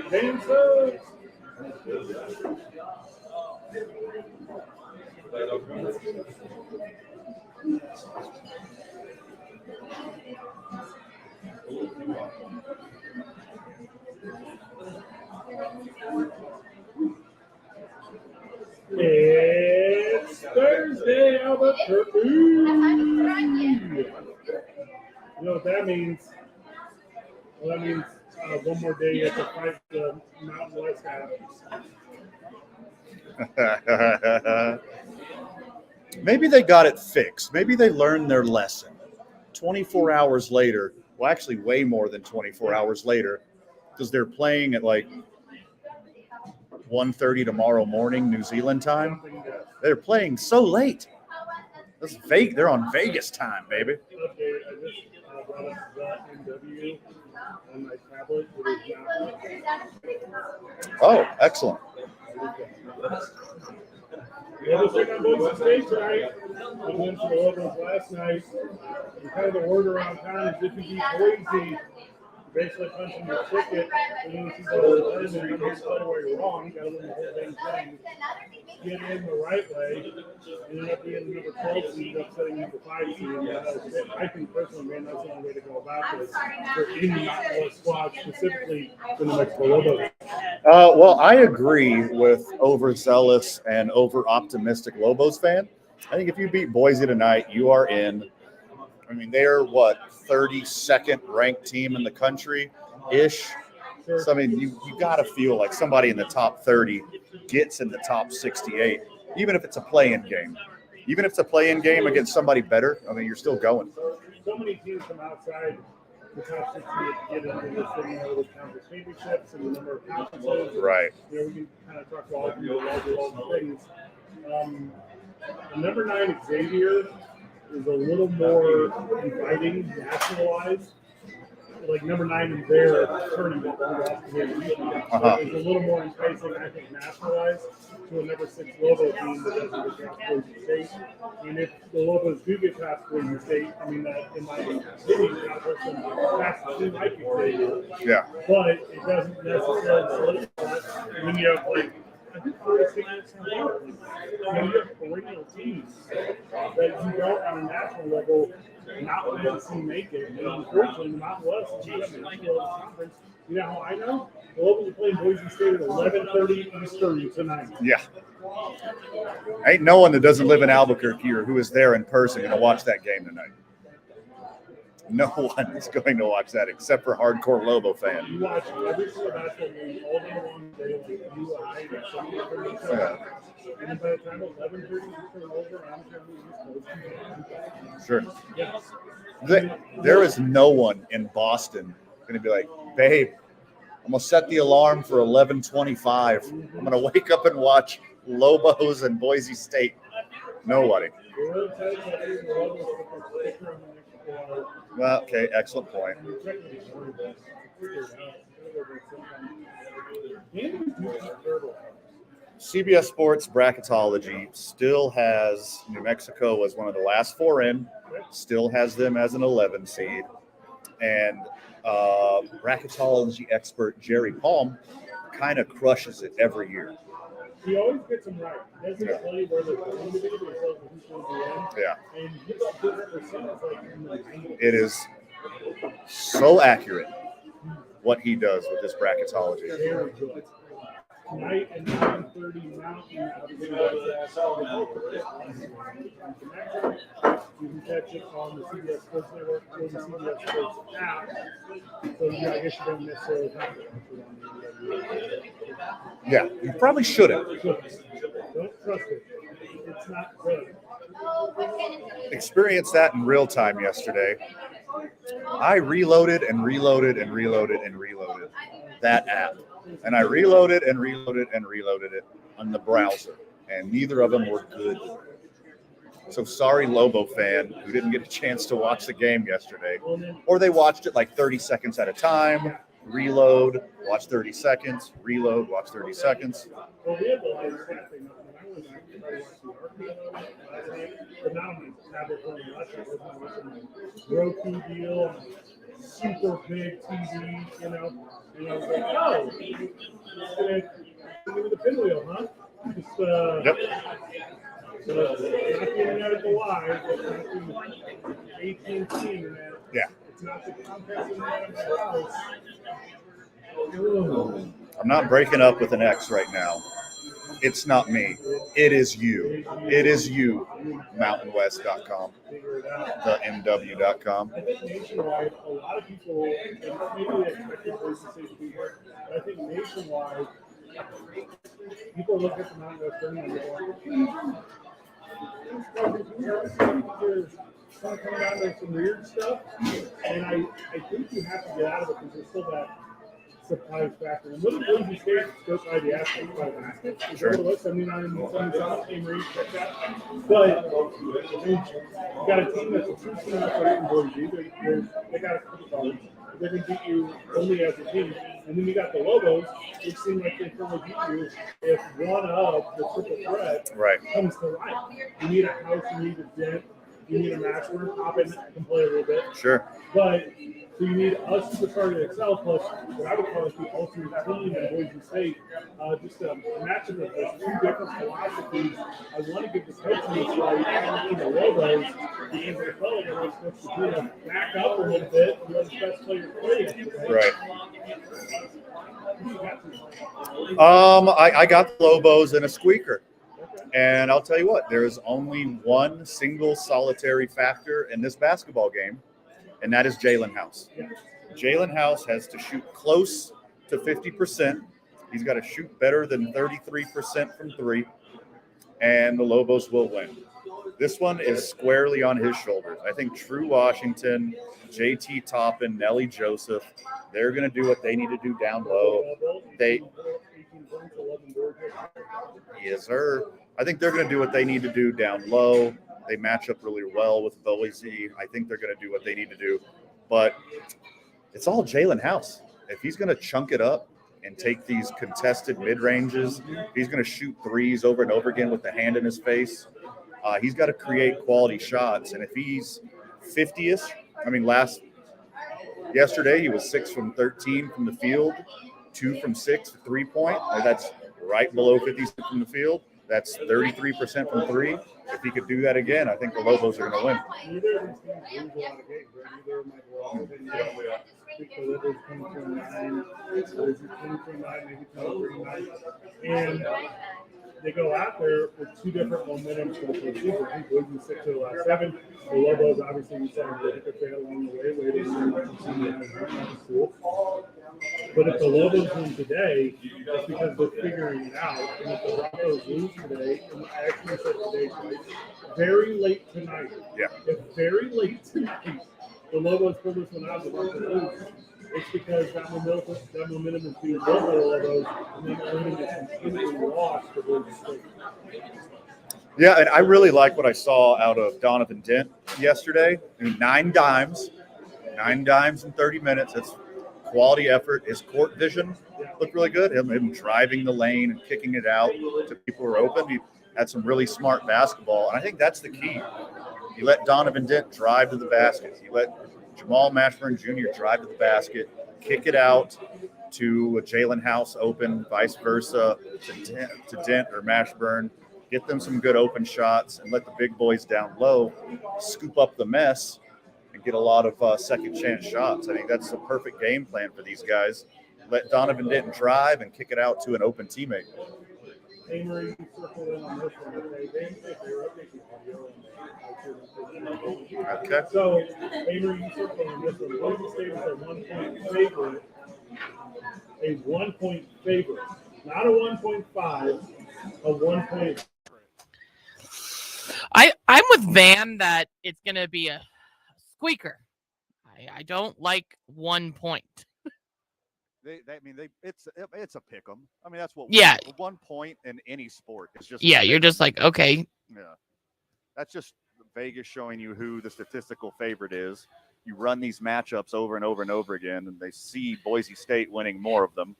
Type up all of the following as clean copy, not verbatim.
Dancers. It's Thursday, Albuquerque. You know what that means? Well, that means one more day you have to fight the Mountain West half. Maybe they got it fixed. Maybe they learned their lesson. 24 hours later, well, actually way more than 24 hours later, because they're playing at like 1:30 tomorrow morning, New Zealand time. They're playing so late. This is Vegas. They're on Vegas time, baby. Okay, I just brought up the MW on my tablet. Oh, excellent. Lobos took on Boise State tonight. We went to the Lobos last night. And kind of the word around town is if you beat Boise, basically punching your ticket, and then if you go to the end and you just play where you're wrong, you got to win the whole dang thing. Get in the right way, and end up being the number 12 seed, upsetting number 5 seed. I think personally, man, that's the only way to go about this for any Mountain squad, specifically for the Mexico Lobos. Well, I agree with overzealous and over-optimistic Lobos fan. I think if you beat Boise tonight, you are in. I mean, they're, 32nd ranked team in the country-ish. So, I mean, you got to feel like somebody in the top 30 gets in the top 68, even if it's a play-in game. Even if it's a play-in game against somebody better, I mean, you're still going. So many teams from outside the top 68 get into this thing with conference championships and the number of conferences. Right. You know, we can kind of talk about all the things. Number 9, Xavier, is a little more inviting nationalized. Like number 9 in their tournament, is a little more enticing, I think, nationalized to a number 6 Lobo team that doesn't get past Boise State. And if the Lobos do get past Boise State, I mean, that in my opinion, not person past the team like Xavier. Yeah. But it doesn't necessarily solidify when you have like. I think 46 you have perennial teams that you don't on a national level not let the team make it. And unfortunately, the Mountain West, you have a conference. You know how I know? The Lobos are playing Boise State at 11:30 Eastern tonight. Yeah. Ain't no one that doesn't live in Albuquerque or who is there in person going to watch that game tonight. No one is going to watch that except for hardcore Lobo fans. You watch every single basketball game all day long, like UI and something. And then by the time 11:30 is over, I'm sure. There is no one in Boston going to be like, babe, I'm going to set the alarm for 11:25. I'm going to wake up and watch Lobos and Boise State. Nobody. Well, okay, excellent point. CBS Sports Bracketology still has New Mexico as one of the last 4 in, still has them as an 11 seed. And bracketology expert Jerry Palm kind of crushes it every year. He always gets them right. He doesn't tell you where they're going to be, but he tells you who's going to be in. Yeah. And his percent is like in the 90s. It is so accurate what he does with this bracketology. Very good. Tonight at 9:30 Mountain, you can catch it on the CBS Sports Network or the CBS Sports app. So yeah, I guess you don't necessarily have to watch it on the Yeah, you probably shouldn't. Don't trust it. It's not good. Experienced that in real time yesterday. I reloaded and reloaded and reloaded and reloaded that app. And I reloaded and reloaded and reloaded it on the browser. And neither of them were good. So sorry, Lobo fan, who didn't get a chance to watch the game yesterday. Or they watched it like 30 seconds at a time. Reload, watch 30 seconds. Reload, watch 30 seconds. Well, we had the live chat thing up, and I was actually watching the last night, but not on my tablet or my laptop. I was watching my Roku deal, super big TV, you know, And I was like, oh, it's going to give me the pinwheel, huh? Just, Yep. So it's not the internet at the Y, it's not the AT&T internet. Yeah. It's not the Comcast internet at my house. Ooh. I'm not breaking up with an ex right now. It's not me. It is you. It is you. MountainWest.com. The MW.com. I think nationwide, a lot of people, and maybe they expected Boise State to be here, but I think nationwide, people look at the Mountain West tournament and go, there's coming down to some weird stuff, and I think you have to get out of it because there's still that surprise factor. And look at Boise State still try the aspect by basket. Sure. Look, 79 game reach, check that. But you got a team that's a true team effort in Boise. They got a couple dollars. They're going to beat you only as a team. And then you got the Lobos, which seem like they can only beat you if one of the triple threat comes to life. You need a house, you need a dent, you need a matchwork, hop in and play a little bit. Sure. But so you need a superstar to excel, plus what I would call is the ultimate team in Boise State. Just a matchup of those two different philosophies. I want to give the coaching this right in the Lobos because the fellow that was supposed to kind of back up a little bit. You know, the best player playing yesterday. Right. I got the Lobos and a squeaker. And I'll tell you what, there is only one single solitary factor in this basketball game, and that is Jalen House. Jalen House has to shoot close to 50%. He's got to shoot better than 33% from three, and the Lobos will win. This one is squarely on his shoulders. I think True Washington, JT Toppin, Nelly Joseph, they're going to do what they need to do down low. Yes, sir. I think they're going to do what they need to do down low. They match up really well with Boise. I think they're going to do what they need to do. But it's all Jalen House. If he's going to chunk it up and take these contested mid-ranges, if he's going to shoot threes over and over again with the hand in his face, he's got to create quality shots. And if he's 50-ish, yesterday he was 6 from 13 from the field, 2 from 6 for 3-point. That's right below 50% from the field. That's 33% from three. If he could do that again, I think the Lobos are going to win. Neither of these teams lose a lot of games, right? Neither of them might go off. I think the Lobos 20-9, Boise 20-9, maybe 20-9. And they go out there with two different momentums for the first season. I think Boise 6 to the last 7. The Lobos, obviously, we saw them hit the fail along the way later in the school. But if the Lobos win today, it's because they're figuring it out. And if the Broncos lose today, and I actually said today twice, very late tonight. Yeah. If very late tonight, the Lobos pull this one out, the Broncos lose. It's because that momentum is being built by the Lobos, and then the momentum is completely lost for Boise State. Yeah, and I really like what I saw out of Donovan Dent yesterday. 9 dimes in 30 minutes. That's quality effort. His court vision looked really good. Him driving the lane and kicking it out to people who are open. He had some really smart basketball, and I think that's the key. You let Donovan Dent drive to the basket. You let Jamal Mashburn Jr. drive to the basket, kick it out to Jalen House open, vice versa to Dent or Mashburn. Get them some good open shots and let the big boys down low scoop up the mess and get a lot of second chance shots. I think that's the perfect game plan for these guys. Let Donovan Dent drive and kick it out to an open teammate. Hey, Marie, you circle in on this one. Okay. So, hey, Marie, you circle in on this one. Boise State is a 1-point favorite. A 1-point favorite. Not a 1.5, a 1-point. I'm with Van that it's going to be a squeaker. I don't like 1 point. It's a pick 'em. I mean, that's what. Yeah. 1 point in any sport is just. Yeah, you're just like, okay. Yeah, that's just Vegas showing you who the statistical favorite is. You run these matchups over and over and over again, and they see Boise State winning more of them.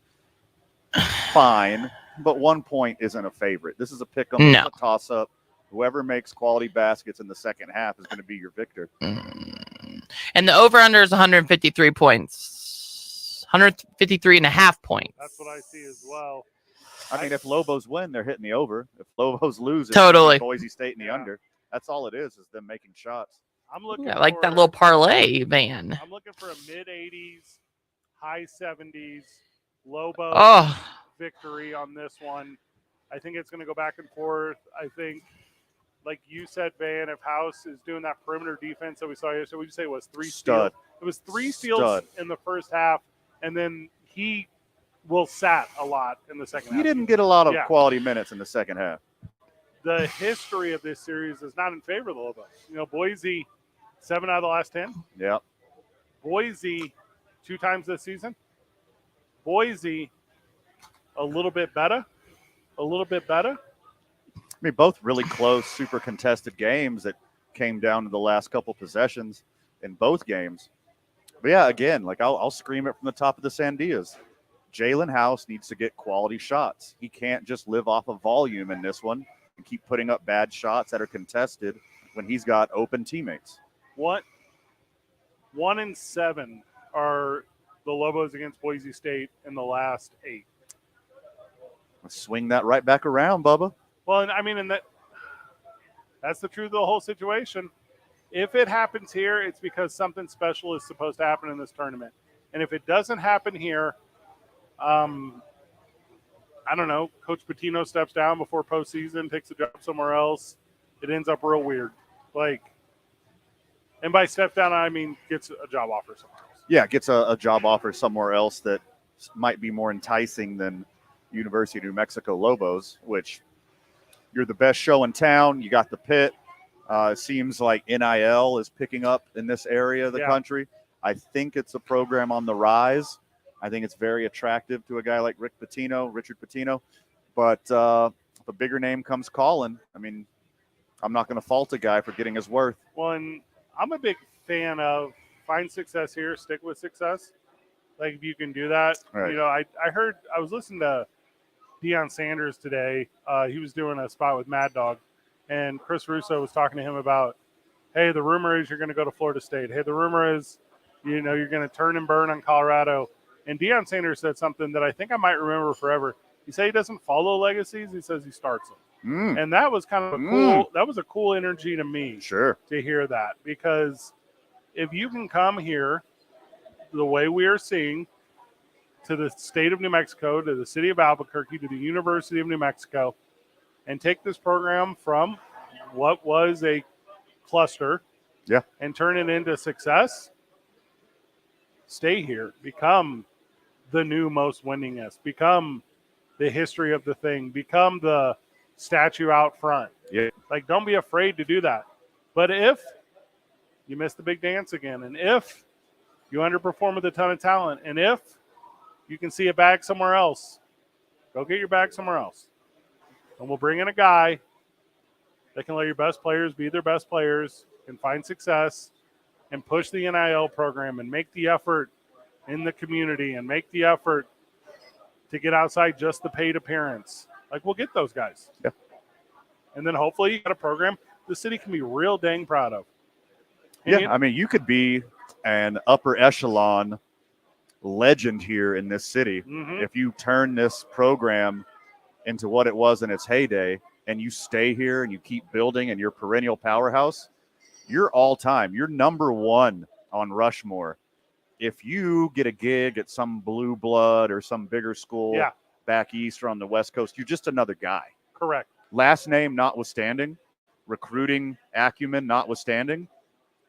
Fine, but 1 point isn't a favorite. This is a pick 'em. No. A toss up. Whoever makes quality baskets in the second half is going to be your victor. And the over-under is 153 points. 153.5 points. That's what I see as well. I mean, if Lobos win, they're hitting the over. If Lobos lose, it's Totally. Boise State in the under. That's all it is them making shots. I'm looking Yeah, for, like that little parlay, man. I'm looking for a mid-80s, high 70s Lobos Oh, victory on this one. I think it's going to go back and forth. I think, like you said, Van, if House is doing that perimeter defense that we saw yesterday, would you say it was 3 Stud. steals? It was 3 steals Stud. in the first half, and then he will sat a lot in the second half. He didn't get a lot of Yeah. quality minutes in the second half. The history of this series is not in favor of the Lobos. You know, Boise, 7 out of the last 10. Yeah. Boise, 2 times this season. Boise, a little bit better. A little bit better. I mean, both really close, super contested games that came down to the last couple possessions in both games. But yeah, again, like I'll scream it from the top of the Sandias. Jalen House needs to get quality shots. He can't just live off of volume in this one and keep putting up bad shots that are contested when he's got open teammates. 1-7 are the Lobos against Boise State in the last 8. Let's swing that right back around, Bubba. Well, I mean, and that's the truth of the whole situation. If it happens here, it's because something special is supposed to happen in this tournament. And if it doesn't happen here, I don't know, Coach Pitino steps down before postseason, takes a job somewhere else. It ends up real weird. Like, and by step down, I mean gets a job offer somewhere else. Yeah, gets a job offer somewhere else that might be more enticing than University of New Mexico Lobos, which you're the best show in town. You got the pit. It seems like NIL is picking up in this area of the country. I think it's a program on the rise. I think it's very attractive to a guy like Richard Pitino. But if a bigger name comes calling, I mean, I'm not going to fault a guy for getting his worth. Well, and I'm a big fan of find success here, stick with success. Like, if you can do that. Right. You know, I was listening to Deion Sanders today. He was doing a spot with Mad Dog, and Chris Russo was talking to him about, hey, the rumor is you're going to go to Florida State. Hey, the rumor is, you know, you're going to turn and burn on Colorado. And Deion Sanders said something that I think I might remember forever. He said he doesn't follow legacies. He says he starts them. And that was kind of a cool energy to me. Sure. To hear that, because if you can come here the way we are seeing to the state of New Mexico, to the city of Albuquerque, to the University of New Mexico, and take this program from what was a cluster and turn it into success, stay here, become the new most winningest, become the history of the thing, become the statue out front. Yeah. Like, don't be afraid to do that. But if you miss the big dance again, and if you underperform with a ton of talent, and if you can see a bag somewhere else, go get your bag somewhere else. And we'll bring in a guy that can let your best players be their best players and find success and push the NIL program and make the effort in the community and make the effort to get outside just the paid appearance. Like, we'll get those guys. Yeah. And then hopefully you got a program the city can be real dang proud of. And I mean, you could be an upper echelon legend here in this city if you turn this program into what it was in its heyday and you stay here and you keep building and you're perennial powerhouse. You're all time. You're number one on Rushmore. If you get a gig at some blue blood or some bigger school back east or on the West Coast, you're just another guy. Correct. Last name notwithstanding, recruiting acumen notwithstanding,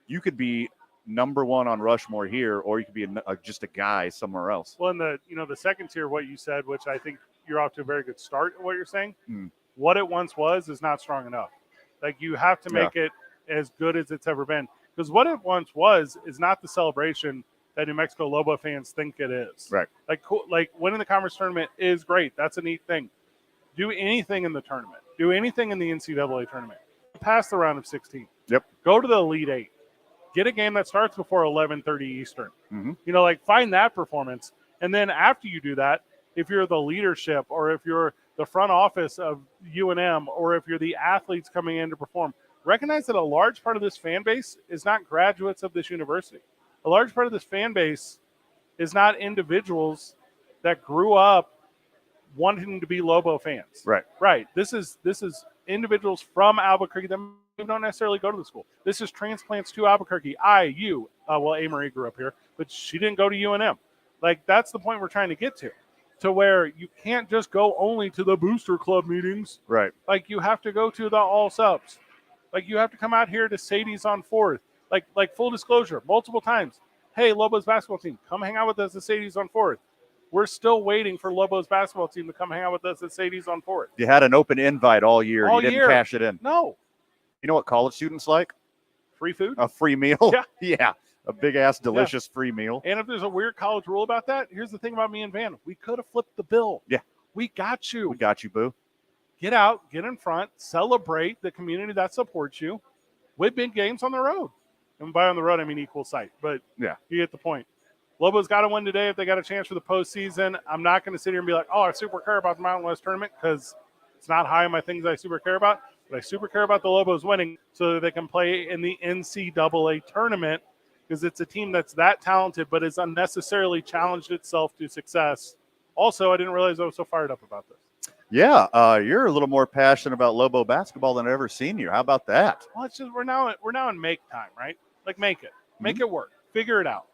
you could be number one on Rushmore here, or you could be just a guy somewhere else. Well, in the second tier, what you said, which I think you're off to a very good start in what you're saying, what it once was is not strong enough. Like, you have to make it as good as it's ever been. Because what it once was is not the celebration that New Mexico Lobo fans think it is. Right. Like, cool, like winning the conference tournament is great. That's a neat thing. Do anything in the tournament. Do anything in the NCAA tournament. Pass the round of 16. Yep. Go to the Elite Eight. Get a game that starts before 11:30 Eastern. You know, like, find that performance. And then after you do that, if you're the leadership or if you're the front office of UNM or if you're the athletes coming in to perform, recognize that a large part of this fan base is not graduates of this university. A large part of this fan base is not individuals that grew up wanting to be Lobo fans. Right. Right. This is individuals from Albuquerque that don't necessarily go to the school. This is transplants to Albuquerque. A. Marie grew up here, but she didn't go to UNM. Like, that's the point we're trying to get to where you can't just go only to the booster club meetings. Right. Like, you have to go to the all subs. Like, you have to come out here to Sadie's on 4th. Like full disclosure, multiple times. Hey, Lobos basketball team, come hang out with us at Sadie's on 4th. We're still waiting for Lobos basketball team to come hang out with us at Sadie's on 4th. You had an open invite all year. All you didn't year. cash it in. No. You know what college students like? Free food? A free meal. Yeah. Yeah. A big ass delicious free meal. And if there's a weird college rule about that, here's the thing about me and Van. We could have flipped the bill. Yeah. We got you. We got you, boo. Get out, get in front, celebrate the community that supports you with big games on the road. And by on the road, I mean equal site. But yeah, you get the point. Lobos got to win today if they got a chance for the postseason. I'm not going to sit here and be like, oh, I super care about the Mountain West tournament, because it's not high on my things I super care about. But I super care about the Lobos winning so that they can play in the NCAA tournament, because it's a team that's that talented but has unnecessarily challenged itself to success. Also, I didn't realize I was so fired up about this. Yeah, you're a little more passionate about Lobo basketball than I've ever seen you. How about that? Well, it's just we're now in make time, right? Like, make it work, figure it out.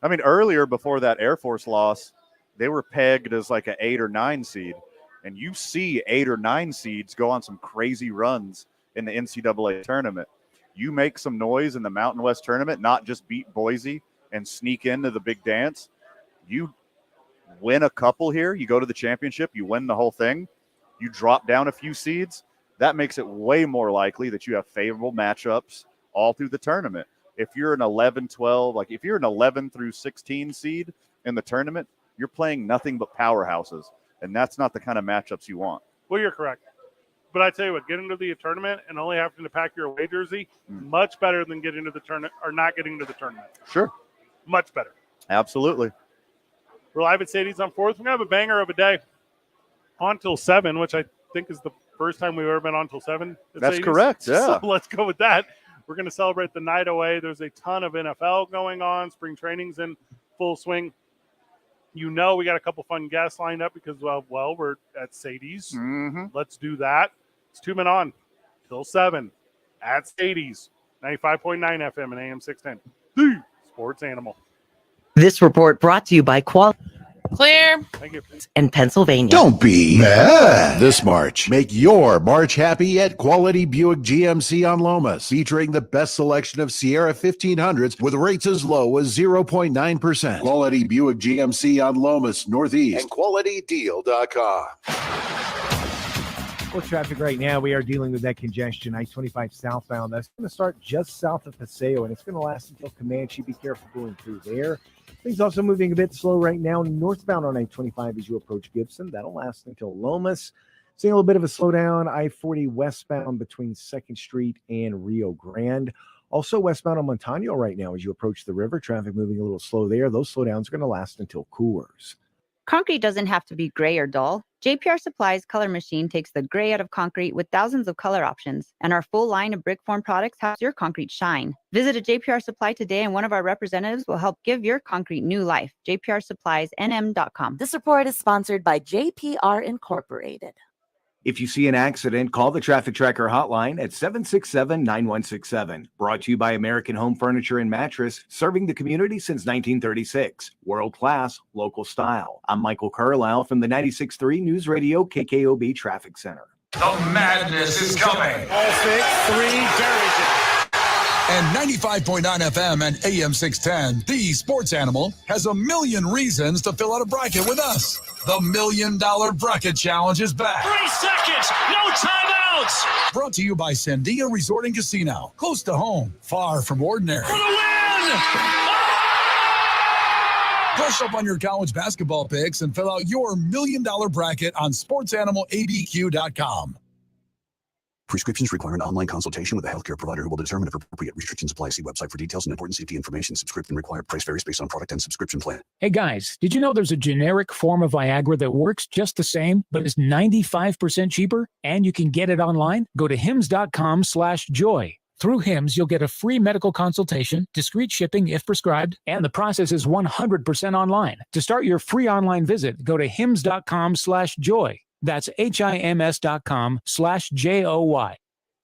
I mean, earlier before that Air Force loss, they were pegged as like an 8 or 9 seed, and you see 8 or 9 seeds go on some crazy runs in the NCAA tournament. You make some noise in the Mountain West tournament, not just beat Boise and sneak into the big dance. You win a couple here, you go to the championship, you win the whole thing, you drop down a few seeds. That makes it way more likely that you have favorable matchups all through the tournament. If you're an 11-12, like if you're an 11 through 16 seed in the tournament, you're playing nothing but powerhouses, and that's not the kind of matchups you want. Well, you're correct. But I tell you what, getting to the tournament and only having to pack your away jersey, much better than getting to the tournament or not getting to the tournament. Sure. Much better. Absolutely. We're live at Sadie's on 4th. We're going to have a banger of a day on till 7, which I think is the first time we've ever been on till 7. That's Sadie's. correct, yeah. So let's go with that. We're going to celebrate the night away. There's a ton of NFL going on. Spring training's in full swing. You know, we got a couple fun guests lined up because, well, we're at Sadie's. Mm-hmm. Let's do that. It's 2 men on till 7 at Sadie's, 95.9 FM and AM 610. The Sports Animal. This report brought to you by Clear. Thank you. in Pennsylvania. Don't be mad. This March, make your March happy at Quality Buick GMC on Lomas, featuring the best selection of Sierra 1500s with rates as low as 0.9%. Quality Buick GMC on Lomas Northeast and QualityDeal.com. For traffic right now, we are dealing with that congestion. I-25 southbound. That's going to start just south of Paseo, and it's going to last until Comanche. Be careful going through there. Things also moving a bit slow right now northbound on I-25 as you approach Gibson. That'll last until Lomas. Seeing a little bit of a slowdown, I-40 westbound between 2nd Street and Rio Grande. Also westbound on Montano right now as you approach the river. Traffic moving a little slow there. Those slowdowns are going to last until Coors. Concrete doesn't have to be gray or dull. JPR Supply's color machine takes the gray out of concrete with thousands of color options, and our full line of brick form products helps your concrete shine. Visit a JPR Supply today and one of our representatives will help give your concrete new life. jprsuppliesnm.com. This report is sponsored by JPR Incorporated. If you see an accident, call the Traffic Tracker hotline at 767-9167. Brought to you by American Home Furniture and Mattress, serving the community since 1936. World class, local style. I'm Michael Carlisle from the 96.3 News Radio KKOB Traffic Center. The madness is coming. All 6-3 buries it. And 95.9 FM and AM 610, the Sports Animal, has a million reasons to fill out a bracket with us. The $1 Million Bracket Challenge is back. 3 seconds, no timeouts. Brought to you by Sandia Resort and Casino. Close to home, far from ordinary. For the win! Brush up on your college basketball picks and fill out your $1 Million Bracket on sportsanimалabq.com. Prescriptions require an online consultation with a healthcare provider who will determine if appropriate restrictions apply. See website for details and important safety information. Subscription required. Price varies based on product and subscription plan. Hey guys, did you know there's a generic form of Viagra that works just the same, but is 95% cheaper? And you can get it online? Go to hims.com/joy. Through HIMS, you'll get a free medical consultation, discreet shipping if prescribed, and the process is 100% online. To start your free online visit, go to hims.com/joy. That's HIMS.com/JOY.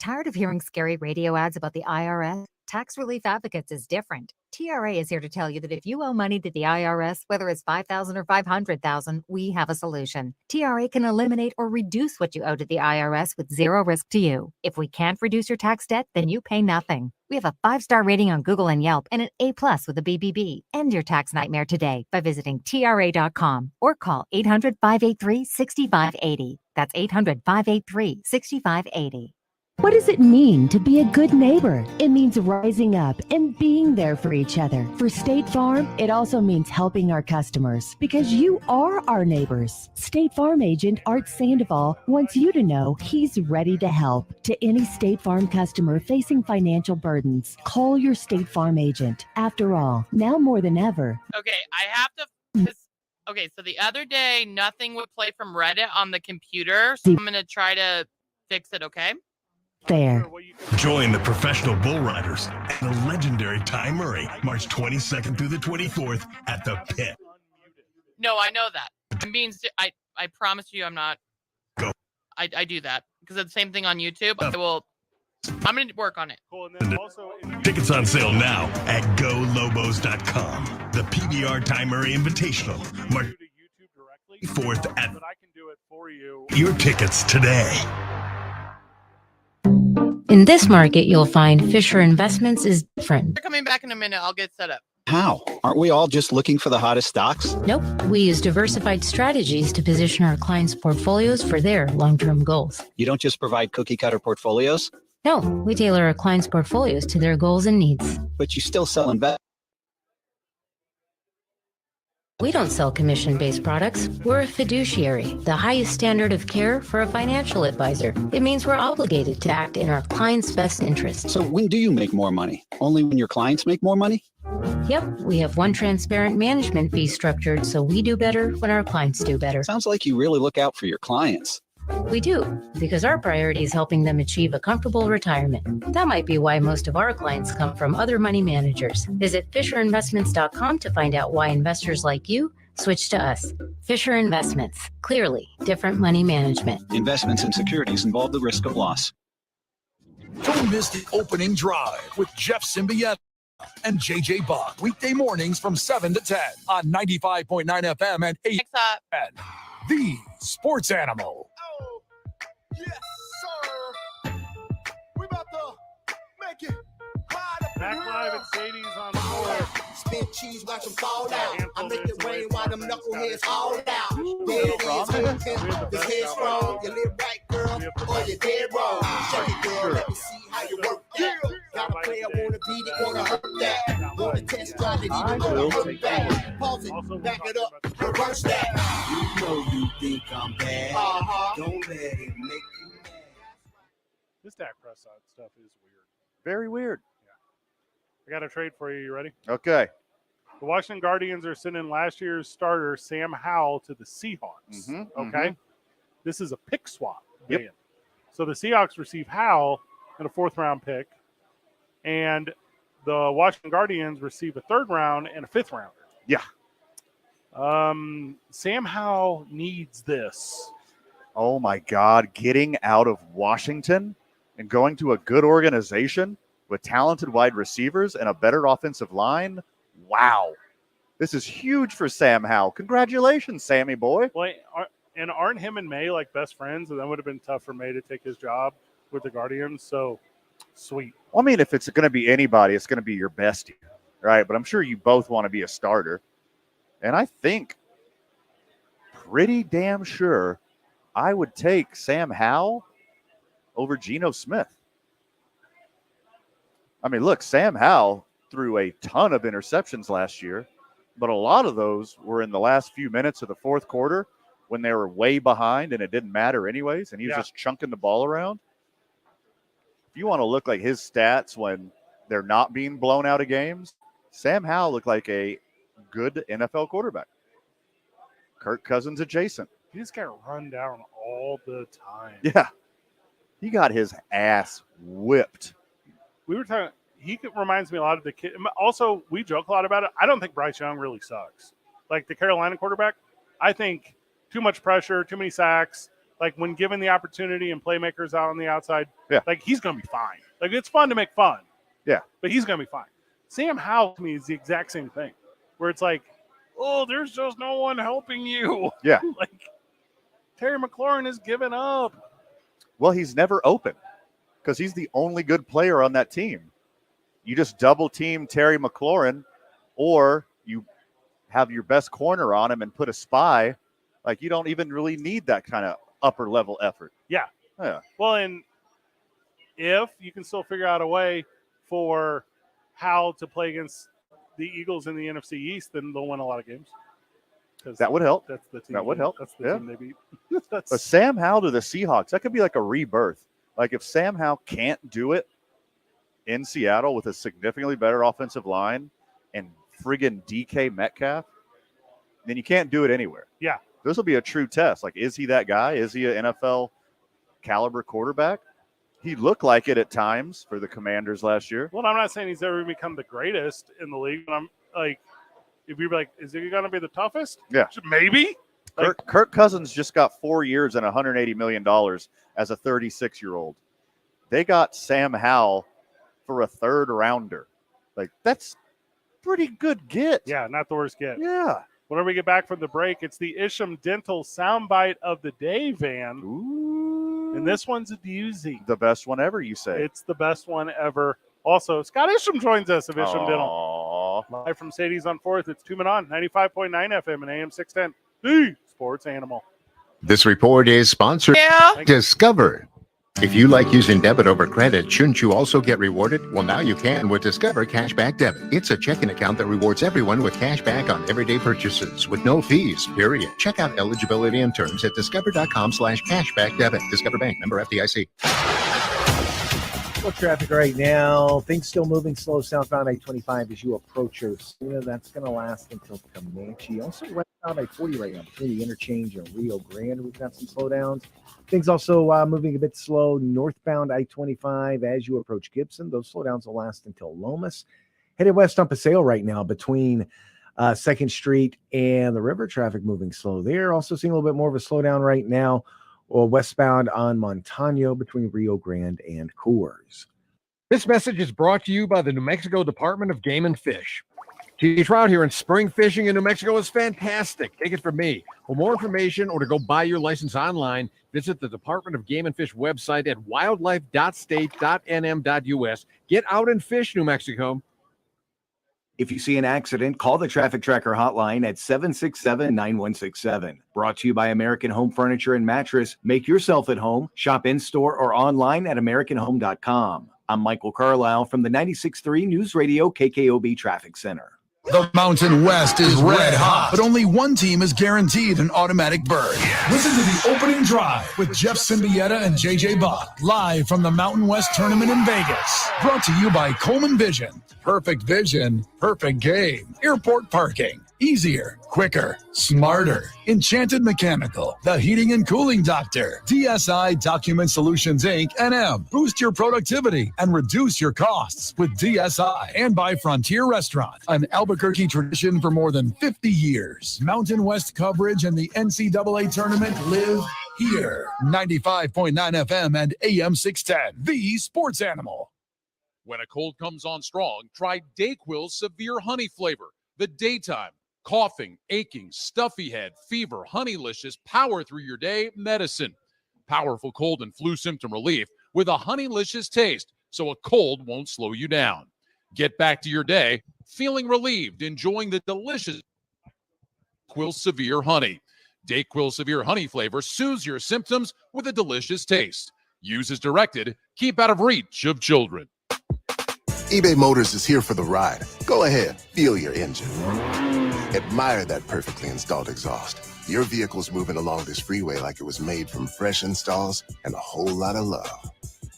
Tired of hearing scary radio ads about the IRS? Tax Relief Advocates is different. TRA is here to tell you that if you owe money to the IRS, whether it's $5,000 or $500,000, we have a solution. TRA can eliminate or reduce what you owe to the IRS with zero risk to you. If we can't reduce your tax debt, then you pay nothing. We have a 5-star rating on Google and Yelp and an A+ with a BBB. End your tax nightmare today by visiting TRA.com or call 800-583-6580. That's 800-583-6580. What does it mean to be a good neighbor? It means rising up and being there for each other. For State Farm, it also means helping our customers because you are our neighbors. State Farm agent Art Sandoval wants you to know he's ready to help. To any State Farm customer facing financial burdens, call your State Farm agent. After all, now more than ever. Okay, I have to. Okay, so the other day, nothing would play from Reddit on the computer, so I'm going to try to fix it, okay? There. Join the professional bull riders and the legendary Ty Murray, March 22nd through the 24th at the Pit. No, I know that. It means I promise you I'm not. Go. I do that because it's the same thing on YouTube. I'm going to work on it. Cool. And then also, Tickets on sale now at golobos.com. The PBR Ty Murray Invitational, March 4th at. but I can do it for you. Your tickets today. In this market, you'll find Fisher Investments is different. They're coming back in a minute. I'll get set up. How? Aren't we all just looking for the hottest stocks? Nope. We use diversified strategies to position our clients' portfolios for their long-term goals. You don't just provide cookie-cutter portfolios? No, we tailor our clients' portfolios to their goals and needs. But you still sell investments. We don't sell commission-based products. We're a fiduciary, the highest standard of care for a financial advisor. It means we're obligated to act in our clients' best interest. So when do you make more money? Only when your clients make more money? Yep, we have one transparent management fee structured, so we do better when our clients do better. Sounds like you really look out for your clients. We do, because our priority is helping them achieve a comfortable retirement. That might be why most of our clients come from other money managers. Visit FisherInvestments.com to find out why investors like you switch to us. Fisher Investments. Clearly, different money management. Investments in securities involve the risk of loss. Don't miss the opening drive with Jeff Symbieta and JJ Buck. Weekday mornings from 7 to 10 on 95.9 FM and 8 FM. The Sports Animal. Yes, sir. We about to make it hot up Back live at Sadie's on the floor. Spin cheese, watch them fall out. I make it rain while them knuckleheads all out. There it is, this head strong. You live right, girl, or you dead wrong. Check it, girl, let me see how you work that. Got a player, wanna beat it, wanna hurt that. Wanna test drive it, even wanna hurt back. Pause it, back it up, reverse that. You know you think I'm bad. Don't let it make you mad. This Dak Prescott stuff is weird. Very weird. I got a trade for you. You ready? Okay. The Washington Guardians are sending last year's starter Sam Howell to the Seahawks. Okay. This is a pick swap. Yep. Man. So the Seahawks receive Howell and a 4th-round pick, and the Washington Guardians receive a 3rd round and a 5th rounder. Yeah. Sam Howell needs this. Oh my God. Getting out of Washington and going to a good organization with talented wide receivers and a better offensive line. Wow. This is huge for Sam Howell. Congratulations, Sammy boy. Well, and aren't him and May like best friends? And that would have been tough for May to take his job with the Guardians. So sweet. Well, I mean, if it's going to be anybody, it's going to be your bestie, right? But I'm sure you both want to be a starter. And I think pretty damn sure I would take Sam Howell over Geno Smith. I mean, look, Sam Howell threw a ton of interceptions last year, but a lot of those were in the last few minutes of the 4th quarter when they were way behind and it didn't matter anyways, and he was just chunking the ball around. If you want to look like his stats when they're not being blown out of games, Sam Howell looked like a good NFL quarterback. Kirk Cousins adjacent. He just got run down all the time. Yeah. He got his ass whipped. we were talking. Reminds me a lot of the kid. Also, we joke a lot about it. I don't think Bryce Young really sucks. Like the Carolina quarterback, I think too much pressure, too many sacks. Like when given the opportunity and playmakers out on the outside, like he's going to be fine. Like it's fun to make fun. Yeah. But he's going to be fine. Sam Howell to me is the exact same thing, where it's like, oh, there's just no one helping you. Yeah. Like Terry McLaurin has given up. Well, he's never open because he's the only good player on that team. You just double team Terry McLaurin, or you have your best corner on him and put a spy. Like you don't even really need that kind of upper level effort. Yeah. Yeah. Well, and if you can still figure out a way for how to play against the Eagles in the NFC East, then they'll win a lot of games. That would help. That's the team. That would help. That's the team they beat. But Sam Howell to the Seahawks, that could be like a rebirth. Like if Sam Howell can't do it in Seattle with a significantly better offensive line and friggin' DK Metcalf, then you can't do it anywhere. Yeah. This will be a true test. Like, is he that guy? Is he an NFL caliber quarterback? He looked like it at times for the Commanders last year. Well, I'm not saying he's ever become the greatest in the league, but I'm like, if you're like, is he going to be the toughest? Yeah. Maybe. Kirk Cousins just got 4 years and $180 million as a 36-year-old. They got Sam Howell for a third rounder. Like, that's pretty good get. Yeah, not the worst get. Yeah. Whenever we get back from the break, it's the Isham Dental soundbite of the day, Van. Ooh. And this one's a doozy. The best one ever, you say. It's the best one ever. Also, Scott Isham joins us of Isham Dental. Live from Sadie's on 4th. It's 2 Men On, 95.9 FM and AM 610. The Sports Animal. This report is sponsored by Discover. If you like using debit over credit, shouldn't you also get rewarded? Well, now you can with Discover Cashback Debit. It's a checking account that rewards everyone with cash back on everyday purchases with no fees, period. Check out eligibility and terms at discover.com/cashback debit. Discover Bank, member FDIC. Slow traffic right now. Things still moving slow southbound I-25 as you approach Osuna. That's going to last until Comanche. Also westbound I-40 right now between the interchange and Rio Grande. We've got some slowdowns. Things also moving a bit slow northbound I-25 as you approach Gibson. Those slowdowns will last until Lomas. Headed west on Paseo right now between 2nd Street and the river. Traffic moving slow there. Also seeing a little bit more of a slowdown right now or westbound on Montano between Rio Grande and Coors. This message is brought to you by the New Mexico Department of Game and Fish. Teach trout here and spring fishing in New Mexico is fantastic. Take it from me. For more information or to go buy your license online, visit the Department of Game and Fish website at wildlife.state.nm.us. Get out and fish, New Mexico. If you see an accident, call the Traffic Tracker hotline at 767-9167. Brought to you by American Home Furniture and Mattress. Make yourself at home. Shop in-store or online at AmericanHome.com. I'm Michael Carlisle from the 96.3 News Radio KKOB Traffic Center. The Mountain West is red hot, but only one team is guaranteed an automatic berth. Listen to the opening drive with Jeff Symbieta and JJ Buck, live from the Mountain West Tournament in Vegas. Brought to you by Coleman Vision. Perfect vision, perfect game. Airport parking. Easier, quicker, smarter. Enchanted Mechanical, the heating and cooling doctor. DSI Document Solutions, Inc., NM. Boost your productivity and reduce your costs with DSI. And by Frontier Restaurant, an Albuquerque tradition for more than 50 years. Mountain West coverage and the NCAA tournament live here. 95.9 FM and AM 610, the Sports Animal. When a cold comes on strong, try DayQuil Severe Honey Flavor. The daytime, coughing, aching, stuffy head, fever, honeylicious, power through your day medicine. Powerful cold and flu symptom relief with a honeylicious taste, so a cold won't slow you down. Get back to your day feeling relieved, enjoying the delicious DayQuil Severe Honey. DayQuil Severe Honey flavor soothes your symptoms with a delicious taste. Use as directed. Keep out of reach of children. eBay Motors is here for the ride. Go ahead, feel your engine. Admire that perfectly installed exhaust. Your vehicle's moving along this freeway like it was made from fresh installs and a whole lot of love.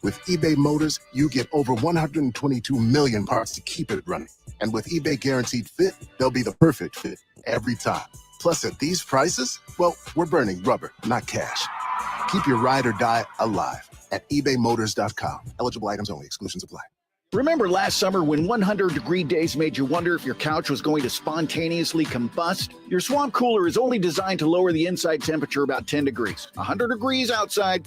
With eBay Motors, you get over 122 million parts to keep it running. And with eBay Guaranteed Fit, they'll be the perfect fit every time. Plus, at these prices, well, we're burning rubber, not cash. Keep your ride or die alive at ebaymotors.com. Eligible items only. Exclusions apply. Remember last summer when 100-degree days made you wonder if your couch was going to spontaneously combust? Your Swamp Cooler is only designed to lower the inside temperature about 10 degrees. 100 degrees outside,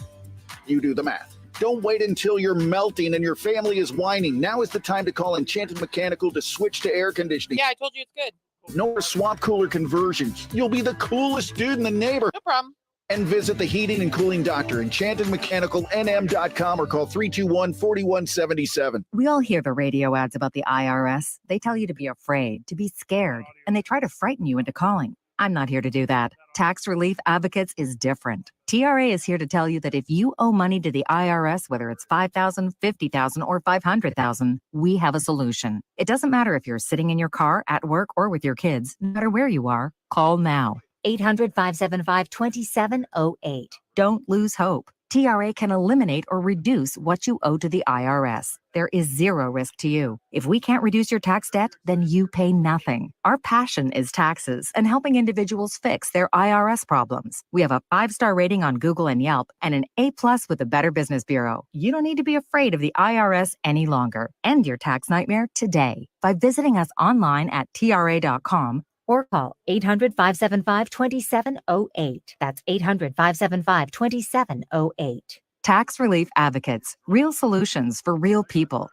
you do the math. Don't wait until you're melting and your family is whining. Now is the time to call Enchanted Mechanical to switch to air conditioning. Yeah, I told you it's good. No more Swamp Cooler conversions. You'll be the coolest dude in the neighborhood. No problem. And visit the heating and cooling doctor, enchantedmechanicalnm.com, or call 321-4177. We all hear the radio ads about the IRS. They tell you to be afraid, to be scared, and they try to frighten you into calling. I'm not here to do that. Tax Relief Advocates is different. TRA is here to tell you that if you owe money to the IRS, whether it's $5,000, $50,000, or $500,000, we have a solution. It doesn't matter if you're sitting in your car, at work, or with your kids. No matter where you are, call now. 800-575-2708. Don't lose hope. TRA can eliminate or reduce what you owe to the IRS. There is zero risk to you. If we can't reduce your tax debt, then you pay nothing. Our passion is taxes and helping individuals fix their IRS problems. We have a 5-star rating on Google and Yelp and an A+ with the Better Business Bureau. You don't need to be afraid of the IRS any longer. End your tax nightmare today by visiting us online at tra.com or call 800-575-2708. That's 800-575-2708. Tax Relief Advocates. Real solutions for real people.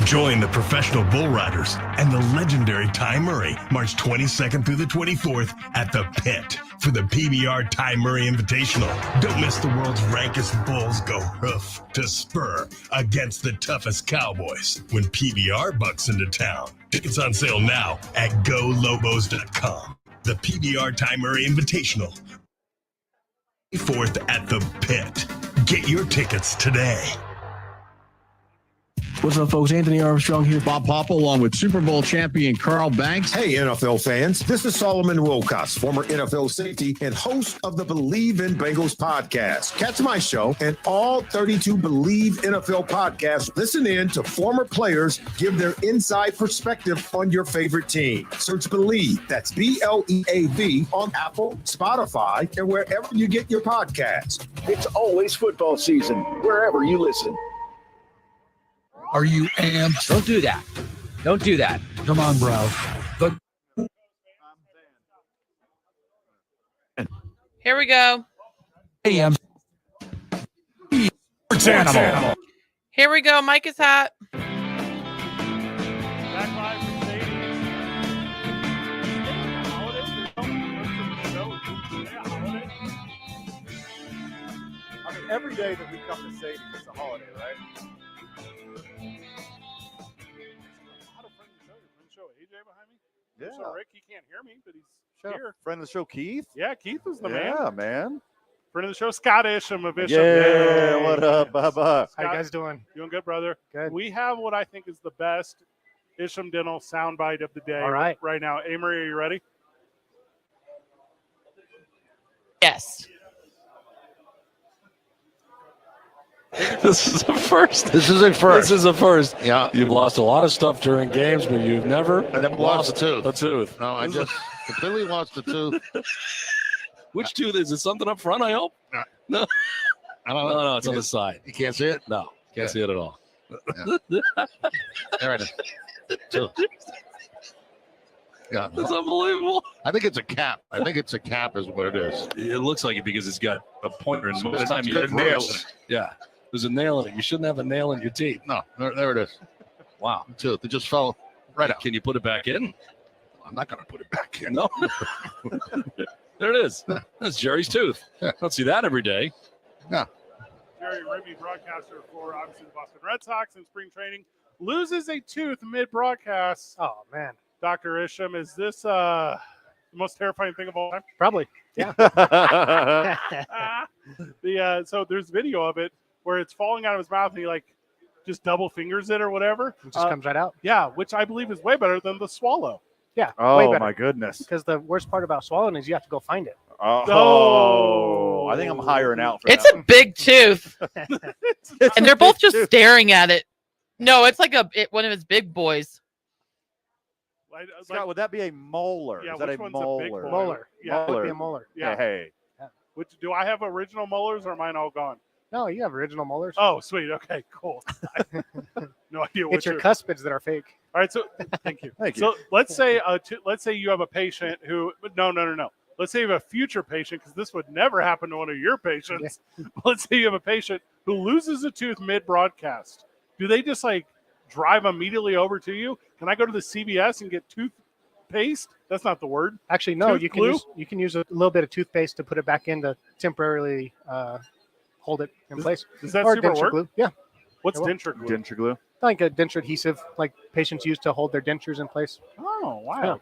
Join the professional bull riders and the legendary Ty Murray March 22nd through the 24th at the Pit for the PBR Ty Murray Invitational. Don't miss the world's rankest bulls go hoof to spur against the toughest cowboys when PBR bucks into town. Tickets on sale now at golobos.com. The PBR Ty Murray Invitational. 4th at the Pit. Get your tickets today. What's up, folks? Anthony Armstrong here. Bob Papa, along with Super Bowl champion Carl Banks. Hey, NFL fans. This is Solomon Wilcox, former NFL safety and host of the Believe in Bengals podcast. Catch my show and all 32 Believe NFL podcasts. Listen in to former players give their inside perspective on your favorite team. Search Believe, that's BLEAV, on Apple, Spotify, and wherever you get your podcast. It's always football season, wherever you listen. Are you amped? Don't do that. Don't do that. Come on, bro. Here we go. AM. Sports Animal. Here we go. Mike is hot. Back live from Sadie. I mean, every day that we come to Sadie is a holiday, right? AJ behind me. Yeah. So Rick, he can't hear me, but he's here. Friend of the show, Keith. Yeah, Keith is the man. Yeah, man. Friend of the show, Scott Isham of Isham. Yeah, what up, Bubba? How you guys doing? Doing good, brother. Good. We have what I think is the best Isham Dental soundbite of the day. All right. Right now. Amory, are you ready? Yes. This is a first. This is a first. This is a first. Yeah. You've lost a lot of stuff during games, but you've never lost a tooth. A tooth. No, I just completely lost a tooth. Which tooth is it? Something up front, I hope? No. I don't know. No, it's on the side. You can't see it? No, can't see it at all. Yeah. There it is. Tooth. Yeah. That's unbelievable. I think it's a cap. I think it's a cap is what it is. It looks like it because it's got a pointer, and most It's time you got hit nails. nails. Yeah. There's a nail in it. You shouldn't have a nail in your teeth. No, there it is. Wow. Tooth. It just fell right out. Can you put it back in? I'm not going to put it back in. No. There it is. That's Jerry's tooth. Don't see that every day. Yeah. Jerry Ribby, broadcaster for obviously the Boston Red Sox in spring training, loses a tooth mid-broadcast. Oh, man. Dr. Isham, is this the most terrifying thing of all time? Probably. Yeah. So there's video of it where it's falling out of his mouth and he just double fingers it or whatever. It just comes right out. Yeah, which I believe is way better than the swallow. Yeah. Oh, way better. my goodness. Because the worst part about swallowing is you have to go find it. Oh, I think I'm hiring out for It's that a big tooth. And they're both just staring at it. No, it's like one of his big boys. Scott, would that be a molar? Yeah, is that which a one's molar? a big boy? Molar. Yeah, it would be a molar. Yeah. Hey. Which do I have original molars or are mine all gone? No, you have original molars. Oh, sweet. Okay, cool. No idea what It's your cuspids that are fake. All right, so thank you. Thank you. So let's say you have a patient who no. Let's say you have a future patient, because this would never happen to one of your patients. Let's say you have a patient who loses a tooth mid-broadcast. Do they just like drive immediately over to you? Can I go to the CVS and get toothpaste? That's not the word. Actually, no. Tooth glue? You can use a little bit of toothpaste to put it back in to temporarily hold it in place. Does that or super denture work? glue? Yeah. What's It will. denture glue? Denture glue. Like a denture adhesive, like patients use to hold their dentures in place. Oh, wow. Yeah.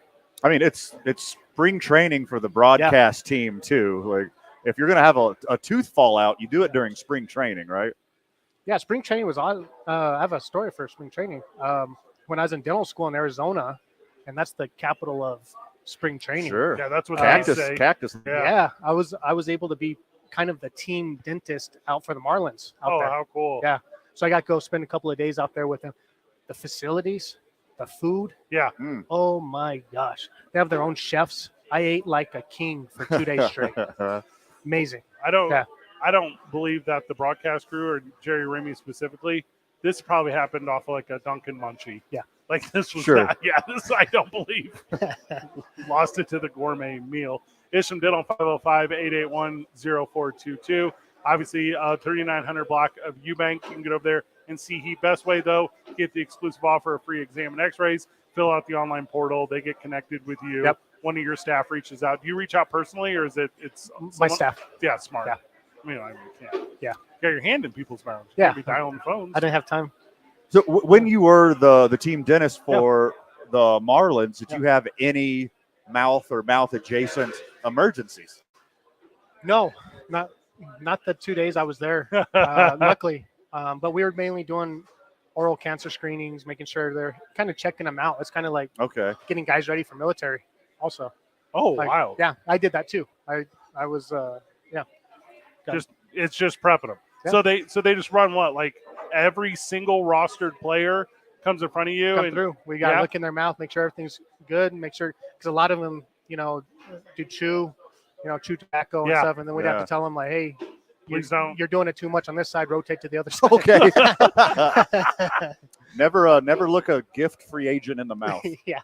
I mean, it's spring training for the broadcast team too. Like, if you're gonna have a tooth fall out, you do it during spring training, right? Yeah, spring training was on. I have a story for spring training. When I was in dental school in Arizona, and that's the capital of spring training. Sure. Yeah, that's what Cactus. they say. Cactus. Yeah, I was able to be kind of the team dentist out for the Marlins. Out there. How cool. Yeah, so I got to go spend a couple of days out there with them. The facilities, the food. Yeah. Oh my gosh, they have their own chefs. I ate like a king for 2 days straight. Amazing. I don't believe that the broadcast crew or Jerry Ramey specifically, this probably happened off of like a Dunkin' Munchie. Yeah. Like this was Sure. that. Yeah, this I don't believe. Lost it to the gourmet meal. Isham Dental 505-881-0422. Obviously, 3900 block of Eubank. You can get over there and see Heat. Best way, though, get the exclusive offer of free exam and x-rays. Fill out the online portal. They get connected with you. Yep. One of your staff reaches out. Do you reach out personally, or is it's My staff? Yeah, smart. Yeah. I mean, you can't. Yeah. You got your hand in people's mouths. You Yeah. can't be dialing phones. I didn't have time. So when you were the team dentist for the Marlins, did you have any mouth adjacent emergencies? No, not the 2 days I was there. Luckily, but we were mainly doing oral cancer screenings, making sure they're kind of checking them out. It's kind of like getting guys ready for military. Also. Oh, Like, wow. Yeah, I did that too. I was It's just prepping them. Yeah. So they just run what, like every single rostered player comes in front of you come and through. We got to look in their mouth, make sure everything's good, and make sure because a lot of them, do chew tobacco and Yeah. stuff, and then we'd have Yeah. to tell them like, hey, Please don't. you're doing it too much on this side. Rotate to the other side. Okay. Never look a gift free agent in the mouth. Yeah.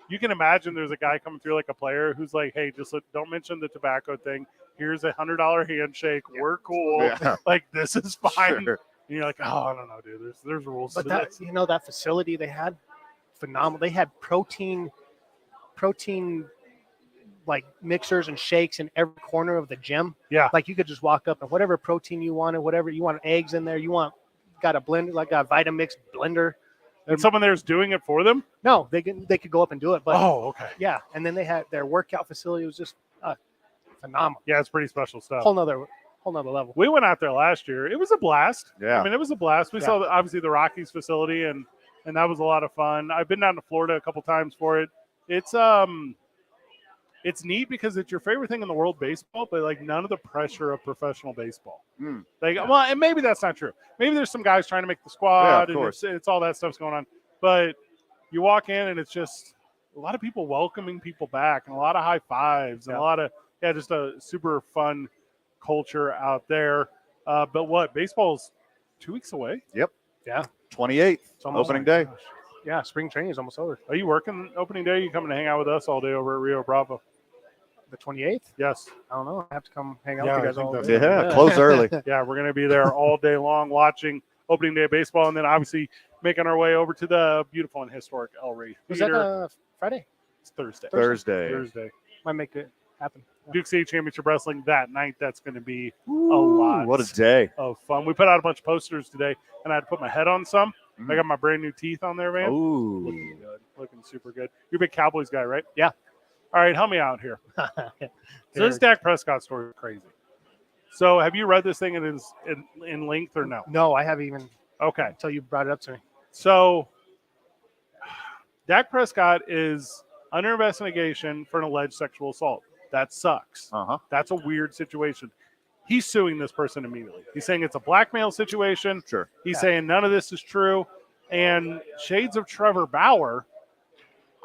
You can imagine there's a guy coming through like a player who's like, hey, don't mention the tobacco thing. Here's $100 handshake. We're cool. Yeah. Like, this is fine. Sure. And you're like, oh, I don't know, dude. There's rules. But to that this. that facility they had, phenomenal. They had protein like mixers and shakes in every corner of the gym. Yeah. Like you could just walk up and whatever protein you wanted, whatever you want, eggs in there, got a blender, like a Vitamix blender. And someone there's doing it for them? No, they could go up and do it. But Oh, okay. yeah. And then they had their workout facility was just phenomenal. Yeah, it's pretty special stuff. Whole nother level. We went out there last year. It was a blast. Yeah. I mean, it was a blast. We Yeah. saw obviously the Rockies facility, and that was a lot of fun. I've been down to Florida a couple times for it. It's neat because it's your favorite thing in the world, baseball, but like none of the pressure of professional baseball. Well, and maybe that's not true. Maybe there's some guys trying to make the squad, of course. and it's all that stuff's going on. But you walk in and it's just a lot of people welcoming people back, and a lot of high fives, and a lot of just a super fun culture out there. But what, baseball's 2 weeks away? Yep. Yeah. 28th, It's almost opening day. Yeah, spring training is almost over. Are you working opening day? You coming to hang out with us all day over at Rio Bravo? The 28th? Yes. I don't know. I have to come hang out Yeah, with you I guys think all that's day. it. Yeah, close early. Yeah, we're going to be there all day long watching opening day of baseball, and then obviously making our way over to the beautiful and historic El Rey Was that Theater. Friday? It's Thursday. Thursday. Might make it happen. Duke City Championship Wrestling that night. That's going to be a lot. What a day. Of fun. We put out a bunch of posters today, and I had to put my head on some. I got my brand new teeth on there, man. Ooh. Looking good. Looking super good. You're a big Cowboys guy, right? Yeah. All right, help me out here. So this Dak Prescott story is crazy. So have you read this thing in length or no? No, I haven't even. Okay. Until you brought it up to me. So Dak Prescott is under investigation for an alleged sexual assault. That sucks. That's a weird situation. He's suing this person immediately. He's saying it's a blackmail situation. Sure. He's saying none of this is true. And shades of Trevor Bauer,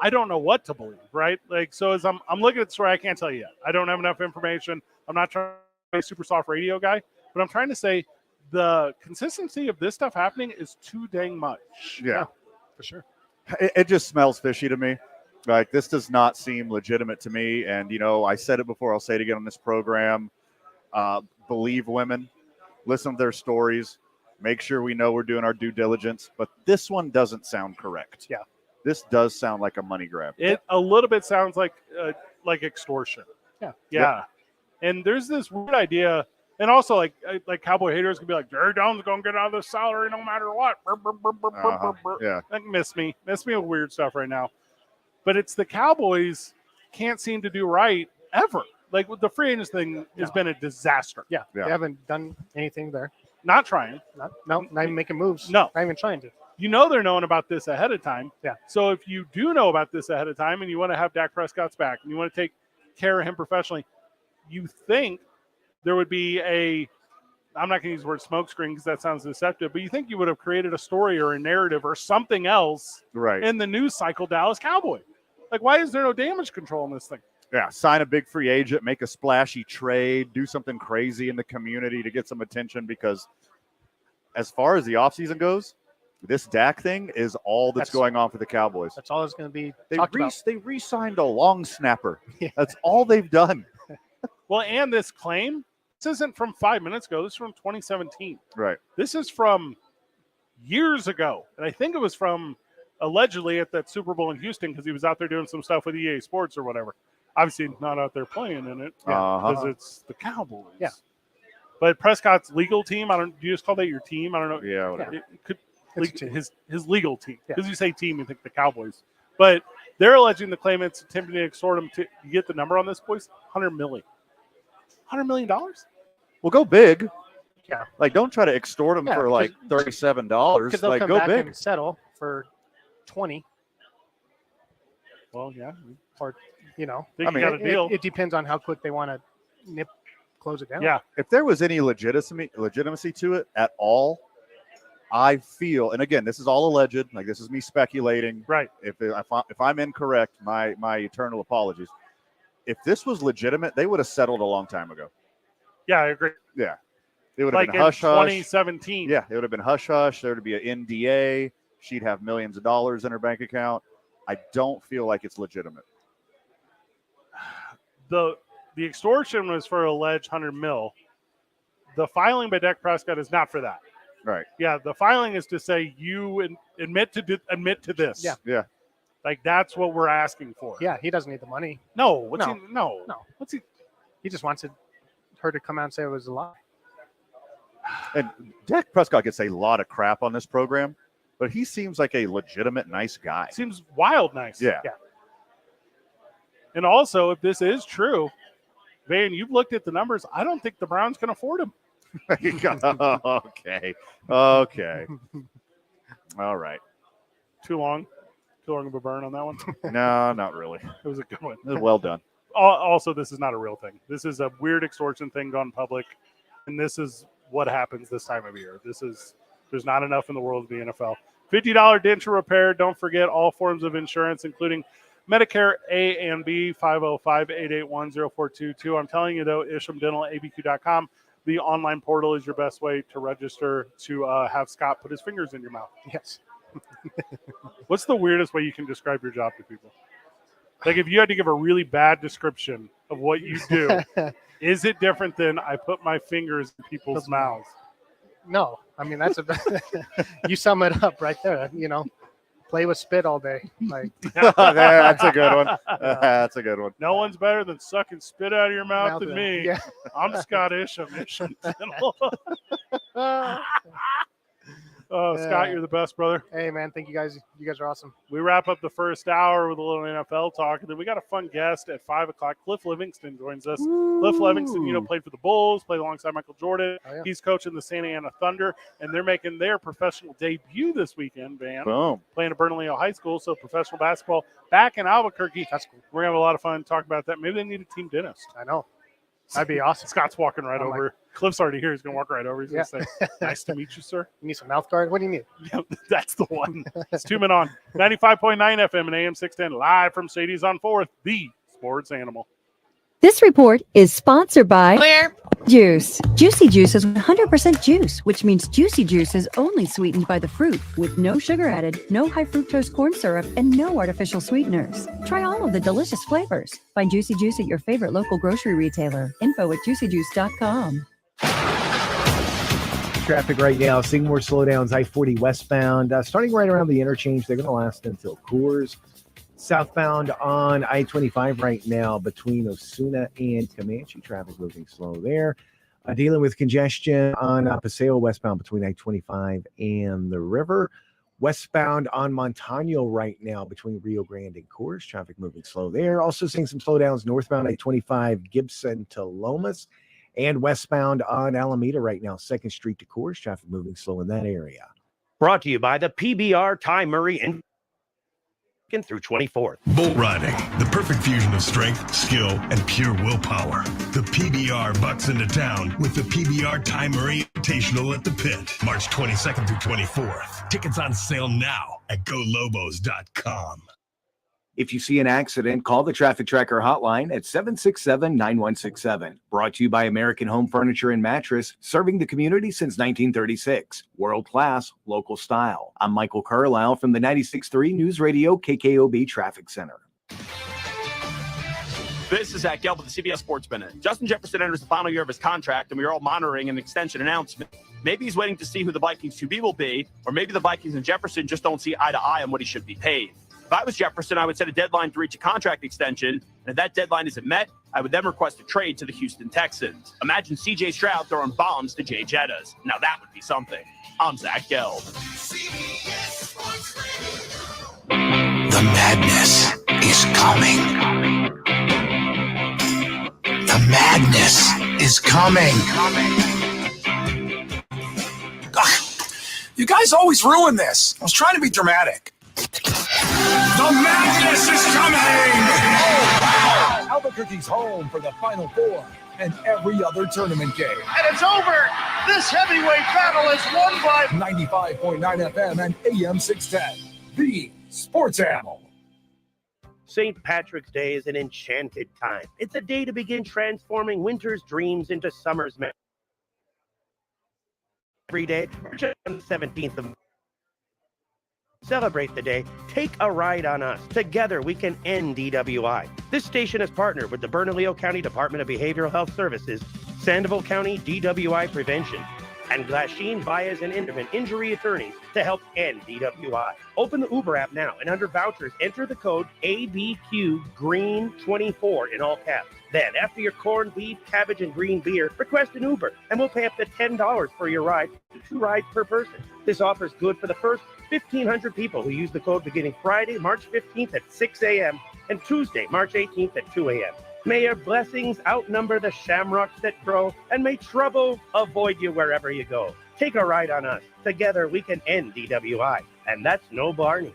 I don't know what to believe, right? Like, so as I'm looking at the story, I can't tell you yet. I don't have enough information. I'm not trying to be a super soft radio guy, But I'm trying to say the consistency of this stuff happening is too dang much. Yeah. For sure. It just smells fishy to me. Like, this does not seem legitimate to me. And, I said it before, I'll say it again on this program. Believe women, listen to their stories, make sure we know we're doing our due diligence. But this one doesn't sound correct. Yeah. This does sound like a money grab. It a little bit sounds like extortion. Yeah. Yeah. Yep. And there's this weird idea. And also, like Cowboy haters could be like, Jerry Jones is going to get out of this salary no matter what. Yeah. Like, miss me with weird stuff right now. But it's the Cowboys can't seem to do right ever. Like, with the free agents thing has been a disaster. Yeah. They haven't done anything there. Not trying. Not even making moves. No. Not even trying to. They're knowing about this ahead of time. Yeah. So if you do know about this ahead of time and you want to have Dak Prescott's back and you want to take care of him professionally, you think there would be I'm not going to use the word smokescreen because that sounds deceptive, but you think you would have created a story or a narrative or something else in the news cycle Dallas Cowboy. Like, why is there no damage control in this thing? Yeah, sign a big free agent, make a splashy trade, do something crazy in the community to get some attention, because as far as the offseason goes, this Dak thing is all that's going on for the Cowboys. That's all it's going to be They talked about. They re-signed a long snapper. That's all they've done. Well, and this claim, this isn't from 5 minutes ago. This is from 2017. Right. This is from years ago. And I think it was from allegedly at that Super Bowl in Houston because he was out there doing some stuff with EA Sports or whatever. Obviously not out there playing in it because it's the Cowboys. Yeah. But Prescott's legal team, do you just call that your team? I don't know. Yeah, whatever. It could his legal team. Because you say team, you think the Cowboys. But they're alleging the claimants attempting to extort him to you get the number on this, boys? $100 million. $100 million? Well, go big. Yeah. Like, don't try to extort them for like $37. Because they'll Like, come go back big. and settle for 20. Well, yeah. Or, got a deal. It depends on how quick they want to close it down. Yeah. If there was any legitimacy to it at all, I feel, and again, this is all alleged. Like, this is me speculating. Right. If I'm incorrect, my eternal apologies. If this was legitimate, they would have settled a long time ago. Yeah, I agree. Yeah. It would have Like been in hush hush. 2017. Yeah, it would have been hush hush. There would be an NDA. She'd have millions of dollars in her bank account. I don't feel like it's legitimate. The extortion was for alleged $100 million. The filing by Dak Prescott is not for that. Right. Yeah, the filing is to say you admit to this. Yeah. Yeah. Like, that's what we're asking for. Yeah, he doesn't need the money. No. No. What's he? He just wants her to come out and say it was a lie. And Dak Prescott gets a lot of crap on this program, but he seems like a legitimate, nice guy. Seems wild nice. Yeah. And also, if this is true, Van, you've looked at the numbers. I don't think the Browns can afford him. Okay. All right. Too long of a burn on that one. No, not really. It was a good one. It was well done. Also, this is not a real thing. This is a weird extortion thing gone public, and this is what happens this time of year. There's not enough in the world of the NFL. $50 denture repair. Don't forget all forms of insurance, including Medicare A and B, 505-881-0422. I'm telling you, though, Isham Dental, abq.com. The online portal is your best way to register to have Scott put his fingers in your mouth. Yes. What's the weirdest way you can describe your job to people? Like, if you had to give a really bad description of what you do, is it different than I put my fingers in people's mouths? No. I mean, that's you sum it up right there. Play with spit all day. Like that's a good one. That's a good one. No one's better than sucking spit out of your mouth than me. Yeah. I'm Scott Isham. Scott, you're the best, brother. Hey, man. Thank you guys. You guys are awesome. We wrap up the first hour with a little NFL talk, and then we got a fun guest at 5 o'clock. Cliff Livingston joins us. Ooh. Cliff Livingston, played for the Bulls, played alongside Michael Jordan. Oh, yeah. He's coaching the Santa Ana Thunder, and they're making their professional debut this weekend, Van. Boom. Playing at Bernalillo High School, so professional basketball back in Albuquerque. That's cool. We're going to have a lot of fun talking about that. Maybe they need a team dentist. I know. That'd be awesome. Scott's walking right over. Cliff's already here. He's going to walk right over. He's going to say, nice to meet you, sir. You need some mouth guard? What do you need? Yeah, that's the one. It's 2 Men On. 95.9 FM and AM 610, live from Sadie's on 4th, the sports animal. This report is sponsored by Clear. Juice. Juicy Juice is 100% juice, which means Juicy Juice is only sweetened by the fruit, with no sugar added, no high fructose corn syrup, and no artificial sweeteners. Try all of the delicious flavors. Find Juicy Juice at your favorite local grocery retailer. Info at juicyjuice.com. Traffic right now, seeing more slowdowns, I-40 westbound, starting right around the interchange. They're going to last until Coors. Southbound on I-25 right now between Osuna and Comanche. Traffic moving slow there. Dealing with congestion on Paseo westbound between I-25 and the river. Westbound on Montano right now between Rio Grande and Coors. Traffic moving slow there. Also seeing some slowdowns northbound I-25 Gibson to Lomas. And westbound on Alameda right now, 2nd Street to Coors. Traffic moving slow in that area. Brought to you by the PBR Ty Murray and through 24th. Bull riding, the perfect fusion of strength, skill, and pure willpower. The PBR bucks into town with the PBR Ty Murray Invitational at the Pit, March 22nd through 24th. Tickets on sale now at golobos.com. If you see an accident, call the Traffic Tracker hotline at 767-9167. Brought to you by American Home Furniture and Mattress, serving the community since 1936. World-class, local style. I'm Michael Carlisle from the 96.3 News Radio KKOB Traffic Center. This is Zach Gelb with the CBS Sports Minute. Justin Jefferson enters the final year of his contract, and we are all monitoring an extension announcement. Maybe he's waiting to see who the Vikings QB will be, or maybe the Vikings and Jefferson just don't see eye to eye on what he should be paid. If I was Jefferson, I would set a deadline to reach a contract extension, and if that deadline isn't met, I would then request a trade to the Houston Texans. Imagine C.J. Stroud throwing bombs to Jay Jettas. Now that would be something. I'm Zach Gelb. The madness is coming. The madness is coming. Ugh, you guys always ruin this. I was trying to be dramatic. The madness is coming! Oh, wow! Albuquerque's home for the Final Four and every other tournament game. And it's over! This heavyweight battle is won by 95.9 FM and AM 610. The Sports Animal. St. Patrick's Day is an enchanted time. It's a day to begin transforming winter's dreams into summer's memories. Every day, just on the 17th of Celebrate the day. Take a ride on us. Together, we can end DWI. This station is partnered with the Bernalillo County Department of Behavioral Health Services, Sandoval County DWI Prevention, and Glasheen, Bois, and Inderman Injury Attorneys to help end DWI. Open the Uber app now, and under vouchers, enter the code ABQGREEN24 in all caps. Then, after your corned beef, cabbage, and green beer, request an Uber, and we'll pay up to $10 for your ride, 2 rides per person. This offer is good for the first 1,500 people who use the code beginning Friday, March 15th at 6 a.m. and Tuesday, March 18th at 2 a.m. May your blessings outnumber the shamrocks that grow, and may trouble avoid you wherever you go. Take a ride on us. Together, we can end DWI. And that's no Barney.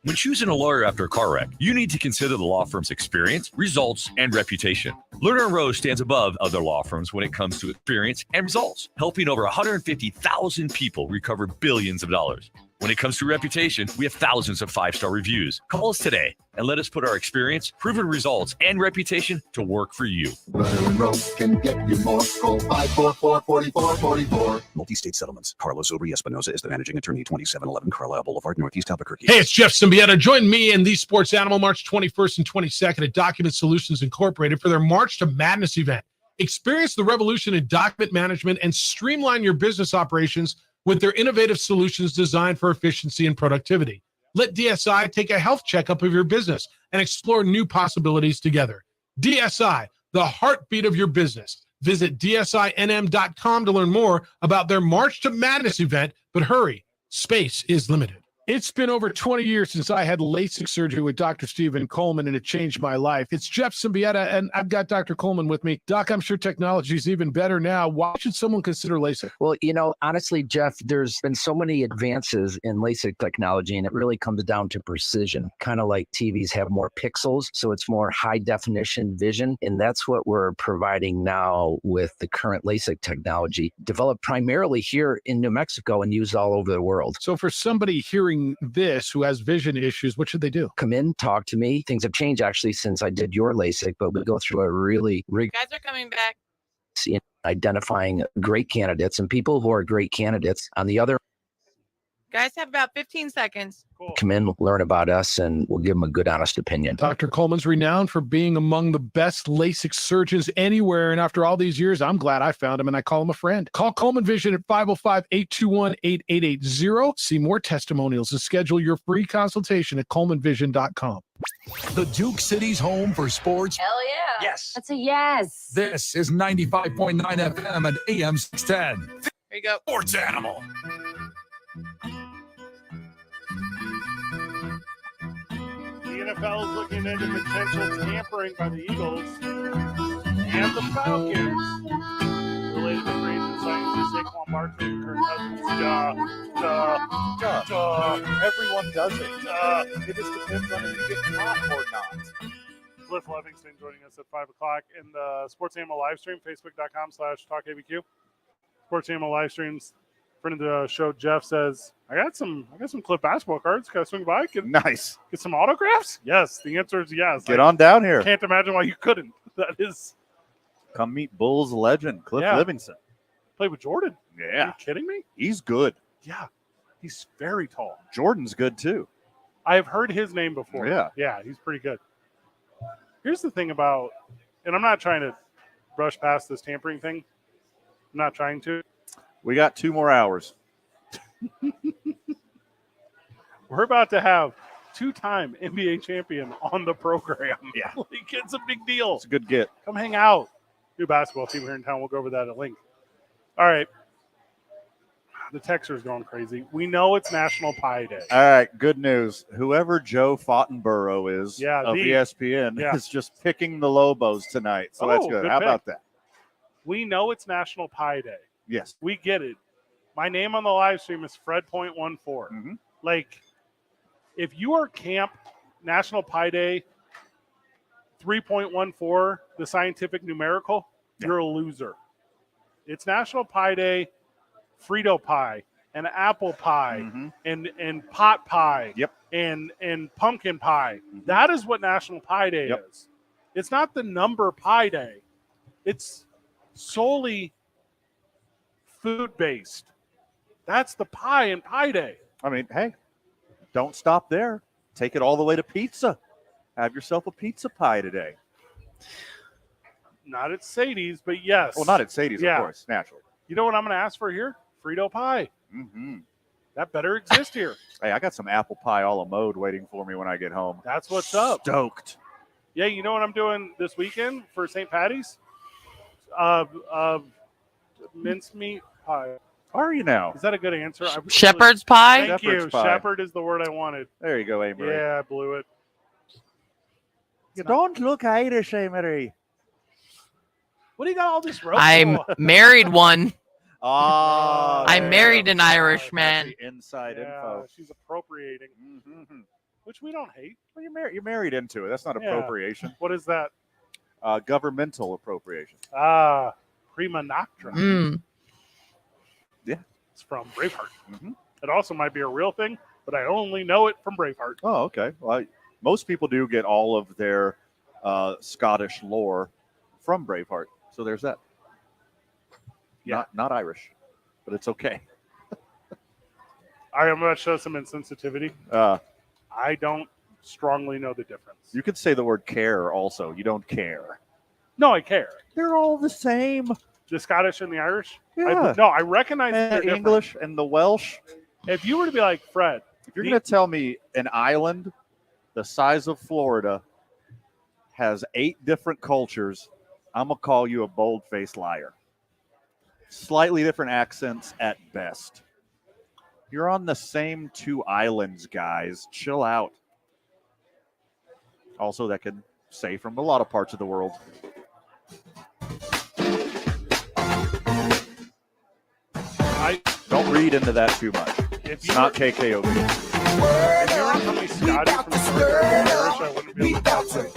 When choosing a lawyer after a car wreck, you need to consider the law firm's experience, results, and reputation. Lerner & Rose stands above other law firms when it comes to experience and results, helping over 150,000 people recover billions of dollars. When it comes to reputation, we have thousands of 5-star reviews. Call us today and let us put our experience, proven results, and reputation to work for you. Lerner & Rose can get you more. Call 544-4444. Multi-state settlements. Carlos Obri Espinosa is the managing attorney, 2711 Carlisle Boulevard, Northeast Albuquerque. Hey, it's Jeff Symbieta. Join me and the Sports Animal March 21st and 22nd at Document Solutions Incorporated for their March to Madness event. Experience the revolution in document management and streamline your business operations with their innovative solutions designed for efficiency and productivity. Let DSI take a health checkup of your business and explore new possibilities together. DSI, the heartbeat of your business. Visit DSINM.com to learn more about their March to Madness event, but hurry, space is limited. It's been over 20 years since I had LASIK surgery with Dr. Stephen Coleman, and it changed my life. It's Jeff Symbieta, and I've got Dr. Coleman with me. Doc, I'm sure technology is even better now. Why should someone consider LASIK? Well, honestly, Jeff, there's been so many advances in LASIK technology, and it really comes down to precision. Kind of like TVs have more pixels, so it's more high-definition vision, and that's what we're providing now with the current LASIK technology, developed primarily here in New Mexico and used all over the world. So for somebody hearing hearing this who has vision issues, what should they do? Come in, talk to me. Things have changed actually since I did your LASIK, but we go through a really Guys are coming back. in identifying great candidates and people who are great candidates. On the other, Guys have about 15 seconds. come in, learn about us, and we'll give them a good, honest opinion. Dr. Coleman's renowned for being among the best LASIK surgeons anywhere. And after all these years, I'm glad I found him and I call him a friend. Call Coleman Vision at 505-821-8880. See more testimonials and schedule your free consultation at colemanvision.com. The Duke City's home for sports. Hell yeah. Yes. That's a yes. This is 95.9 FM and AM 610. There you go. Sports Animal. The NFL is looking into potential tampering by the Eagles and the Falcons related to free agent signings for Saquon Barkley and Kirk Cousins. Everyone does it. It just depends on if you get caught or not. Cliff Livingston joining us at 5 o'clock in the Sports Animal live stream, facebook.com/talkabq. Sports Animal live streams. Friend of the show, Jeff, says, I got some Cliff basketball cards. Can I swing by? Nice. Get some autographs? Yes. The answer is yes. Get on down here. Can't imagine why you couldn't. That is. Come meet Bulls legend, Cliff Livingston. Played with Jordan. Yeah. Are you kidding me? He's good. Yeah. He's very tall. Jordan's good too. I have heard his name before. Yeah. Yeah, he's pretty good. Here's the thing about, and I'm not trying to brush past this tampering thing. I'm not trying to. We got 2 more hours. We're about to have 2-time NBA champion on the program. Yeah. Like, it's a big deal. It's a good get. Come hang out. New basketball team here in town. We'll go over that at length. All right. The texter's going crazy. We know it's National Pie Day. All right, good news. Whoever Joe Fottenborough is of the ESPN is just picking the Lobos tonight. So that's good. How about that? We know it's National Pie Day. Yes. We get it. My name on the live stream is Fred.14. Mm-hmm. Like, if you are Camp National Pie Day 3.14, the scientific numerical, you're a loser. It's National Pie Day, Frito pie, and apple pie, and pot pie, and pumpkin pie. That is what National Pie Day is. It's not the number Pie Day. It's solely food-based. That's the pie and Pie Day. I mean, hey, don't stop there. Take it all the way to pizza. Have yourself a pizza pie today. Not at Sadie's, but yes. Well, not at Sadie's, of course, naturally. You know what I'm going to ask for here? Frito pie. Mm-hmm. That better exist here. Hey, I got some apple pie a la mode waiting for me when I get home. That's what's up. Stoked. Yeah, you know what I'm doing this weekend for St. Patty's? Mincemeat pie. Are you now? Is that a good answer? Shepherd's pie? Thank you. Shepherd is the word I wanted. There you go, Amory. Yeah, I blew it. You don't look Irish, Amory. What do you got all this rope I for? married one. Oh, I married an Irish man. Inside info. She's appropriating, which we don't hate. Well, you're married into it. That's not appropriation. What is that? Governmental appropriation. Prima noctra. Mm. Yeah. It's from Braveheart. It also might be a real thing, but I only know it from Braveheart. Oh, okay. Well, most people do get all of their Scottish lore from Braveheart. So there's that. Yeah. Not Irish, but it's okay. All right, I'm going to show some insensitivity. I don't strongly know the difference. You could say the word care also. You don't care. No, I care. They're all the same. The Scottish and the Irish? Yeah. I recognize the English and the Welsh. If you were to be like, Fred. If you're going to tell me an island the size of Florida has 8 different cultures, I'm going to call you a bold-faced liar. Slightly different accents at best. You're on the same 2 islands, guys. Chill out. Also, that could say from a lot of parts of the world. Don't read into that too much. It's not KKOV. If you were to tell me Scotty from Northern Irish, I wouldn't be able to tell you.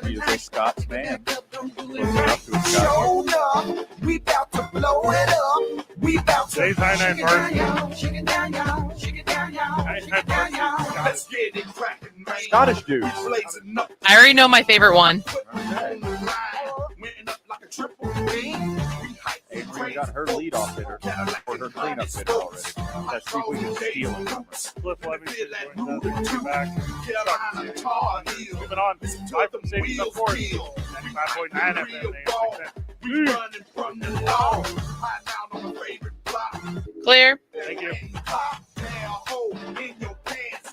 He's a Scots man. We about to blow it up. We about to Today's High Nine Varsity. Scottish dude. I already know my favorite one. Adrian got her leadoff hitter or her cleanup hitter already. Let's see if we can steal it from her. Cliff Livingston joins us. Back. Moving on. Live from Sadie, of course. 95.9 FM. Clear. Thank you.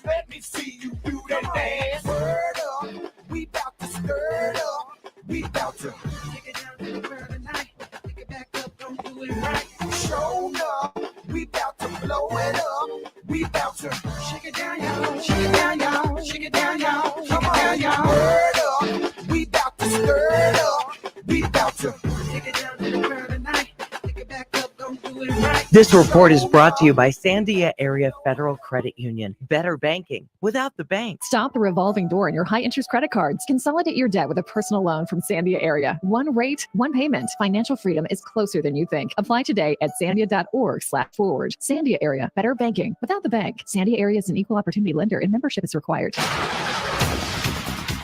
Let me see you do that dance. Word up, we bout to stir it up. We bout to take it down to the ground tonight. Pick it back up, don't do it right. Show up, we bout to blow it up. We bout to shake it down, y'all. Shake it down, y'all. Shake it down, y'all. Come on, y'all. Word up, we bout to stir it up. We bout to take it down to the ground tonight. Pick it back up, don't do it right. This report is brought to you by Sandia Area Federal Credit Union. Better banking without the bank. Stop the revolving door in your high-interest credit cards. Consolidate your debt with a personal loan from Sandia Area. One rate, one payment. Financial freedom is closer than you think. Apply today at sandia.org/forward. Sandia Area. Better banking without the bank. Sandia Area is an equal opportunity lender and membership is required.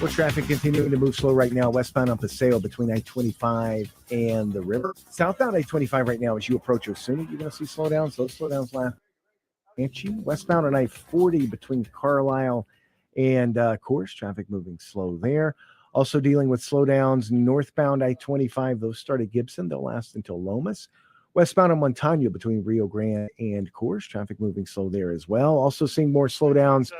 More traffic continuing to move slow right now. Westbound on Paseo between I-25 and the river. Southbound I-25 right now as you approach Osuna, you're going to see slowdowns. Those slowdowns last. Can't you? Westbound on I-40 between Carlisle and Coors, traffic moving slow there. Also dealing with slowdowns northbound I-25. Those start at Gibson. They'll last until Lomas. Westbound on Montano between Rio Grande and Coors, traffic moving slow there as well. Also seeing more slowdowns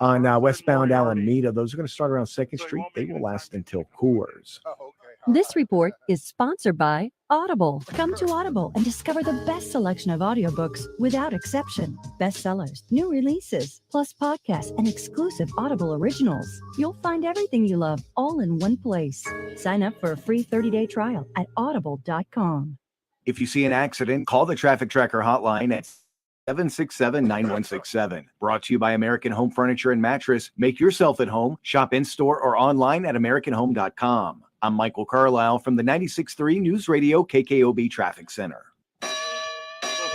on westbound Alameda. Those are going to start around 2nd Street. They will last until Coors. This report is sponsored by Audible. Come to Audible and discover the best selection of audiobooks without exception. Bestsellers, new releases, plus podcasts and exclusive Audible originals. You'll find everything you love all in one place. Sign up for a free 30-day trial at audible.com. If you see an accident, call the Traffic Tracker hotline at 767-9167. Brought to you by American Home Furniture and Mattress. Make yourself at home. Shop in-store or online at AmericanHome.com. I'm Michael Carlisle from the 96.3 News Radio KKOB Traffic Center. Well,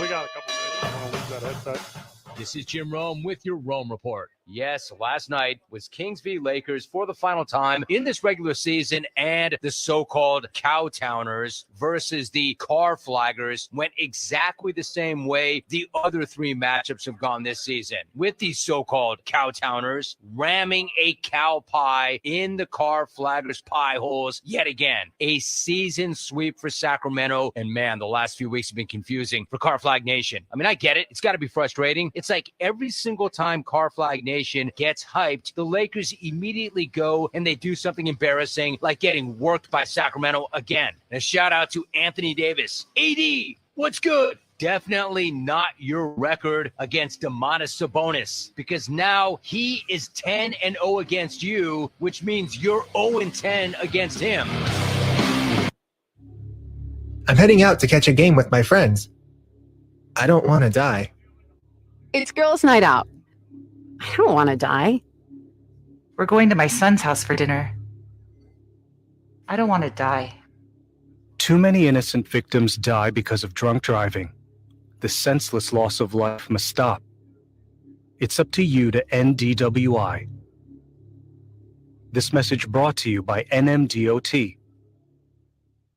we got a couple minutes. I don't want to lose that headset. This is Jim Rome with your Rome Report. Yes, last night was Kings v. Lakers for the final time in this regular season, and the so-called Cowtowners versus the Car Flaggers went exactly the same way the other three matchups have gone this season, with the so-called Cowtowners ramming a cow pie in the Car Flaggers pie holes yet again. A season sweep for Sacramento, and man, the last few weeks have been confusing for Car Flag Nation. I mean, I get it. It's got to be frustrating. It's like every single time Car Flag Nation gets hyped, the Lakers immediately go and they do something embarrassing, like getting worked by Sacramento again. And a shout out to Anthony Davis. AD, what's good? Definitely not your record against Domantas Sabonis, because now he is 10-0 against you, which means you're 0-10 against him. I'm heading out to catch a game with my friends. I don't want to die. It's girls' night out. I don't want to die. We're going to my son's house for dinner. I don't want to die. Too many innocent victims die because of drunk driving. The senseless loss of life must stop. It's up to you to end DWI. This message brought to you by NMDOT.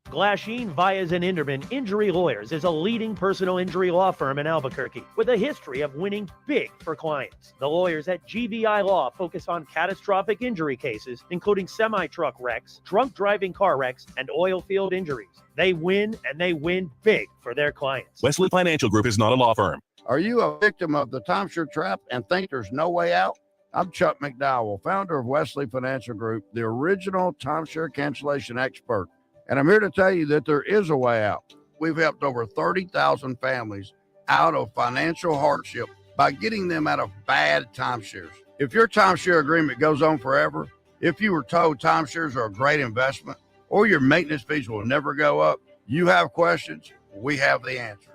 Glasheen, Vyas, and Inderman Injury Lawyers is a leading personal injury law firm in Albuquerque with a history of winning big for clients. The lawyers at GVI Law focus on catastrophic injury cases, including semi-truck wrecks, drunk driving car wrecks, and oil field injuries. They win, and they win big for their clients. Wesley Financial Group is not a law firm. Are you a victim of the timeshare trap and think there's no way out? I'm Chuck McDowell, founder of Wesley Financial Group, the original timeshare cancellation expert. And I'm here to tell you that there is a way out. We've helped over 30,000 families out of financial hardship by getting them out of bad timeshares. If your timeshare agreement goes on forever, if you were told timeshares are a great investment, or your maintenance fees will never go up, you have questions, we have the answers.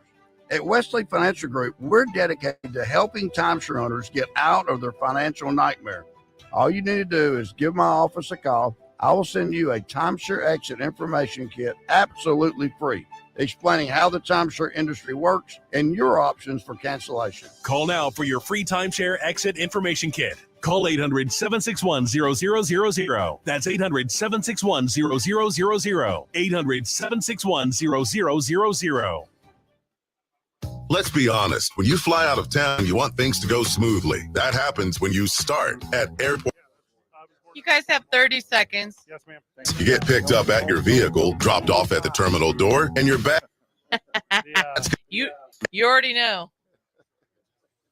At Wesley Financial Group, we're dedicated to helping timeshare owners get out of their financial nightmare. All you need to do is give my office a call. I will send you a timeshare exit information kit absolutely free, explaining how the timeshare industry works and your options for cancellation. Call now for your free timeshare exit information kit. Call 800-761-0000. That's 800-761-0000. 800-761-0000. Let's be honest. When you fly out of town, you want things to go smoothly. That happens when you start at airport. You guys have 30 seconds. Yes, ma'am. You get picked up at your vehicle, dropped off at the terminal door, and you're back. You already know.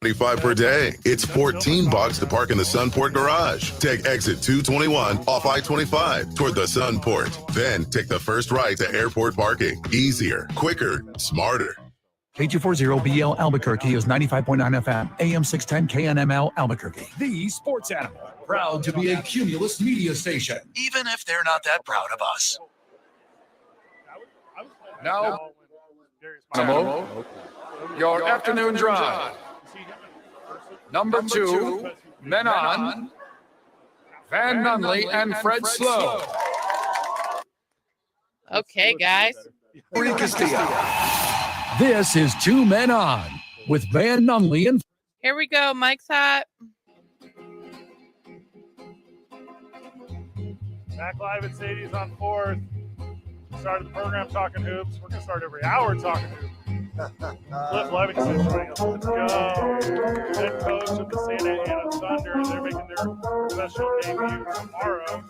25 per day. It's $14 to park in the Sunport garage. Take exit 221 off I-25 toward the Sunport. Then take the first right to airport parking. Easier, quicker, smarter. K240BL Albuquerque is 95.9 FM, AM 610 KNML Albuquerque. The sports animal, proud to be a Cumulus media station, even if they're not that proud of us. Now, animal, your afternoon drive. Number 2, Men On, Van Nunley and Fred Slow. Okay, guys. Marie Castillo. This is 2 Men On with Van Nunley and Here we go. Mike's hot. Back live at Sadie's on 4th. Started the program talking hoops. We're going to start every hour talking hoops. Cliff Livingston joining us. Let's go. Head coach of the Santa Ana Thunder. They're making their professional debut tomorrow.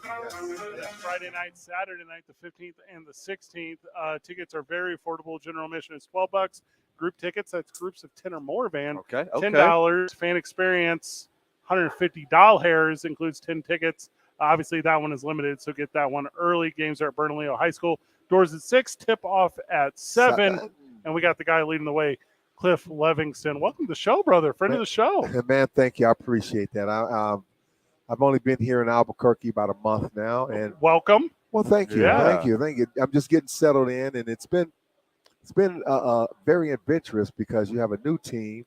Friday night, Saturday night, the 15th and the 16th. Tickets are very affordable. General admission is $12. Group tickets, that's groups of 10 or more, Van. Okay. $10. Fan experience, $150. Includes 10 tickets. Obviously, that one is limited, so get that one early. Games are at Bernalillo High School. Doors at 6, tip-off at 7. And we got the guy leading the way, Cliff Livingston. Welcome to the show, brother. Friend of the show. Man, thank you. I appreciate that. I've only been here in Albuquerque about a month now. And welcome. Well, thank you. Yeah. Thank you. I'm just getting settled in, and it's been very adventurous because you have a new team,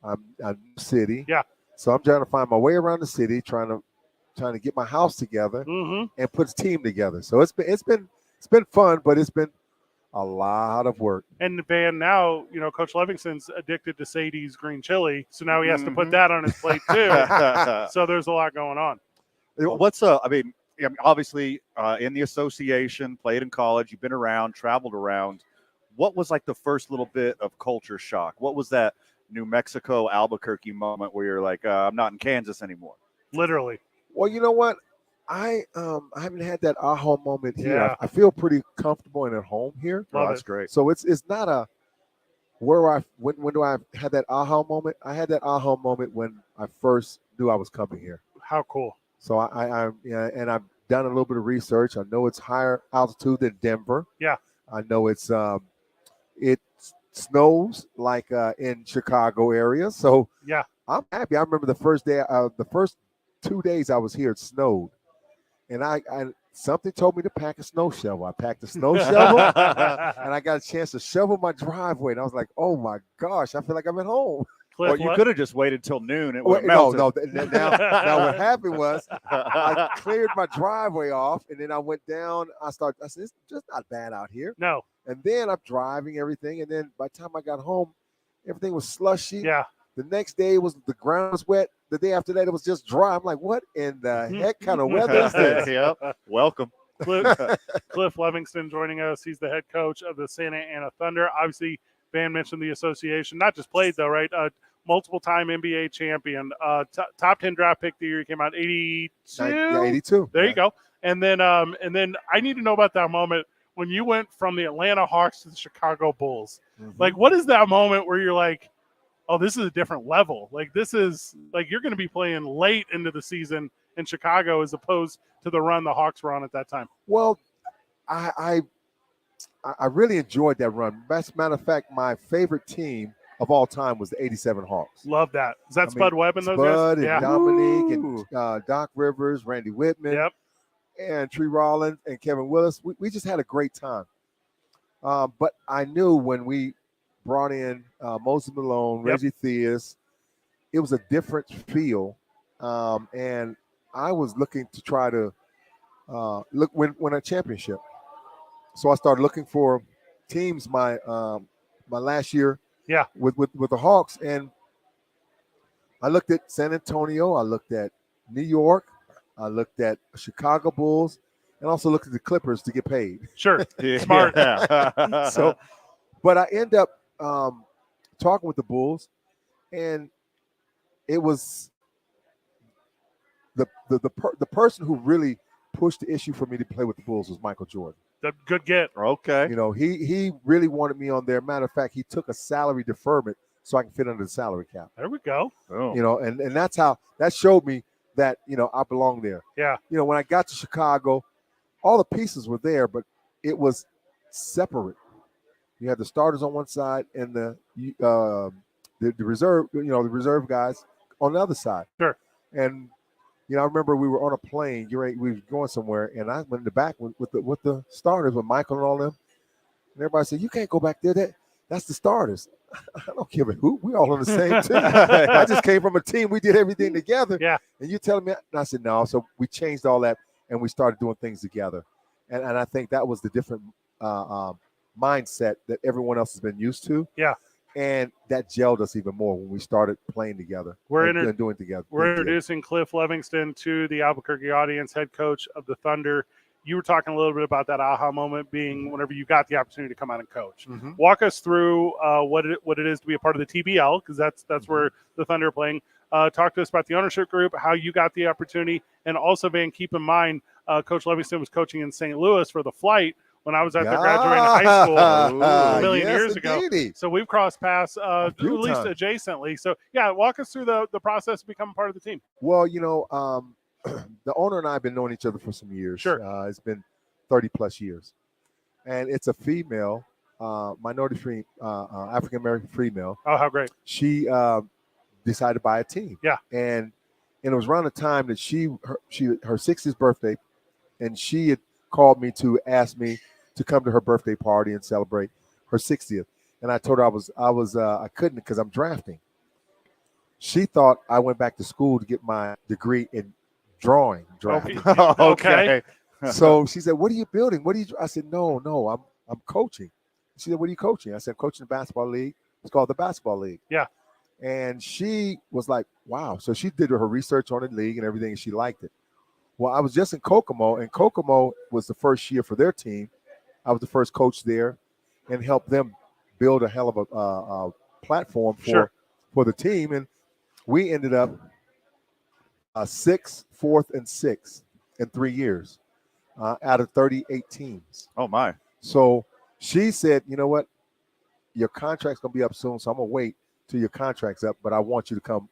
a new city. Yeah. So I'm trying to find my way around the city, trying to get my house together and put a team together. So it's been fun, but it's been a lot of work. And Van, now, Coach Livingston's addicted to Sadie's green chili, so now he has to put that on his plate too. So there's a lot going on. What's obviously in the association, played in college, you've been around, traveled around. What was like the first little bit of culture shock? What was that New Mexico, Albuquerque moment where you're like, I'm not in Kansas anymore? Literally. Well, you know what? I haven't had that aha moment here. Yeah. I feel pretty comfortable and at home here. Love that's it. great. So it's not a when do I had that aha moment? I had that aha moment when I first knew I was coming here. How cool. So and I've done a little bit of research. I know it's higher altitude than Denver. Yeah. I know it snows like in Chicago area. So yeah, I'm happy. I remember the first 2 days I was here, it snowed. And I something told me to pack a snow shovel. I packed a snow shovel, and I got a chance to shovel my driveway. And I was like, "Oh my gosh, I feel like I'm at home." Well, you could have just waited till noon. It would have melted. No. Now what happened was I cleared my driveway off, and then I went down. I said, "It's just not bad out here." No. And then I'm driving everything, and then by the time I got home, everything was slushy. Yeah. The next day the ground was wet. The day after that, it was just dry. I'm like, what in the heck kind of weather is this? Yep. Welcome. Cliff Livingston joining us. He's the head coach of the Santa Ana Thunder. Obviously, Van mentioned the association. Not just played, though, right? Multiple-time NBA champion. Top 10 draft pick the year he came out, 82? Yeah, 82. There you go. And then I need to know about that moment when you went from the Atlanta Hawks to the Chicago Bulls. Like, what is that moment where you're like, oh, this is a different level. Like, this is like you're going to be playing late into the season in Chicago as opposed to the run the Hawks were on at that time. Well, I really enjoyed that run. Best matter of fact, my favorite team of all time was the 87 Hawks. Love that. Is that Spud Webb and those Spud guys? and Dominique and Doc Rivers, Randy Whitman, and Tree Rollins and Kevin Willis. We just had a great time. But I knew when we brought in Moses Malone, Reggie Theus, it was a different feel. And I was looking to try to win a championship. So I started looking for teams my last year with the Hawks. And I looked at San Antonio. I looked at New York. I looked at Chicago Bulls, and also looked at the Clippers to get paid. Sure, smart. So, but I end up talking with the Bulls, and it was the person who really pushed the issue for me to play with the Bulls was Michael Jordan. Good get. Okay. You know, he really wanted me on there. Matter of fact, he took a salary deferment so I can fit under the salary cap. There we go. Oh. You know, and that's how that showed me that, you know, I belong there. Yeah. You know, when I got to Chicago, all the pieces were there, but it was separate. You had the starters on one side and the reserve, you know, the reserve guys on the other side. Sure. And you know, I remember we were on a plane. We were going somewhere, and I went in the back with the starters, with Michael and all them. And everybody said, "You can't go back there. That's the starters." I don't give a hoot. We all on the same team. I just came from a team. We did everything together. Yeah. And you telling me? And I said, no. So we changed all that, and we started doing things together. And I think that was the different mindset that everyone else has been used to. Yeah. And that gelled us even more when we started playing together. and doing together. We're introducing Cliff Livingston to the Albuquerque audience, head coach of the Thunder. You were talking a little bit about that aha moment being whenever you got the opportunity to come out and coach. Mm-hmm. Walk us through what it is to be a part of the TBL, because that's where the Thunder are playing. Talk to us about the ownership group, how you got the opportunity, and also, Van, keep in mind, Coach Livingston was coaching in St. Louis for the Flight when I was out there graduating high school a million years ago. So we've crossed paths at least adjacently. So, yeah, walk us through the process of becoming part of the team. Well, you know, the owner and I have been knowing each other for some years. Sure. It's been 30 plus years. And it's a female, minority free, African-American female. Oh, how great. She decided to buy a team. Yeah. And it was around the time that her 60th birthday, and she had called me to ask me to come to her birthday party and celebrate her 60th. And I told her I couldn't because I'm drafting. She thought I went back to school to get my degree in drafting. Okay. So she said, "What are you building? What are you?" I said, "No, I'm coaching." She said, "What are you coaching?" I said, "Coaching the basketball league. It's called the basketball league." Yeah. And she was like, "Wow!" So she did her research on the league and everything, and she liked it. Well, I was just in Kokomo, and Kokomo was the first year for their team. I was the first coach there, and helped them build a hell of a platform for the team. And we ended up 6th, 4th, and 6th in 3 years out of 38 teams. Oh, my. So she said, "You know what? Your contract's going to be up soon, so I'm going to wait till your contract's up, but I want you to come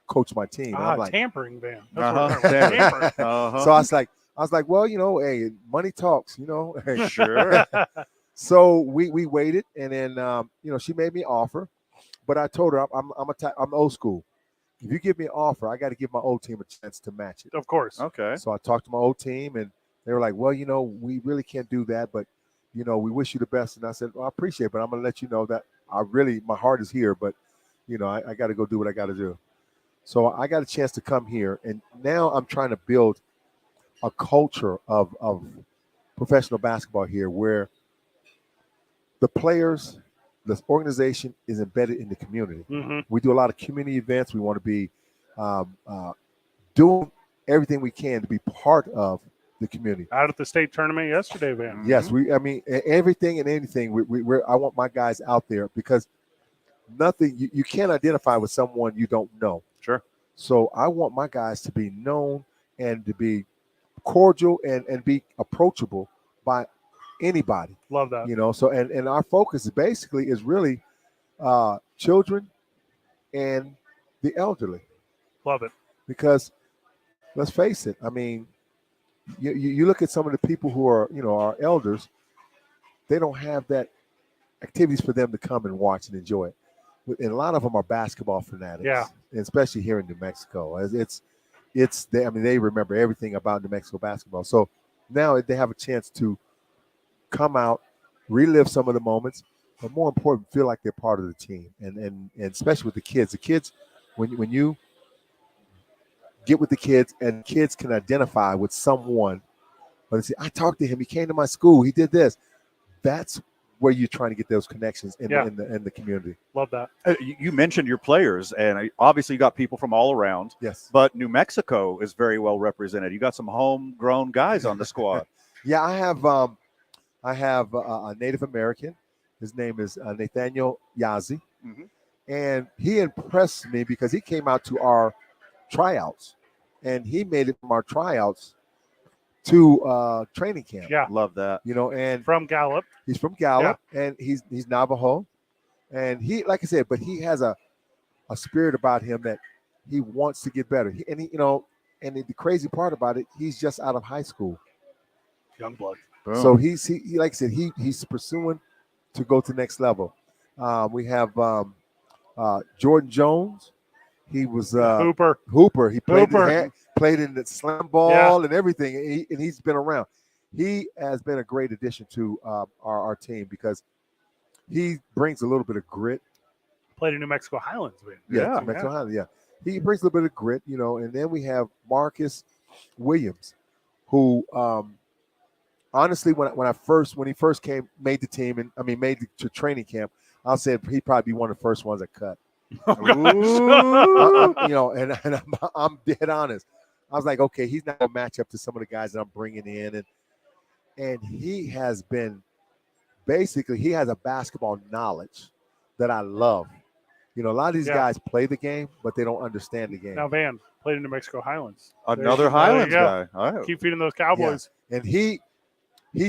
coach my team." And I'm like, tampering, Van. Tampering. So I was like, well, you know, hey, money talks, you know. Sure. So we waited, and then you know, she made me an offer, but I told her I'm old school. If you give me an offer, I got to give my old team a chance to match it. Of course. Okay. So I talked to my old team, and they were like, "Well, you know, we really can't do that, but you know, we wish you the best." And I said, "Well, I appreciate it, but I'm gonna let you know that my heart is here, but you know, I got to go do what I got to do." So I got a chance to come here, and now I'm trying to build a culture of professional basketball here where the players, the organization is embedded in the community. Mm-hmm. We do a lot of community events. We want to be doing everything we can to be part of the community. Out at the state tournament yesterday, Van. Yes, everything and anything. I want my guys out there because nothing you can't identify with someone you don't know. Sure. So I want my guys to be known and to be cordial and be approachable by anybody. Love that. You know, so and our focus basically is really children and the elderly. Love it. Because let's face it, I mean, you look at some of the people who are, you know, our elders, they don't have that activities for them to come and watch and enjoy it. And a lot of them are basketball fanatics. Yeah. And especially here in New Mexico. They remember everything about New Mexico basketball. So now they have a chance to come out, relive some of the moments, but more important, feel like they're part of the team. And especially with the kids. The kids, when you get with the kids and kids can identify with someone, but they say, "I talked to him, he came to my school, he did this." That's where you're trying to get those connections in Yeah. the community. Love that. You mentioned your players, and obviously you got people from all around. Yes. But New Mexico is very well represented. You got some homegrown guys on the squad. Yeah, I have a Native American. His name is Nathaniel Yazi. Mm-hmm. And he impressed me because he came out to our tryouts, and he made it from our tryouts to training camp. Yeah. Love that. You know, and From Gallup. he's from Gallup, and he's Navajo, and he, like I said, but he has a spirit about him that he wants to get better. And the crazy part about it, he's just out of high school. Young blood. So he like I said, he's pursuing to go to the next level. We have Jordan Jones. He was Hooper. He played in the slam ball Yeah. and everything, and he's been around. He has been a great addition to our team because he brings a little bit of grit. Played in New Mexico Highlands. Man. Yeah, Mexico Highlands, yeah. He brings a little bit of grit, and then we have Marcus Williams, who honestly, when he first made the team, and made it to training camp, I'll say he'd probably be one of the first ones that cut. And I'm dead honest. I was like, okay, he's not gonna match up to some of the guys that I'm bringing in, and he has been he has a basketball knowledge that I love. A lot of these guys play the game, but they don't understand the game. Now Van played in New Mexico Highlands. Another Highlands guy. All right. Keep feeding those Cowboys. Yeah. And he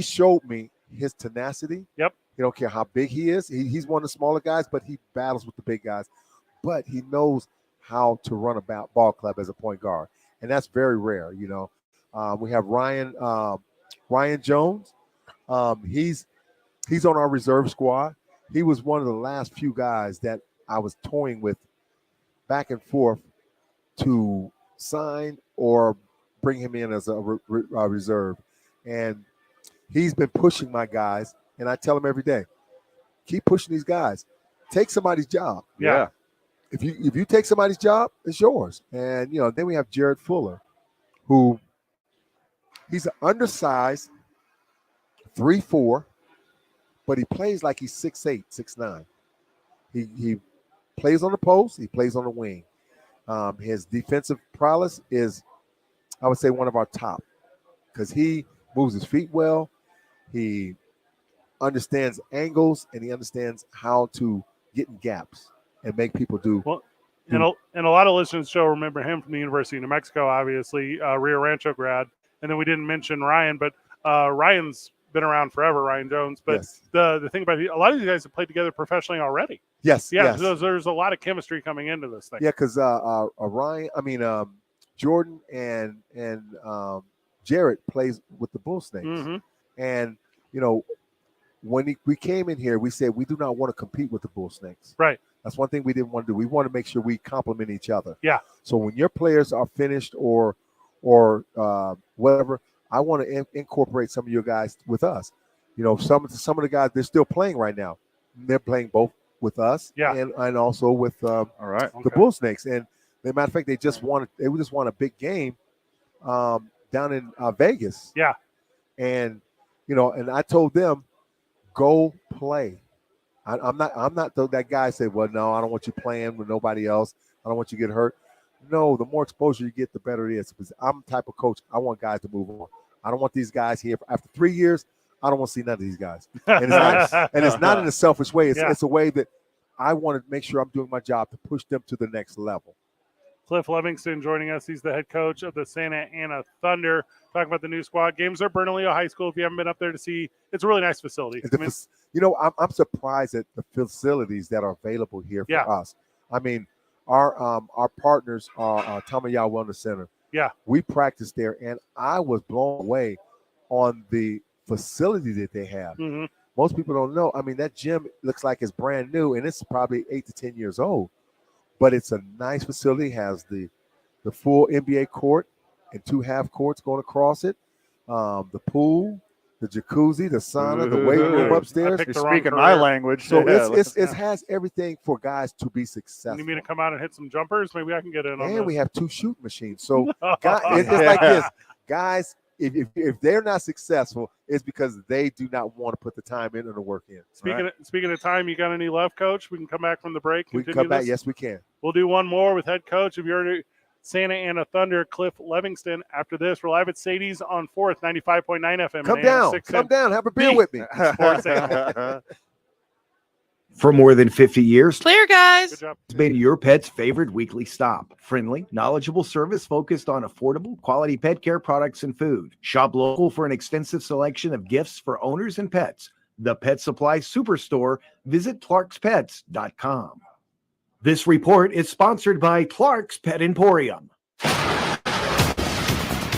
showed me his tenacity. Yep. He don't care how big he is. He's one of the smaller guys, but he battles with the big guys. But he knows how to run a ball club as a point guard, and that's very rare. We have Ryan Jones. He's on our reserve squad. He was one of the last few guys that I was toying with back and forth to sign or bring him in as a reserve, and he's been pushing my guys. And I tell him every day, keep pushing these guys. Take somebody's job. Yeah. If you take somebody's job, it's yours. And then we have Jared Fuller, who he's an undersized 3'4", but he plays like he's 6'8", 6'9". He plays on the post. He plays on the wing. His defensive prowess is, I would say, one of our top because he moves his feet well. He understands angles, and he understands how to get in gaps and make people do. Well, and a lot of listeners still remember him from the University of New Mexico, obviously, Rio Rancho grad. And then we didn't mention Ryan, but Ryan's been around forever, Ryan Jones. But Yes. the thing about it, a lot of these guys have played together professionally already. Yes. Yeah, yes. so there's a lot of chemistry coming into this thing. Yeah, because Jordan and Jarrett plays with the Bull Snakes. Mm-hmm. And, when we came in here, we said we do not want to compete with the Bull Snakes. Right. That's one thing we didn't want to do. We want to make sure we complement each other. Yeah. So when your players are finished or whatever, I want to incorporate some of your guys with us. Some of the guys, they're still playing right now. They're playing both with us and also with the Bull Snakes. And as a matter of fact, they just won a big game down in Vegas. Yeah. And and I told them, go play. I'm not that guy said, well, no, I don't want you playing with nobody else. I don't want you to get hurt. No, the more exposure you get, the better it is. Because I'm the type of coach, I want guys to move on. I don't want these guys here. After 3 years, I don't want to see none of these guys. And it's not in a selfish way. It's a way that I want to make sure I'm doing my job to push them to the next level. Cliff Livingston joining us. He's the head coach of the Santa Ana Thunder. Talking about the new squad. Games are Bernalillo High School. If you haven't been up there to see, it's a really nice facility. I'm surprised at the facilities that are available here for us. Our partners are Tamayawa Wellness Center. Yeah. We practice there, and I was blown away on the facility that they have. Mm-hmm. Most people don't know. That gym looks like it's brand new, and it's probably 8 to 10 years old. But it's a nice facility. It has the full NBA court and 2 half courts going across it. The pool, the jacuzzi, the sauna, the weight room upstairs. You're speaking my language. So it has everything for guys to be successful. You mean to come out and hit some jumpers? Maybe I can get in on And this. we have 2 shoot machines. So it's like this. Guys if they're not successful, it's because they do not want to put the time in and the work in. Speaking of time, you got any left, Coach? We can come back from the break. We can come back. Yes, we can. We'll do one more with head coach of your Santa Ana Thunder, Cliff Livingston. After this, we're live at Sadie's on 4th, 95.9 FM. Come down. Have a beer with me. Sports Animal. For more than 50 years, Clear, guys. Good job. It's been your pet's favorite weekly stop. Friendly, knowledgeable service focused on affordable, quality pet care products and food. Shop local for an extensive selection of gifts for owners and pets. The Pet Supply Superstore. Visit clarkspets.com. This report is sponsored by Clark's Pet Emporium.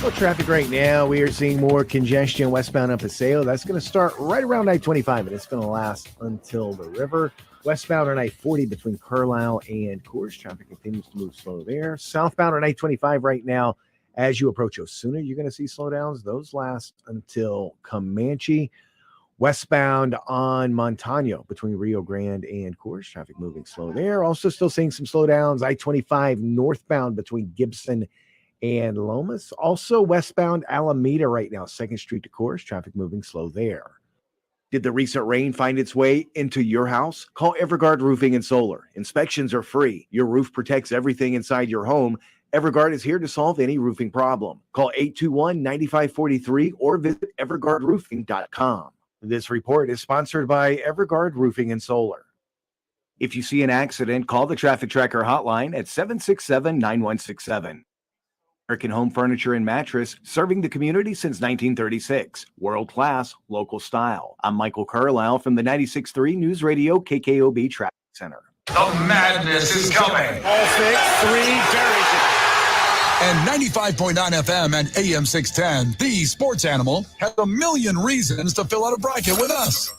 Well, traffic right now, we are seeing more congestion westbound up Paseo. That's going to start right around I-25, and it's going to last until the river. Westbound on I-40 between Carlisle and Coors, traffic continues to move slow there. Southbound on I-25 right now, as you approach Osuna, you're going to see slowdowns. Those last until Comanche. Westbound on Montano between Rio Grande and Coors, traffic moving slow there. Also still seeing some slowdowns. I-25 northbound between Gibson and Lomas. Also westbound Alameda right now, 2nd Street to Coors, traffic moving slow there. Did the recent rain find its way into your house? Call Everguard Roofing and Solar. Inspections are free. Your roof protects everything inside your home. Everguard is here to solve any roofing problem. Call 821-9543 or visit everguardroofing.com. This report is sponsored by Everguard Roofing and Solar. If you see an accident, call the Traffic Tracker hotline at 767-9167. American Home Furniture and Mattress, serving the community since 1936. World-class, local style. I'm Michael Carlisle from the 96.3 News Radio KKOB Traffic Center. The madness is coming. All 6-3, very good. And 95.9 FM and AM 610, the sports animal, has a million reasons to fill out a bracket with us.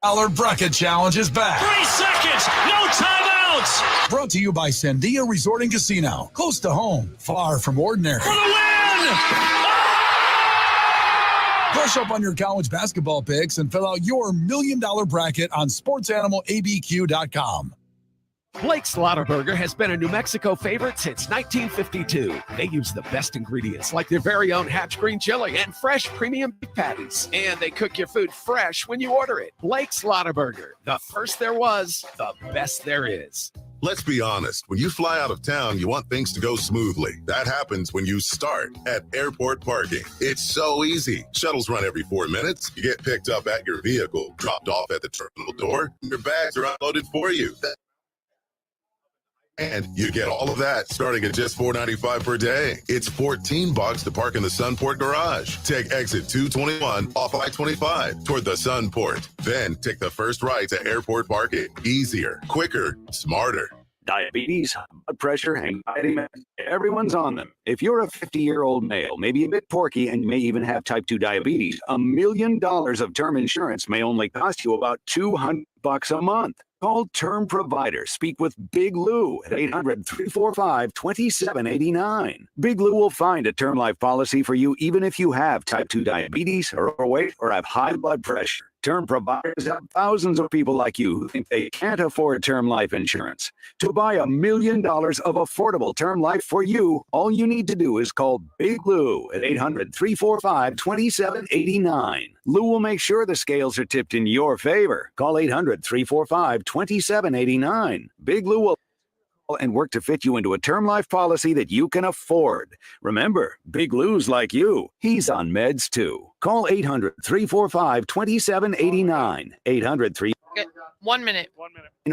Our bracket challenge is back. 3 seconds, no timeouts. Brought to you by Sandia Resort and Casino. Close to home, far from ordinary. For the win! Brush up on your college basketball picks and fill out your $1 million bracket on sportsanimalabq.com. Blake's Slaughterburger has been a New Mexico favorite since 1952. They use the best ingredients like their very own Hatch green chili and fresh premium beef patties. And they cook your food fresh when you order it. Blake's Slaughterburger, the first there was, the best there is. Let's be honest. When you fly out of town, you want things to go smoothly. That happens when you start at airport parking. It's so easy. Shuttles run every 4 minutes. You get picked up at your vehicle, dropped off at the terminal door. Your bags are unloaded for you. And you get all of that starting at just $4.95 per day. It's $14 to park in the Sunport garage. Take exit 221 off I-25 toward the Sunport. Then take the first right to airport parking. Easier, quicker, smarter. Diabetes, blood pressure, anxiety, everyone's on them. If you're a 50-year-old male, maybe a bit porky, and you may even have type 2 diabetes, $1 million of term insurance may only cost you about $200 a month. Call Term Provider. Speak with Big Lou at 800-345-2789. Big Lou will find a term life policy for you even if you have type 2 diabetes or overweight or have high blood pressure. Term providers have thousands of people like you who think they can't afford term life insurance. To buy $1 million of affordable term life for you, all you need to do is call Big Lou at 800-345-2789. Lou will make sure the scales are tipped in your favor. Call 800-345-2789. Big Lou will and work to fit you into a term life policy that you can afford. Remember, Big Lou's like you. He's on meds too. Call 800-345-2789. 800-3 1 minute.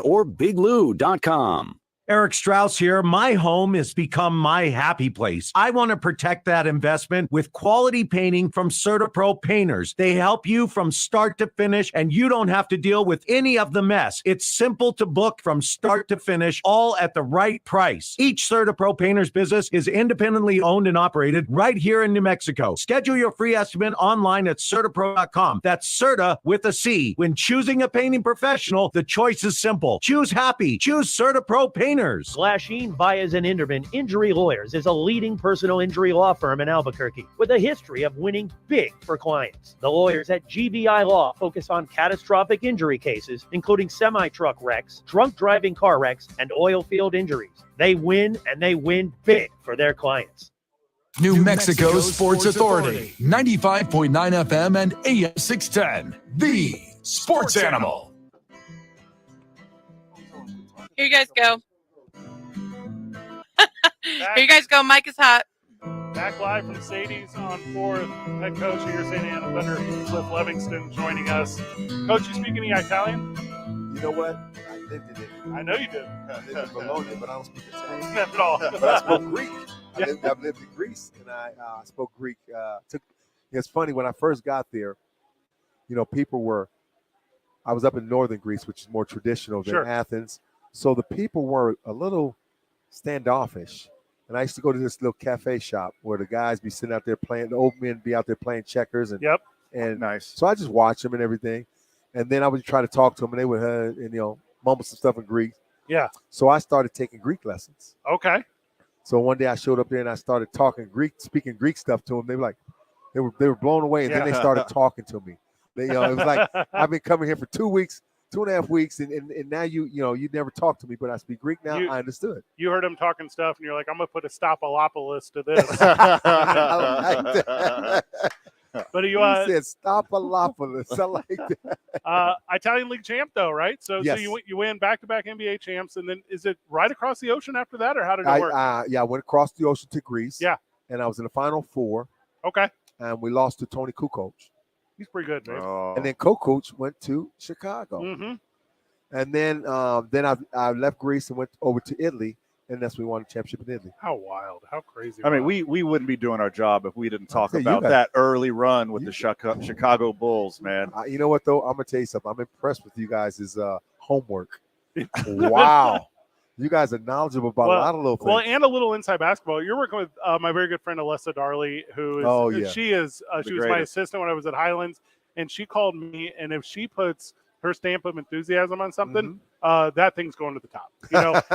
or biglou.com. Eric Strauss here. My home has become my happy place. I want to protect that investment with quality painting from CertaPro Painters. They help you from start to finish, and you don't have to deal with any of the mess. It's simple to book from start to finish, all at the right price. Each CertaPro Painters business is independently owned and operated right here in New Mexico. Schedule your free estimate online at CertaPro.com. That's Certa with a C. When choosing a painting professional, the choice is simple. Choose happy. Choose CertaPro Painters. Glasheen, Baez, and Inderman Injury Lawyers is a leading personal injury law firm in Albuquerque with a history of winning big for clients. The lawyers at GVI Law focus on catastrophic injury cases, including semi-truck wrecks, drunk driving car wrecks, and oil field injuries. They win, and they win big for their clients. New Mexico Sports Authority, 95.9 FM and AM 610. The Sports Animal. Here you guys go. Here you guys go. Mike is hot. Back live from Sadie's on 4th. Head coach of your St. Anna Thunder, Cliff Livingston, joining us. Coach, you speak any Italian? You know what? I lived in it. I know you did. I lived in Bologna, but I don't speak Italian. Not at all. But I spoke Greek. I've lived in Greece, and I spoke Greek. It's funny, when I first got there, I was up in northern Greece, which is more traditional than Athens. So the people were a little standoffish. And I used to go to this little cafe shop where the guys be sitting out there playing, the old men be out there playing checkers. And nice. So I just watch them and everything. And then I would try to talk to them, and they would mumble some stuff in Greek. Yeah. So I started taking Greek lessons. Okay. So one day I showed up there and I started talking Greek, speaking Greek stuff to them. They were like, they were blown away. And then they started talking to me. It was like, I've been coming here for 2 weeks, 2.5 weeks, and now you never talk to me, but I speak Greek now. I understood. You heard him talking stuff, and you're like, I'm gonna put a Stopalopoulos to this. I like that. But you said Stopalopoulos. I like that. Italian League champ though, right? So Yes. so you win back-to-back NBA champs, and then is it right across the ocean after that, or how did it work? I went across the ocean to Greece. Yeah. And I was in the Final Four. Okay. And we lost to Tony Kukoc. He's pretty good, man. And then Kukoc went to Chicago. Mm-hmm. And then I left Greece and went over to Italy, and that's when we won the championship in Italy. How wild! How crazy! I mean, we wouldn't be doing our job if we didn't talk tell you about guys- that early run with the Chicago Bulls, man. You know what, though? I'm going to tell you something. I'm impressed with you guys' homework. Wow. You guys are knowledgeable about a lot of little things. Well, and a little inside basketball. You're working with my very good friend Alyssa Darley, who is she was my assistant when I was at Highlands, and she called me. And if she puts her stamp of enthusiasm on something, that thing's going to the top.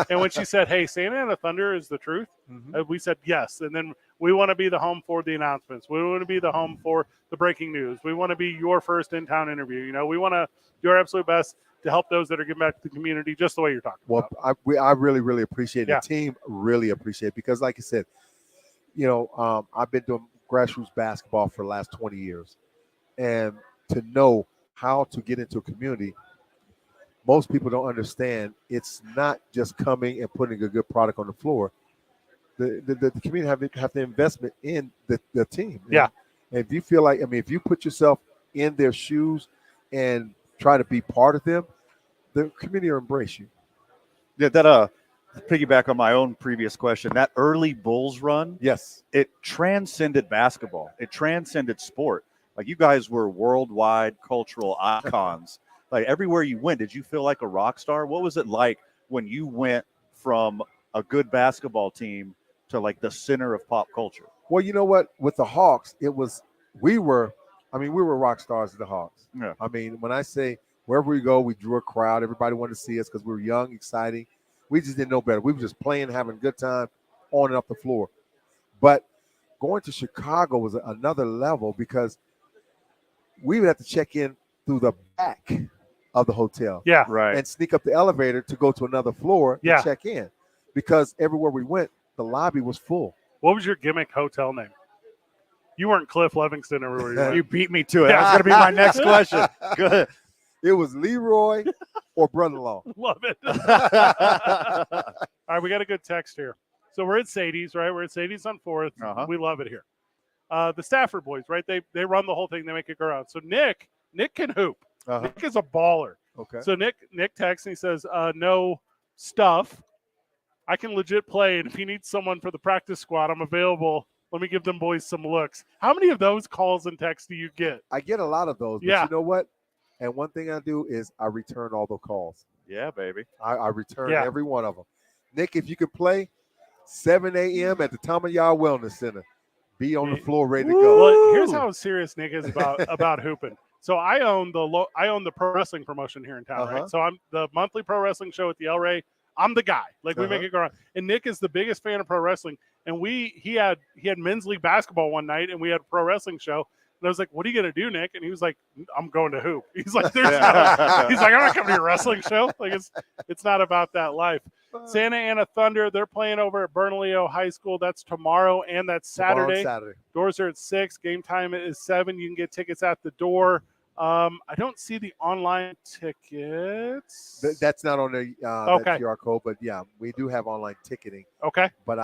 And when she said, "Hey, Santa Ana Thunder is the truth," we said yes. And then we want to be the home for the announcements. We want to be the home for the breaking news. We want to be your first in-town interview. We want to do our absolute best to help those that are giving back to the community, just the way you're talking about. I really, really appreciate it. The team really appreciate it because, like I said, I've been doing grassroots basketball for the last 20 years. And to know how to get into a community, most people don't understand. It's not just coming and putting a good product on the floor. The community have the investment in the team. Yeah. And if you feel like, if you put yourself in their shoes and try to be part of them, the community will embrace you. Yeah, that piggyback on my own previous question, that early Bulls run, yes, it transcended basketball. It transcended sport. Like, you guys were worldwide cultural icons. Like, everywhere you went, did you feel like a rock star? What was it like when you went from a good basketball team to like the center of pop culture? Well, you know what? With the Hawks, we were rock stars of the Hawks. Yeah. When I say wherever we go, we drew a crowd. Everybody wanted to see us because we were young, exciting. We just didn't know better. We were just playing, having a good time on and off the floor. But going to Chicago was another level because we would have to check in through the back of the hotel. Yeah. Right. And sneak up the elevator to go to another floor Yeah. to check in because everywhere we went, the lobby was full. What was your gimmick hotel name? You weren't Cliff Livingston everywhere you went. You beat me to it. That was going to be my next question. Good. It was Leroy or brother-in-law. Love it. All right, we got a good text here. So we're at Sadie's, right? We're at Sadie's on 4th. We love it here. The Stafford boys, right? They run the whole thing. They make it go around. So Nick can hoop. Nick is a baller. Okay. So Nick texts and he says, no stuff. I can legit play, and if he needs someone for the practice squad, I'm available. Let me give them boys some looks. How many of those calls and texts do you get? I get a lot of those. But you know what? And one thing I do is I return all the calls. Yeah, baby. I return every one of them. Nick, if you could play 7 a.m. at the Tamayaw Wellness Center, be on the floor ready to go. Well, here's how serious Nick is about hooping. So I own the pro wrestling promotion here in town, right? So I'm the monthly pro wrestling show at the El Rey. I'm the guy. Like, we make it go around. And Nick is the biggest fan of pro wrestling. And he had men's league basketball one night, and we had a pro wrestling show. And I was like, "What are you gonna do, Nick?" And he was like, "I'm going to hoop." He's like, "There's no," he's like, "I'm not coming to your wrestling show. Like it's not about that life." Santa Ana Thunder, they're playing over at Bernalillo High School. That's tomorrow and that's Saturday. Doors are at 6. Game time is 7. You can get tickets at the door. I don't see the online tickets. That's not on the Okay. that QR code, but yeah, we do have online ticketing. Okay. But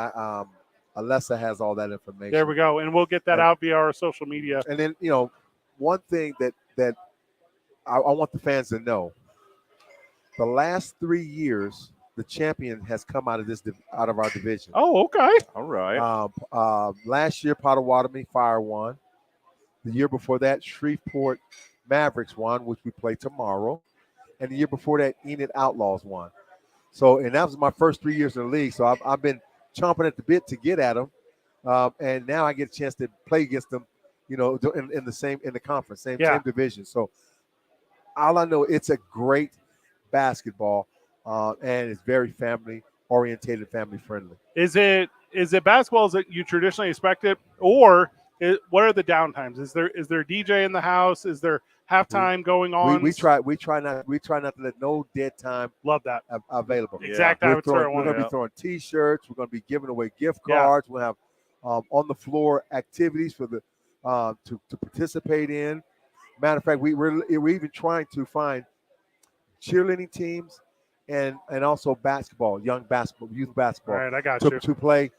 Alessa has all that information. There we go, and we'll get that out via our social media. And then one thing that I want the fans to know: the last 3 years, the champion has come out of our division. Oh, okay. All right. Last year, Potawatomi Fire won. The year before that, Shreveport Mavericks won, which we play tomorrow. And the year before that, Enid Outlaws won. So, and that was my first 3 years in the league. So I've been chomping at the bit to get at them. And now I get a chance to play against them, in the conference, same division. So all I know, it's a great basketball, and it's very family orientated, family friendly. Is it basketball as you traditionally expect it, or what are the downtimes? Is there a DJ in the house? Is there halftime going on? We try not to let no dead time. Love that. Available. Exact We're avatar. going to be throwing T-shirts. We're going to be giving away gift cards. We'll have on the floor activities for the to participate in. Matter of fact, we're even trying to find cheerleading teams and also basketball, youth basketball. All right, I got you. To play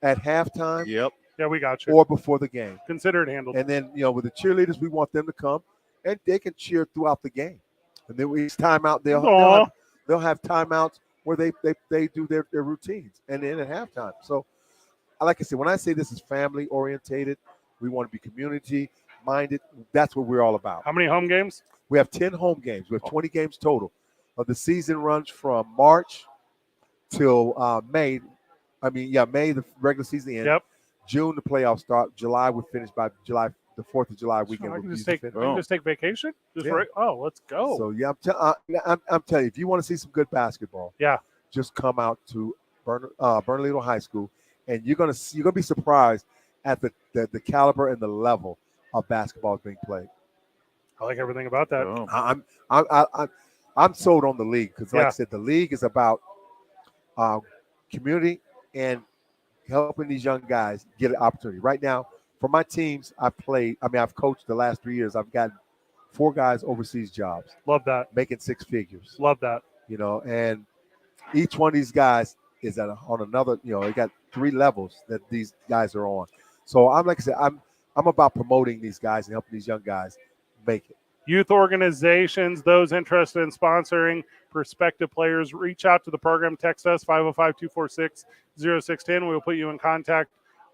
at halftime. Yep. Yeah, we got you. Or before the game. Consider it handled. And then, with the cheerleaders, we want them to come and they can cheer throughout the game. And then each timeout, they'll have timeouts where they do their routines and then at halftime. So, like I said, when I say this is family orientated, we want to be community minded. That's what we're all about. How many home games? We have 10 home games. We have 20 games total. The season runs from March till May. May, the regular season ends. Yep. June, the playoffs start. July, we finish by July, the 4th of July weekend. I can just take vacation? Let's go. So, I'm telling you, if you want to see some good basketball, just come out to Bernalillo High School, and you're gonna be surprised at the caliber and the level of basketball being played. I like everything about that. I'm sold on the league because, like I said, the league is about community and helping these young guys get an opportunity. Right now, for my teams, I've coached the last 3 years. I've gotten 4 guys overseas jobs. Love that. Making 6 figures. Love that. And each one of these guys is on another, they got 3 levels that these guys are on. So I'm about promoting these guys and helping these young guys make it. Youth organizations, those interested in sponsoring prospective players, reach out to the program. Text us 505-246-0610. We'll put you in contact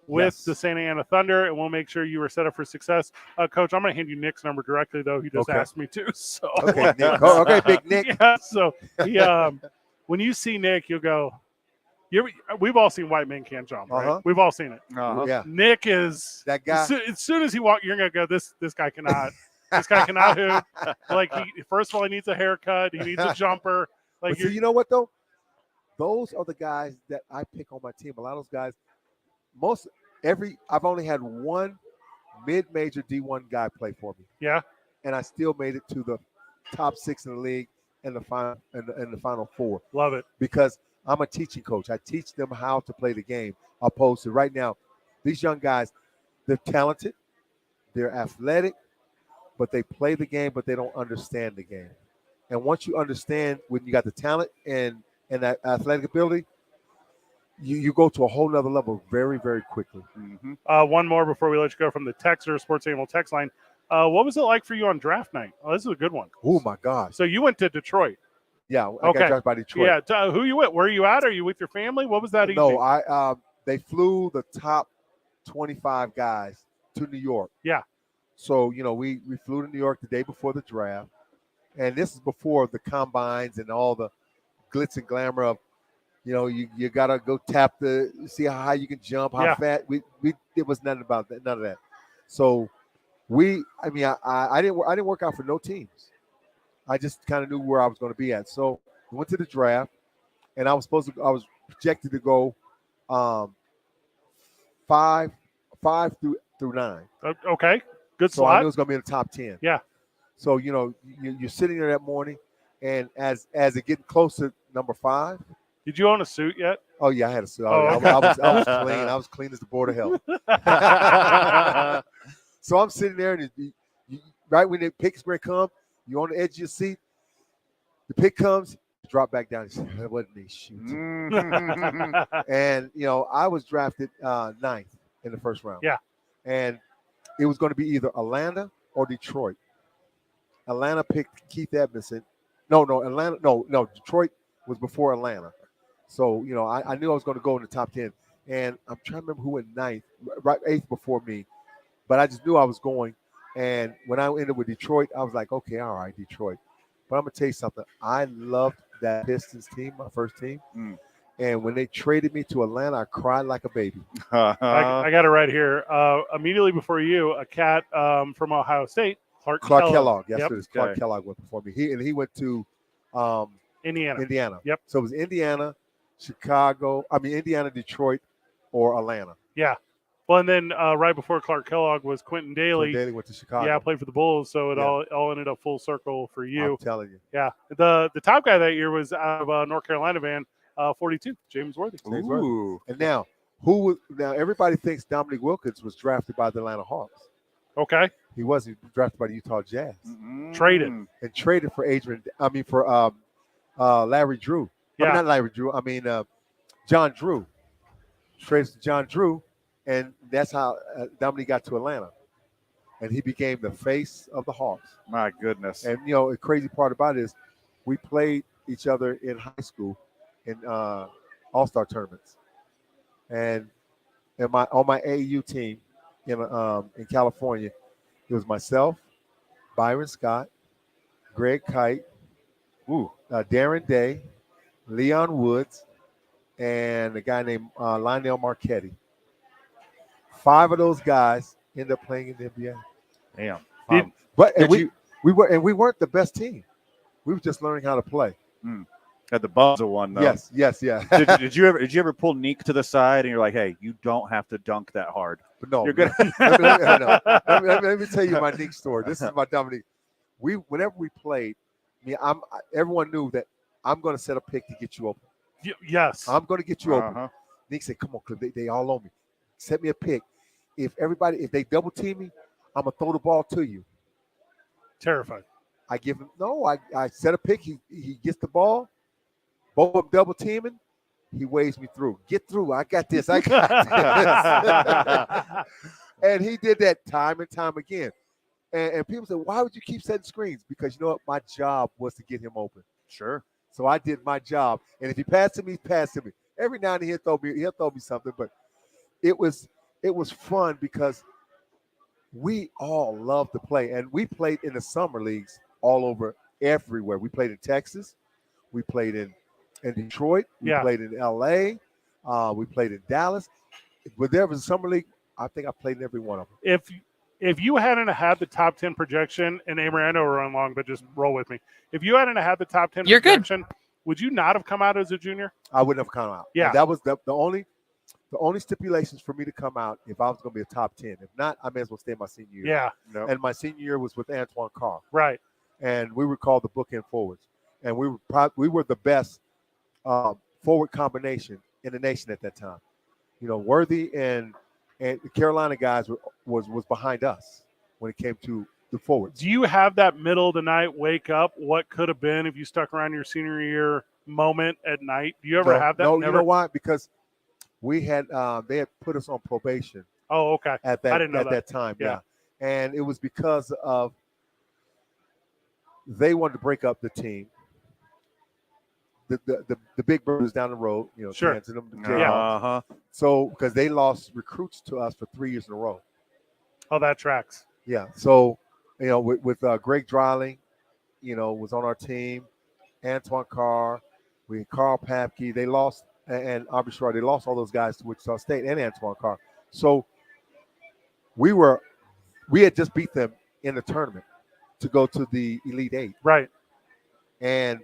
with the Santa Ana Thunder, and we'll make sure you are set up for success. Coach, I'm going to hand you Nick's number directly, though. He just asked me to. So. Okay, Nick. Okay, Big Nick. Yeah, so when you see Nick, you'll go, we've all seen White Men Can't Jump, right? We've all seen it. Yeah. Nick is that guy. As soon as he walks, you're going to go, this guy cannot. This guy cannot hoop. First of all, he needs a haircut. He needs a jumper. You know what, though? Those are the guys that I pick on my team. A lot of those guys, I've only had one mid-major D1 guy play for me. Yeah. And I still made it to the top 6 in the league and the final 4. Love it. Because I'm a teaching coach. I teach them how to play the game. Opposed to right now, these young guys, they're talented, they're athletic, but they play the game, but they don't understand the game. And once you understand, when you got the talent and that athletic ability, you go to a whole nother level very, very quickly. Mm-hmm. One more before we let you go from the Texter Sports Animal text line. What was it like for you on draft night? Oh, this is a good one. Oh, my gosh. So you went to Detroit. Yeah, I got drafted by Detroit. Yeah, who you with? Where are you at? Are you with your family? What was that evening? No, they flew the top 25 guys to New York. Yeah. So, we flew to New York the day before the draft. And this is before the combines and all the glitz and glamour of, you got to go see how high you can jump, how fast. It was nothing about that, none of that. So I didn't work out for no teams. I just kind of knew where I was going to be at. So we went to the draft, and I was projected to go 5 through 9. Okay, Good So I slot. knew it was going to be in the top 10. Yeah. So, you're sitting there that morning, and as it getting close to number 5. Did you own a suit yet? Oh, yeah, I had a suit. Oh, I okay. was clean. I was clean as the Board of Health. So I'm sitting there, and right when the pick square come, you're on the edge of your seat. The pick comes, drop back down. That wasn't me. Shoot. And, I was drafted 9th in the first round. Yeah. And it was going to be either Atlanta or Detroit. Atlanta picked Keith Edmondson. No, Detroit was before Atlanta. So, I knew I was going to go in the top 10. And I'm trying to remember who went 9th, right 8th before me. But I just knew I was going. And when I ended with Detroit, I was like, okay, all right, Detroit. But I'm going to tell you something. I loved that Pistons team, my first team. And when they traded me to Atlanta, I cried like a baby. I got it right here. Immediately before you, a cat from Ohio State, Clark Kellogg. Yes, Yep. it is. Clark Kellogg went before me. He went to Indiana. Yep. So it was Indiana, Indiana, Detroit, or Atlanta. Yeah. Well, and then right before Clark Kellogg was Quentin Daly. Quentin Daly went to Chicago. Yeah, played for the Bulls, so it all ended up full circle for you. I'm telling you. Yeah. The top guy that year was out of North Carolina van, 42, James Worthy. Ooh. And now, everybody thinks Dominique Wilkins was drafted by the Atlanta Hawks. Okay. He wasn't drafted by the Utah Jazz. Traded. And traded for Larry Drew. Yeah. Not Larry Drew. John Drew. Traded to John Drew, and that's how Dominique got to Atlanta. And he became the face of the Hawks. My goodness. And, the crazy part about it is we played each other in high school in all-star tournaments. And on my AAU team in California, it was myself, Byron Scott, Greg Kite, Darren Day, Leon Woods, and a guy named Lionel Marchetti. 5 of those guys ended up playing in the NBA. Damn. We weren't the best team. We were just learning how to play. Had the buzzer one though. Yes, yeah. did you ever pull Neek to the side and you're like, hey, you don't have to dunk that hard? But no, you're good. Let me tell you my Neek story. This is my Dominique. Whenever we played, everyone knew that I'm going to set a pick to get you open. Yes, I'm going to get you open. Neek said, "Come on, Cliff. They all on me. Set me a pick. If they double team me, I'm gonna throw the ball to you." Terrified. I give him I set a pick. He gets the ball. Both of them double teaming. He waves me through. Get through. I got this. And he did that time and time again. And people say, why would you keep setting screens? Because you know what? My job was to get him open. Sure. So I did my job. And if he passed to me, he passed to me. Every now and then he'll throw me something. But it was fun because we all love to play. And we played in the summer leagues all over everywhere. We played in Texas. We played in Detroit. We played in LA. We played in Dallas. But there was a summer league. I think I played in every one of them. If you hadn't had the top 10 projection, and Amory, I know we're on long, but just roll with me. If you hadn't had the top 10 projection, would you not have come out as a junior? I wouldn't have come out. Yeah. And that was the only stipulations for me to come out if I was going to be a top 10. If not, I may as well stay my senior year. Yeah. No. And my senior year was with Antoine Carr. Right. And we were called the bookend forwards. And we were the best forward combination in the nation at that time. Worthy and the Carolina guys was behind us when it came to the forwards. Do you have that middle of the night wake up? What could have been if you stuck around your senior year moment at night? Do you ever have that? No, Never? You know why? Because we had they had put us on probation. Oh, okay. At that I didn't know that time, yeah. And it was because of they wanted to break up the team. The big brothers down the road, sure. Them, yeah. So because they lost recruits to us for 3 years in a row. Oh, that tracks. Yeah. So with Greg Dreiling, was on our team. Antoine Carr, we had Carl Papke. They lost, and Arbitrar. They lost all those guys to Wichita State and Antoine Carr. So we had just beat them in the tournament to go to the Elite Eight. Right. And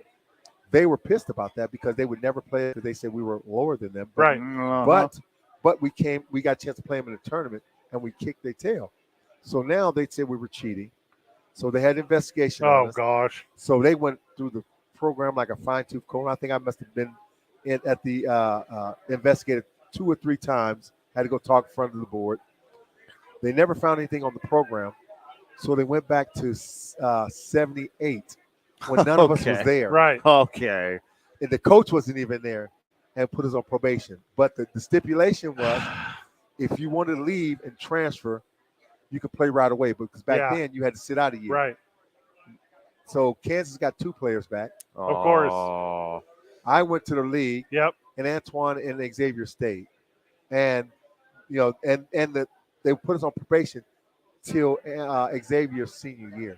they were pissed about that because they would never play it because they said we were lower than them. But, right. But we got a chance to play them in the tournament and we kicked their tail. So now they said we were cheating. So they had an investigation on Oh us. gosh. So they went through the program like a fine-tooth comb. I think I must have been at the investigated 2 or 3 times. Had to go talk in front of the board. They never found anything on the program. So they went back to 78 when none of us was there. Right. Okay. And the coach wasn't even there and put us on probation. But the stipulation was if you wanted to leave and transfer, you could play right away. Because back then you had to sit out a year. Right. So Kansas got 2 players back. Of course. I went to the league. Yep. And Antoine and Xavier stayed. And, they put us on probation till Xavier's senior year.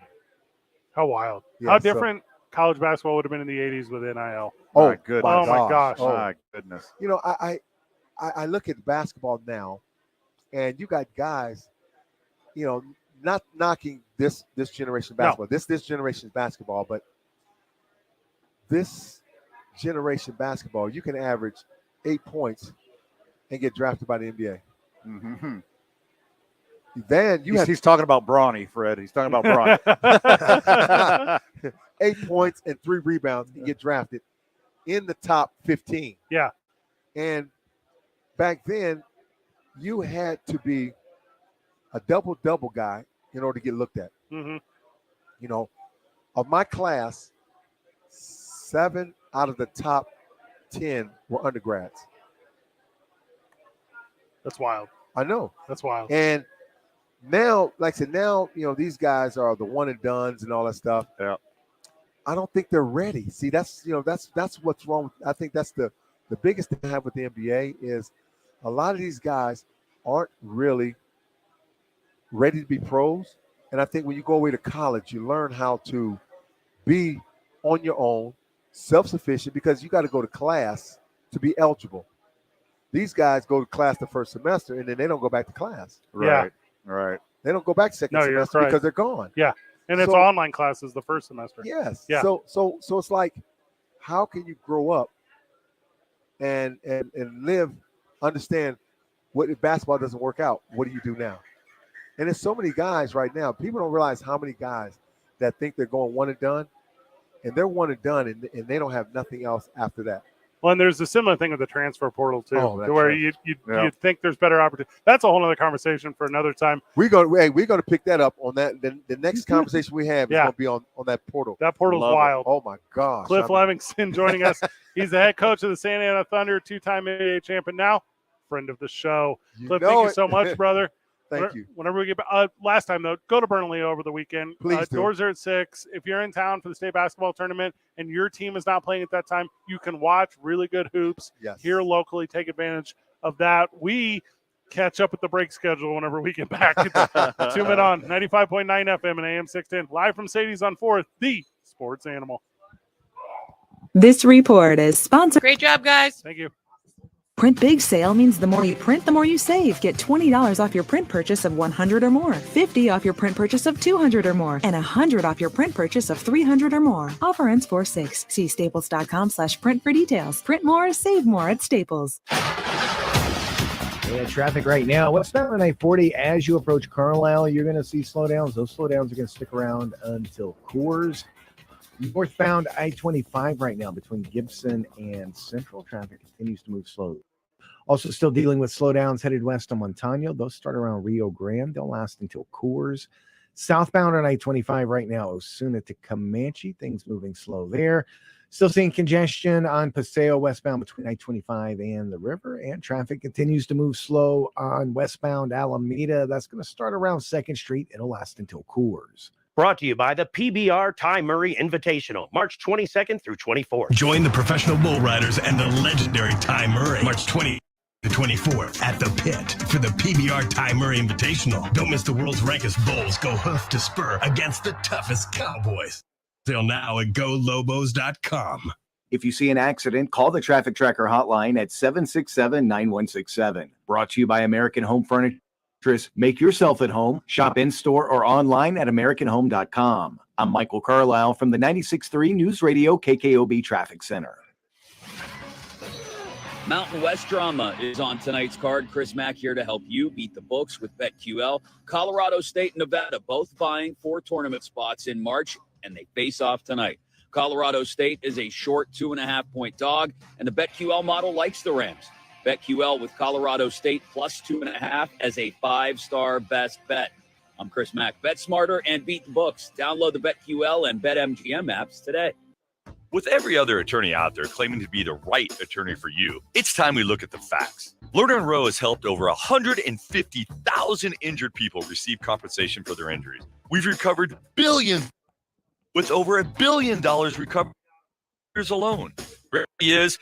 How wild. Yeah, How so- different college basketball would have been in the 80s with NIL. Oh, My goodness. Oh, my gosh. Oh. My goodness. I look at basketball now, and you got guys, not knocking this generation basketball. This generation's basketball, but this generation basketball, you can average 8 points and get drafted by the NBA. Mm-hmm. Then He's talking about Brawny, Fred. He's talking about Brawny. 8 points and 3 rebounds and get drafted in the top 15. Yeah. And back then, you had to be a double-double guy in order to get looked at. Mm-hmm. Of my class, 7 out of the top 10 were undergrads. That's wild. I know. That's wild. And now, like I said, these guys are the one and dones and all that stuff. Yeah. I don't think they're ready. See, that's what's wrong. I think that's the biggest thing I have with the NBA is a lot of these guys aren't really ready to be pros. And I think when you go away to college, you learn how to be on your own, self-sufficient, because you got to go to class to be eligible. These guys go to class the first semester, and then they don't go back to class. Right. Right. They don't go back second No, you're semester right. because they're gone. Yeah. And it's So- online classes the first semester. Yes. Yeah. So it's like, how can you grow up and live, understand what if basketball doesn't work out? What do you do now? And there's so many guys right now. People don't realize how many guys that think they're going one and done, and they're one and done, and they don't have nothing else after that. Well, and there's a similar thing with the transfer portal too, Oh, that's to where right. you'd think there's better opportunity. That's a whole other conversation for another time. We're gonna pick that up on that. The next conversation we have is Yeah. gonna be on that portal. That portal's Love it. wild. Oh my gosh. Cliff I mean, Livingston joining us. He's the head coach of the Santa Ana Thunder, 2-time NBA champion, now friend of the show. Cliff, thank know you it. so much, brother. Thank you. Whenever we get back, last time though, go to Burnley over the weekend. Please do. Doors are at 6. If you're in town for the state basketball tournament and your team is not playing at that time, you can watch really good hoops Yes. here locally. Take advantage of that. We catch up with the break schedule whenever we get back. Tune in on 95.9 FM and AM 610, live from Sadie's on 4th, the sports animal. This report is sponsored. Great job, guys. Thank you. Print Big sale means the more you print, the more you save. Get $20 off your print purchase of 100 or more, 50 off your print purchase of 200 or more, and 100 off your print purchase of 300 or more. Offer ends 4/6. See staples.com/print for details. Print more, save more at Staples. Yeah, traffic right now. Westbound on I-40 as you approach Carlisle, you're going to see slowdowns. Those slowdowns are going to stick around until Coors. Northbound I-25 right now between Gibson and Central. Traffic continues to move slowly. Also still dealing with slowdowns headed west on Montano. Those start around Rio Grande. They'll last until Coors. Southbound on I-25 right now, Osuna to Comanche. Things moving slow there. Still seeing congestion on Paseo westbound between I-25 and the river. And traffic continues to move slow on westbound Alameda. That's going to start around 2nd Street. It'll last until Coors. Brought to you by the PBR Ty Murray Invitational, March 22nd through 24th. Join the professional bull riders and the legendary Ty Murray, March 20 to 24th at the Pit for the PBR Ty Murray Invitational. Don't miss the world's rankest bulls go hoof to spur against the toughest cowboys. Sale now at golobos.com. If you see an accident, call the Traffic Tracker hotline at 767-9167. Brought to you by American Home Furniture. Make yourself at home. Shop in-store or online at AmericanHome.com. I'm Michael Carlisle from the 96.3 News Radio KKOB Traffic Center. Mountain West drama is on tonight's card. Chris Mack here to help you beat the books with BetQL. Colorado State and Nevada both vying for tournament spots in March, and they face off tonight. Colorado State is a short 2.5-point dog, and the BetQL model likes the Rams. BetQL with Colorado State plus 2.5 as a 5-star best bet. I'm Chris Mack. Bet smarter and beat the books. Download the BetQL and BetMGM apps today. With every other attorney out there claiming to be the right attorney for you, it's time we look at the facts. Lerner & Rowe has helped over 150,000 injured people receive compensation for their injuries. We've recovered billions, with over $1 billion recovered alone. There he is.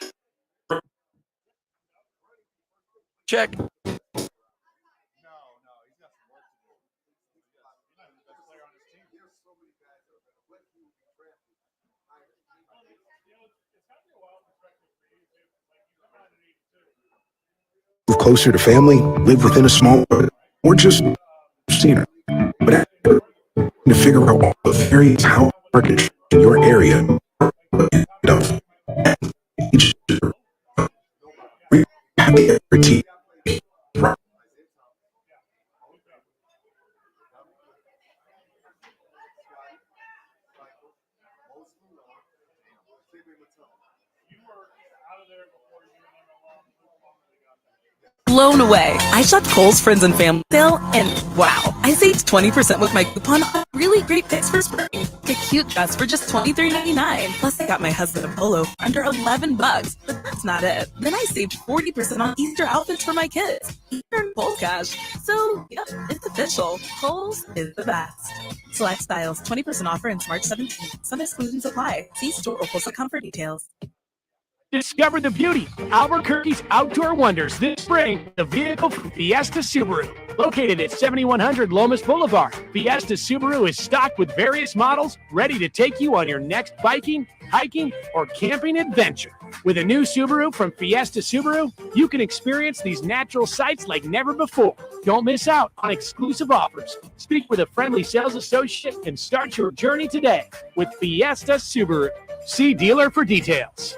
Check. Move closer to family, live within a small, or just scenery. But after to figure out all the various house markets in your area, Blown away. I shopped Kohl's Friends and Family sale, and wow, I saved 20% with my coupon on really great picks for spring. A cute dress for just $23.99. Plus, I got my husband a polo for under $11. But that's not it. Then I saved 40% on Easter outfits for my kids. Easter Kohl's cash. So, yep, it's official. Kohl's is the best. Select styles, 20% offer ends March 17th. Some exclusions apply. See store or Kohl's.com for details. Discover the beauty of Albuquerque's outdoor wonders this spring. The vehicle from Fiesta Subaru. Located at 7100 Lomas Boulevard, Fiesta Subaru is stocked with various models ready to take you on your next biking, hiking, or camping adventure. With a new Subaru from Fiesta Subaru, you can experience these natural sights like never before. Don't miss out on exclusive offers. Speak with a friendly sales associate and start your journey today with Fiesta Subaru. See dealer for details.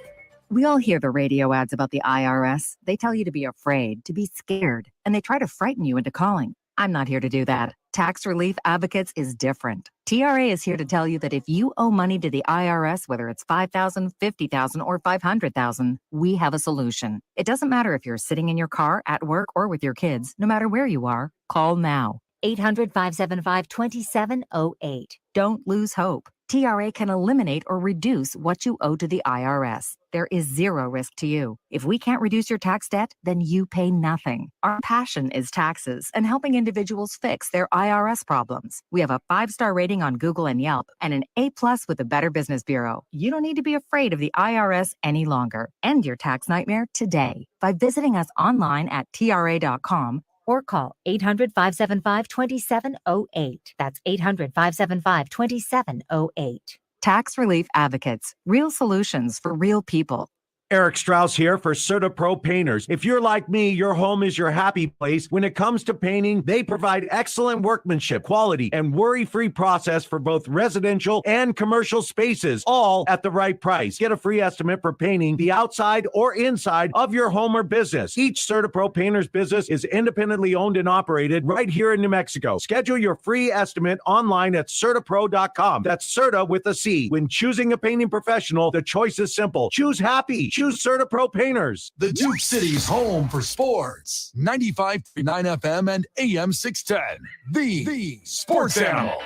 We all hear the radio ads about the IRS. They tell you to be afraid, to be scared, and they try to frighten you into calling. I'm not here to do that. Tax Relief Advocates is different. TRA is here to tell you that if you owe money to the IRS, whether it's $5,000, $50,000, or $500,000, we have a solution. It doesn't matter if you're sitting in your car, at work, or with your kids. No matter where you are, call now. 800-575-2708. Don't lose hope. TRA can eliminate or reduce what you owe to the IRS. There is zero risk to you. If we can't reduce your tax debt, then you pay nothing. Our passion is taxes and helping individuals fix their IRS problems. We have a 5-star rating on Google and Yelp and an A+ with the Better Business Bureau. You don't need to be afraid of the IRS any longer. End your tax nightmare today by visiting us online at tra.com or call 800-575-2708. That's 800-575-2708. Tax Relief Advocates. Real solutions for real people. Eric Strauss here for CertaPro Painters. If you're like me, your home is your happy place. When it comes to painting, they provide excellent workmanship, quality, and worry-free process for both residential and commercial spaces, all at the right price. Get a free estimate for painting the outside or inside of your home or business. Each CertaPro Painters business is independently owned and operated right here in New Mexico. Schedule your free estimate online at CertaPro.com. That's Certa with a C. When choosing a painting professional, the choice is simple. Choose happy. Choose CertaPro Painters. The Duke City's home for sports. 95.9 FM and AM 610. The Sports Animal.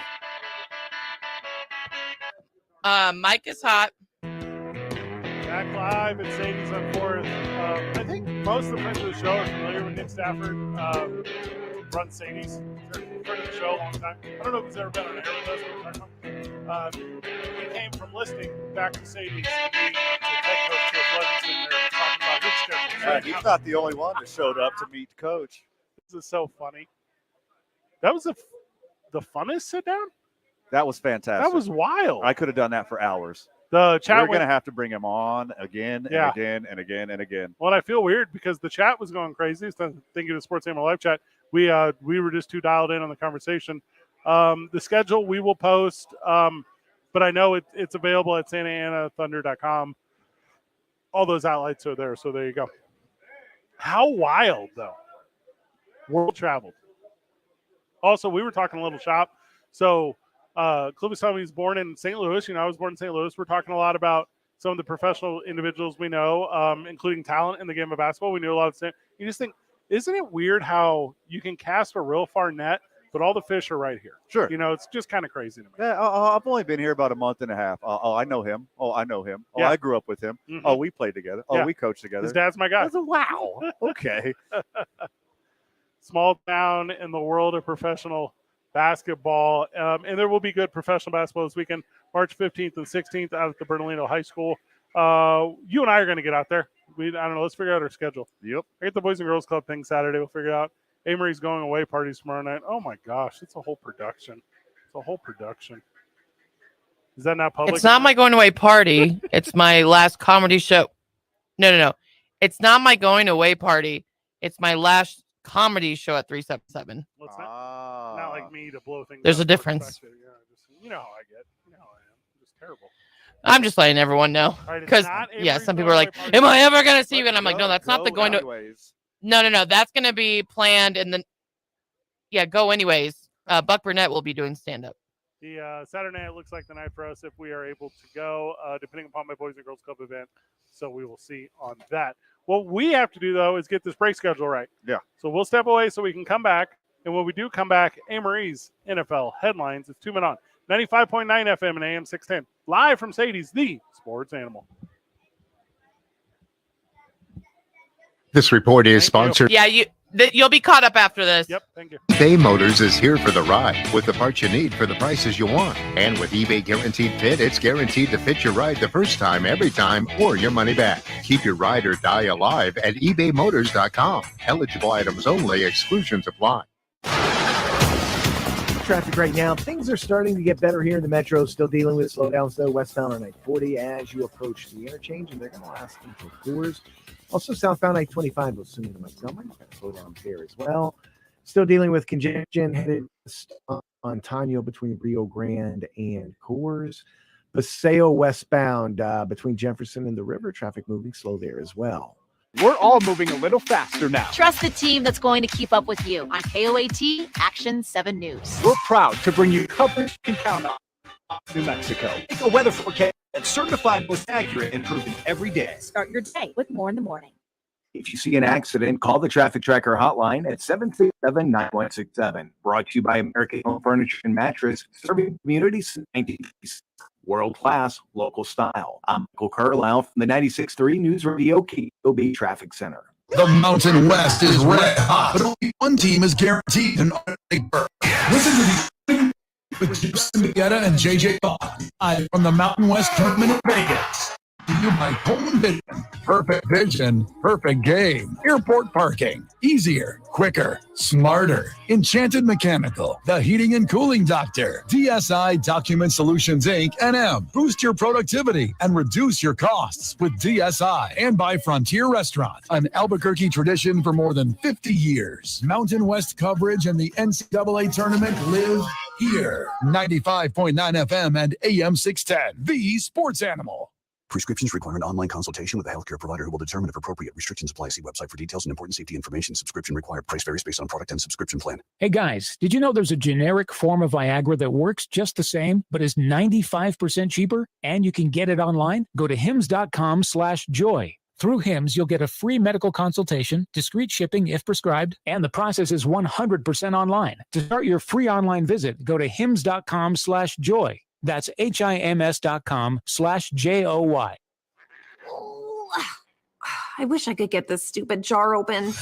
Mike is hot. Back live at Sadie's on 4th. I think most of the friends of the show are familiar with Nick Stafford. Runs Sadie's. Friend of the show a long time. I don't know if he's ever been on air with us. He came from listing back to Sadie's to be the head coach to athletics, and they're talking about his schedule. He's not the only one that showed up to meet Coach. This is so funny. That was the funnest sit down? That was fantastic. That was wild. I could have done that for hours. The chat We're going to have to bring him on again and again and again and again. Well, I feel weird because the chat was going crazy. Thinking of Sports Animal live chat, we were just too dialed in on the conversation. The schedule we will post, but I know it's available at SantaAnaThunder.com. All those outlets are there, so there you go. How wild, though. World traveled. Also, we were talking a little shop. So, Cliff was telling me he's born in St. Louis. I was born in St. Louis. We're talking a lot about some of the professional individuals we know, including talent in the game of basketball. We knew a lot of stuff. You just think, isn't it weird how you can cast a real far net, but all the fish are right here? Sure. It's just kind of crazy to me. Yeah, I've only been here about a month and a half. I know him. I know him. Yeah. I grew up with him. Mhm. We played together. Yeah. We coached together. His dad's my guy. Wow. Okay. Small town in the world of professional basketball. And there will be good professional basketball this weekend, March 15th and 16th out at the Bernalino High School. You and I are going to get out there. I don't know. Let's figure out our schedule. Yep. I get the Boys and Girls Club thing Saturday. We'll figure it out. Amory's going away parties tomorrow night. Oh, my gosh. It's a whole production. Is that not public? It's not my going away party. It's my last comedy show. No. It's not my going away party. It's my last comedy show at 377. Well, it's not like me to blow things There's up a difference. Yeah, you know how I get. You know how I am. I'm just terrible. I'm just letting everyone know. Right, it's Because, not yeah, Avery's some people going are away like, party. am I ever going to see you? And I'm like, no, Go- that's not the go going to. anyways. No. That's going to be planned. And then, yeah, go anyways. Buck Burnett will be doing stand up. The Saturday night looks like the night for us if we are able to go, depending upon my Boys and Girls Club event. So we will see on that. What we have to do, though, is get this break schedule right. Yeah. So we'll step away so we can come back. And when we do come back, Amory's NFL headlines. It's 2 Men On 95.9 FM and AM 610. Live from Sadie's, the sports animal. This report is sponsored. Yeah, you'll be caught up after this. Yep, thank you. eBay Motors is here for the ride with the parts you need for the prices you want. And with eBay Guaranteed Fit, it's guaranteed to fit your ride the first time, every time, or your money back. Keep your ride or die alive at ebaymotors.com. Eligible items only. Exclusions apply. Traffic right now. Things are starting to get better here in the metro. Still dealing with slowdowns though. Westbound on I-40 as you approach the interchange, and they're going to last until Coors. Also, southbound I-25 will soon to Montgomery. Going to slow down there as well. Still dealing with congestion headed on Tano between Rio Grande and Coors. Paseo westbound between Jefferson and the river. Traffic moving slow there as well. We're all moving a little faster now. Trust the team that's going to keep up with you on KOAT Action 7 News. We're proud to bring you coverage you can count on New Mexico. Take a weather forecast that's certified most accurate and proven every day. Start your day with More in the Morning. If you see an accident, call the Traffic Tracker hotline at 767-9167. Brought to you by American Home Furniture and Mattress, serving communities since 1986. World class, local style. I'm Michael Carlisle from the 96.3 News Radio KOB Traffic Center. The Mountain West is red hot, but only one team is guaranteed an automatic berth. Listen to the with Jeff Symbieta and JJ Bob, live from the Mountain West Tournament in Vegas. To you by Coleman Vision. Perfect vision, perfect game. Airport parking. Easier, quicker, smarter. Enchanted Mechanical. The heating and cooling doctor. DSI Document Solutions, Inc. NM. Boost your productivity and reduce your costs with DSI. And by Frontier Restaurant. An Albuquerque tradition for more than 50 years. Mountain West coverage and the NCAA tournament live here. 95.9 FM and AM 610. The Sports Animal. Prescriptions require an online consultation with a healthcare provider who will determine if appropriate. Restrictions apply. See website for details and important safety information. Subscription required. Price varies based on product and subscription plan. Hey guys, did you know there's a generic form of Viagra that works just the same, but is 95% cheaper? And you can get it online? Go to hims.com/joy. Through HIMS, you'll get a free medical consultation, discreet shipping if prescribed, and the process is 100% online. To start your free online visit, go to hims.com/joy. That's HIMS.com/JOY. I wish I could get this stupid jar open.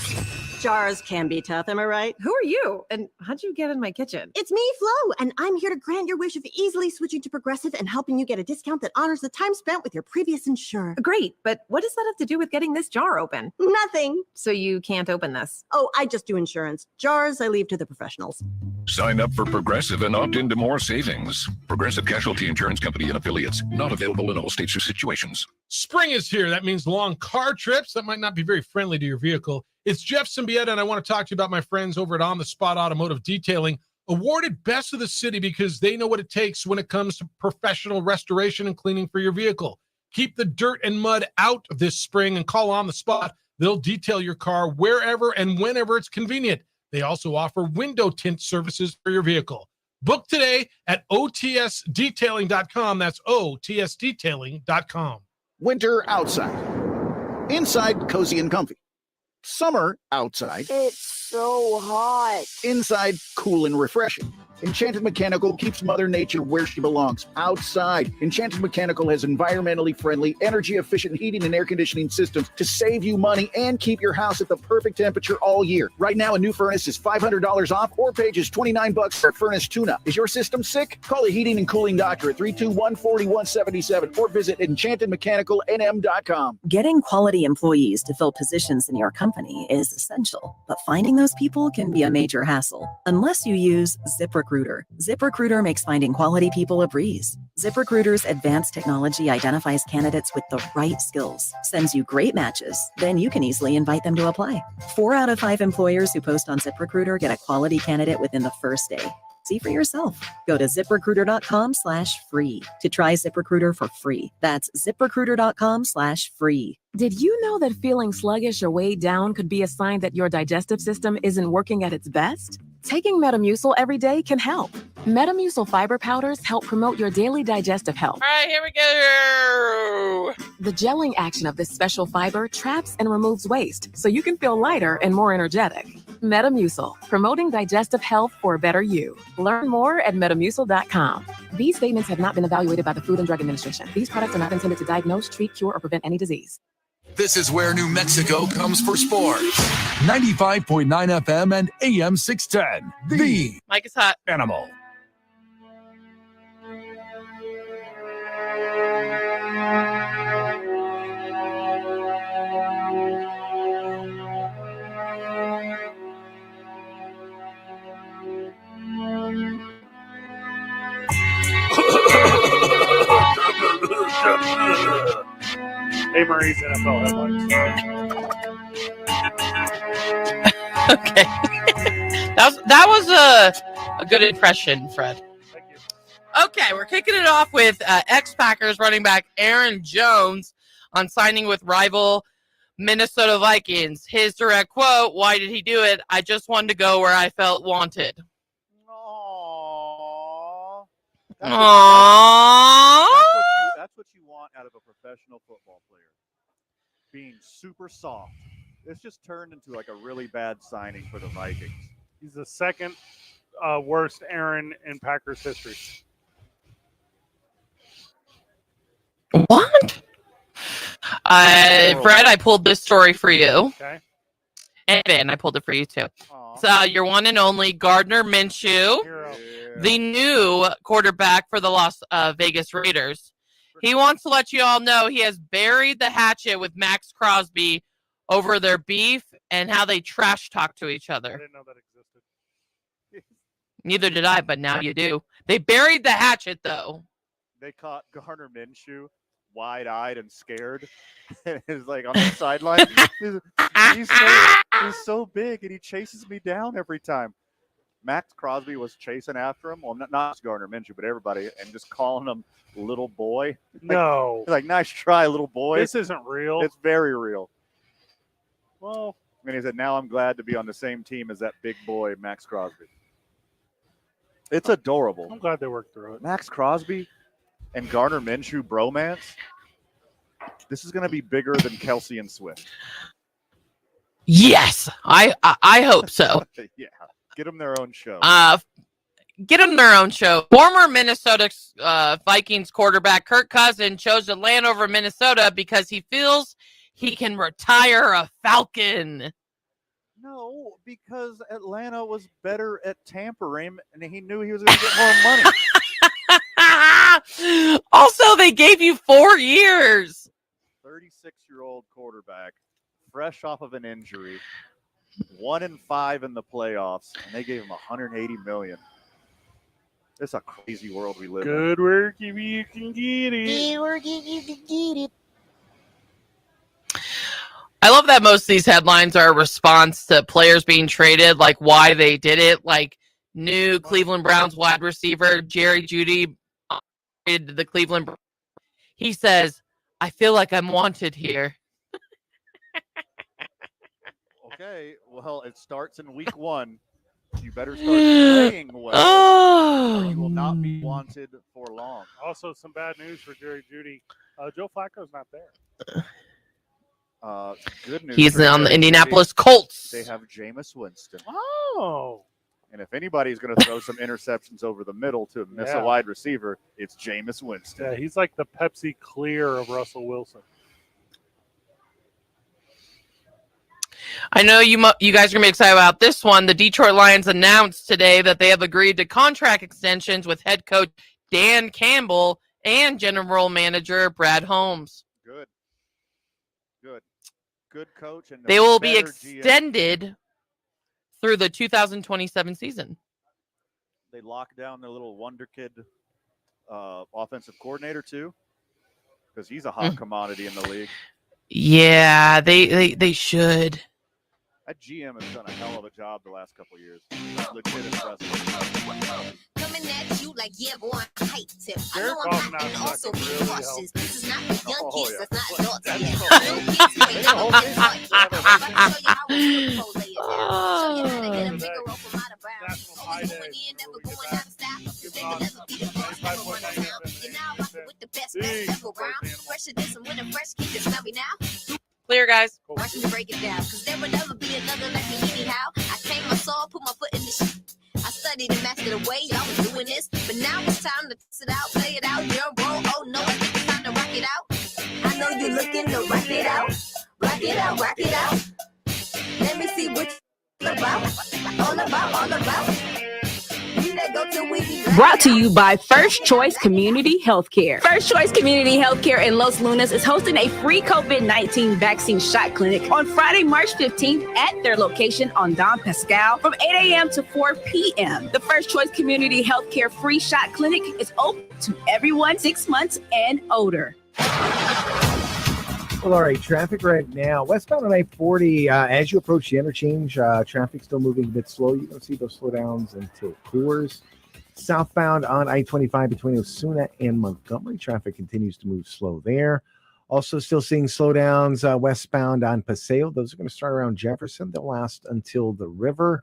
Jars can be tough, am I right? Who are you? And how'd you get in my kitchen? It's me, Flo, and I'm here to grant your wish of easily switching to Progressive and helping you get a discount that honors the time spent with your previous insurer. Great, but what does that have to do with getting this jar open? Nothing. So you can't open this? Oh, I just do insurance. Jars, I leave to the professionals. Sign up for Progressive and opt into more savings. Progressive Casualty Insurance Company and Affiliates. Not available in all states or situations. Spring is here. That means long car trips that might not be very friendly to your vehicle. It's Jeff Symbieta, and I want to talk to you about my friends over at On the Spot Automotive Detailing, awarded Best of the City because they know what it takes when it comes to professional restoration and cleaning for your vehicle. Keep the dirt and mud out of this spring and call On the Spot They'll detail your car wherever and whenever it's convenient. They also offer window tint services for your vehicle. Book today at otsdetailing.com. That's otsdetailing.com. Winter outside. Inside, cozy and comfy. Summer outside. It's so hot. Inside, cool and refreshing. Enchanted Mechanical keeps Mother Nature where she belongs, outside. Enchanted Mechanical has environmentally friendly, energy-efficient heating and air conditioning systems to save you money and keep your house at the perfect temperature all year. Right now, a new furnace is $500 off or pay just $29 for a furnace tune-up. Is your system sick? Call a heating and cooling doctor at 321-4177 or visit enchantedmechanicalnm.com. Getting quality employees to fill positions in your company is essential, but finding those people can be a major hassle unless you use ZipRecruiter. ZipRecruiter makes finding quality people a breeze. ZipRecruiter's advanced technology identifies candidates with the right skills, sends you great matches, then you can easily invite them to apply. 4 out of 5 employers who post on ZipRecruiter get a quality candidate within the first day. See for yourself. Go to ziprecruiter.com/free to try ZipRecruiter for free. That's ziprecruiter.com/free. Did you know that feeling sluggish or weighed down could be a sign that your digestive system isn't working at its best? Taking Metamucil every day can help. Metamucil fiber powders help promote your daily digestive health. All right, here we go. The gelling action of this special fiber traps and removes waste, so you can feel lighter and more energetic. Metamucil, promoting digestive health for a better you. Learn more at metamucil.com. These statements have not been evaluated by the Food and Drug Administration. These products are not intended to diagnose, treat, cure, or prevent any disease. This is where New Mexico comes for sports. 95.9 FM and AM 610. The Mike is hot. Animal. Hey, Murray's NFL headlines. Okay. that was a good impression, Fred. Thank you. Okay, we're kicking it off with ex-Packers running back Aaron Jones on signing with rival Minnesota Vikings. His direct quote, "Why did he do it? I just wanted to go where I felt wanted." Aww. That's what you want out of a professional football player. Being super soft. It's just turned into like a really bad signing for the Vikings. He's the second worst Aaron in Packers history. What? Fred, I pulled this story for you. Okay. And Ben, I pulled it for you too. So your one and only Gardner Minshew, the new quarterback for the Las Vegas Raiders. He wants to let you all know he has buried the hatchet with Max Crosby over their beef and how they trash talk to each other. I didn't know that existed. Neither did I, but now you do. They buried the hatchet, though. They caught Gardner Minshew wide-eyed and scared. He's like on the sideline. He's so big, and he chases me down every time. Max Crosby was chasing after him. Well, not just Gardner Minshew, but everybody, and just calling him little boy. No. Like, nice try, little boy. This isn't real. It's very real. Well, and he said, now I'm glad to be on the same team as that big boy, Max Crosby. It's adorable. I'm glad they worked through it. Max Crosby and Gardner Minshew bromance. This is going to be bigger than Kelsey and Swift. Yes, I hope so. Yeah, get them their own show. Get them their own show. Former Minnesota Vikings quarterback Kirk Cousins chose Atlanta over Minnesota because he feels he can retire a Falcon. No, because Atlanta was better at tampering, and he knew he was going to get more money. Also, they gave you 4 years. 36-year-old quarterback, fresh off of an injury, 1-5 in the playoffs, and they gave him $180 million. It's a crazy world we live in. Good work if you can get it. Good work if you can get it. I love that most of these headlines are a response to players being traded, like why they did it. Like new Cleveland Browns wide receiver Jerry Jeudy traded to the Cleveland Browns. He says, "I feel like I'm wanted here." Okay, well, it starts in week 1. You better start playing well, or you will not be wanted for long. Also, some bad news for Jerry Jeudy. Joe Flacco's not there. Good news. He's for on the Jerry Indianapolis Jeudy, Colts. They have Jameis Winston. Oh. And if anybody's going to throw some interceptions over the middle to miss a wide receiver, it's Jameis Winston. Yeah, he's like the Pepsi Clear of Russell Wilson. I know you guys are going to be excited about this one. The Detroit Lions announced today that they have agreed to contract extensions with head coach Dan Campbell and general manager Brad Holmes. Good coach. And they will be GM. extended through the 2027 season. They locked down their little wonder kid offensive coordinator too, because he's a hot commodity in the league. Yeah, they should. That GM has done a hell of a job the last couple of years. It's legit impressive. Coming at you like, yeah, boy, I hate tip. I know Jared I'm not, and also be cautious. This is not for young kids, that's not adults yet. That's Little kids who ain't never been taught yet. I'm about to show you how we pole lay it down. Show you how to get a bigger rope from out of bounds. Always going in, never going out of style. Cause they will never be the boss, never run around. You're now rocking with the best ever round. Fresher than some winter fresh, can you smell me now? Clear, guys. Watch me break it down, cause there will never be another like me anyhow. I came my soul, put my foot in the shit. I studied and mastered the way I was doing this, but now it's time to test it out, play it out, your role. Oh no, I think it's time to rock it out. I know you're looking to rock it out, rock it out, rock it out. Let me see what you're all about. Brought to you by First Choice Community Healthcare. First Choice Community Healthcare in Los Lunas is hosting a free COVID-19 vaccine shot clinic on Friday, March 15th at their location on Don Pascal from 8 a.m. to 4 p.m. The First Choice Community Healthcare free shot clinic is open to everyone 6 months and older. Well, all right, traffic right now. Westbound on I-40, as you approach the interchange, traffic still moving a bit slow. You don't see those slowdowns until Coors. Southbound on I-25 between Osuna and Montgomery, traffic continues to move slow there. Also still seeing slowdowns westbound on Paseo. Those are going to start around Jefferson. They'll last until the river.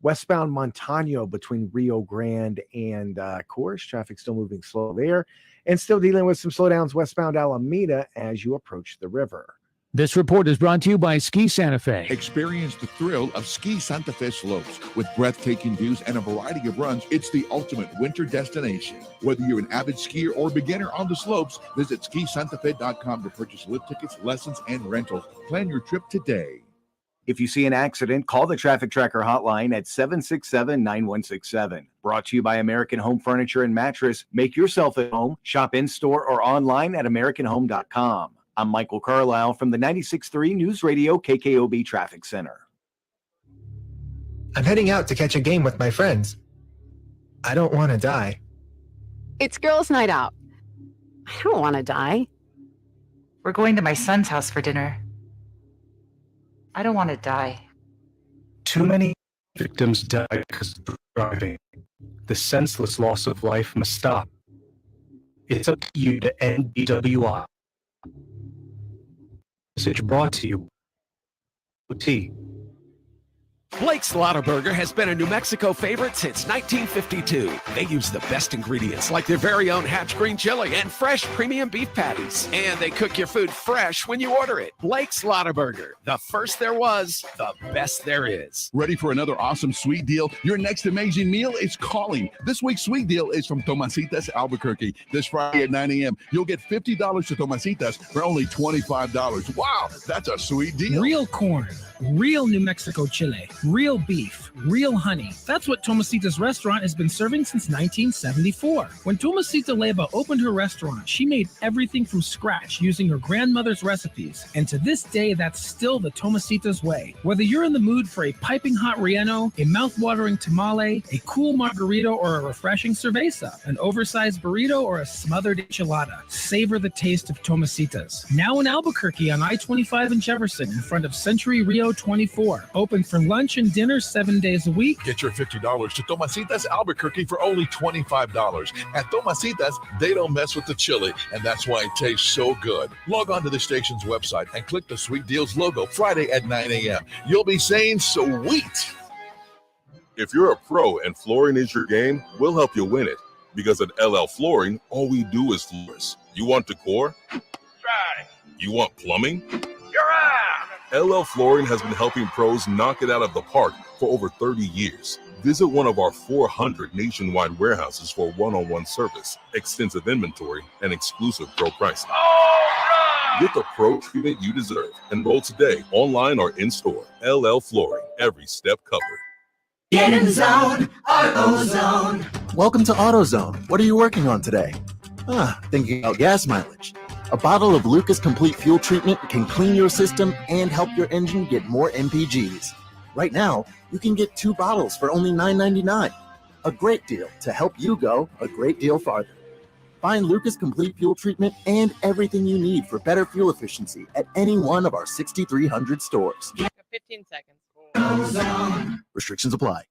Westbound Montano between Rio Grande and Coors, traffic still moving slow there. And still dealing with some slowdowns westbound Alameda as you approach the river. This report is brought to you by Ski Santa Fe. Experience the thrill of Ski Santa Fe slopes. With breathtaking views and a variety of runs, it's the ultimate winter destination. Whether you're an avid skier or beginner on the slopes, visit skisantafe.com to purchase lift tickets, lessons, and rentals. Plan your trip today. If you see an accident, call the Traffic Tracker hotline at 767-9167. Brought to you by American Home Furniture and Mattress. Make yourself at home. Shop in-store or online at AmericanHome.com. I'm Michael Carlisle from the 96.3 News Radio KKOB Traffic Center. I'm heading out to catch a game with my friends. I don't want to die. It's girls' night out. I don't want to die. We're going to my son's house for dinner. I don't want to die. Too many victims die because of driving. The senseless loss of life must stop. It's up to you to end DWI. Message brought to you. T. Blake's Lottaburger has been a New Mexico favorite since 1952. They use the best ingredients like their very own Hatch green chili and fresh premium beef patties. And they cook your food fresh when you order it. Blake's Lottaburger, the first there was, the best there is. Ready for another awesome sweet deal? Your next amazing meal is calling. This week's sweet deal is from Tomasitas Albuquerque. This Friday at 9 a.m., you'll get $50 to Tomasitas for only $25. Wow, that's a sweet deal. Real corn, real New Mexico chile, real beef, real honey. That's what Tomasita's restaurant has been serving since 1974. When Tomasita Leyva opened her restaurant, she made everything from scratch using her grandmother's recipes. And to this day, that's still the Tomasita's way. Whether you're in the mood for a piping hot relleno, a mouth-watering tamale, a cool margarita, or a refreshing cerveza, an oversized burrito, or a smothered enchilada, savor the taste of Tomasita's. Now in Albuquerque on I-25 in Jefferson in front of Century Rio 24. Open for lunch kitchen dinner 7 days a week. Get your $50 to Tomasitas Albuquerque for only $25. At Tomasitas, they don't mess with the chili, and that's why it tastes so good. Log on to the station's website and click the Sweet Deals logo Friday at 9 a.m. You'll be saying sweet. If you're a pro and flooring is your game, we'll help you win it. Because at LL Flooring, all we do is floors. You want decor? Try. You want plumbing? LL Flooring has been helping pros knock it out of the park for over 30 years. Visit one of our 400 nationwide warehouses for one-on-one service, extensive inventory, and exclusive pro pricing. Get the pro treatment you deserve. Enroll today, online or in-store. LL Flooring, every step covered. Get in the zone, AutoZone. Welcome to AutoZone. What are you working on today? Thinking about gas mileage. A bottle of Lucas Complete Fuel Treatment can clean your system and help your engine get more MPGs. Right now, you can get 2 bottles for only $9.99. A great deal to help you go a great deal farther. Find Lucas Complete Fuel Treatment and everything you need for better fuel efficiency at any one of our 6,300 stores. 15 seconds. Restrictions apply.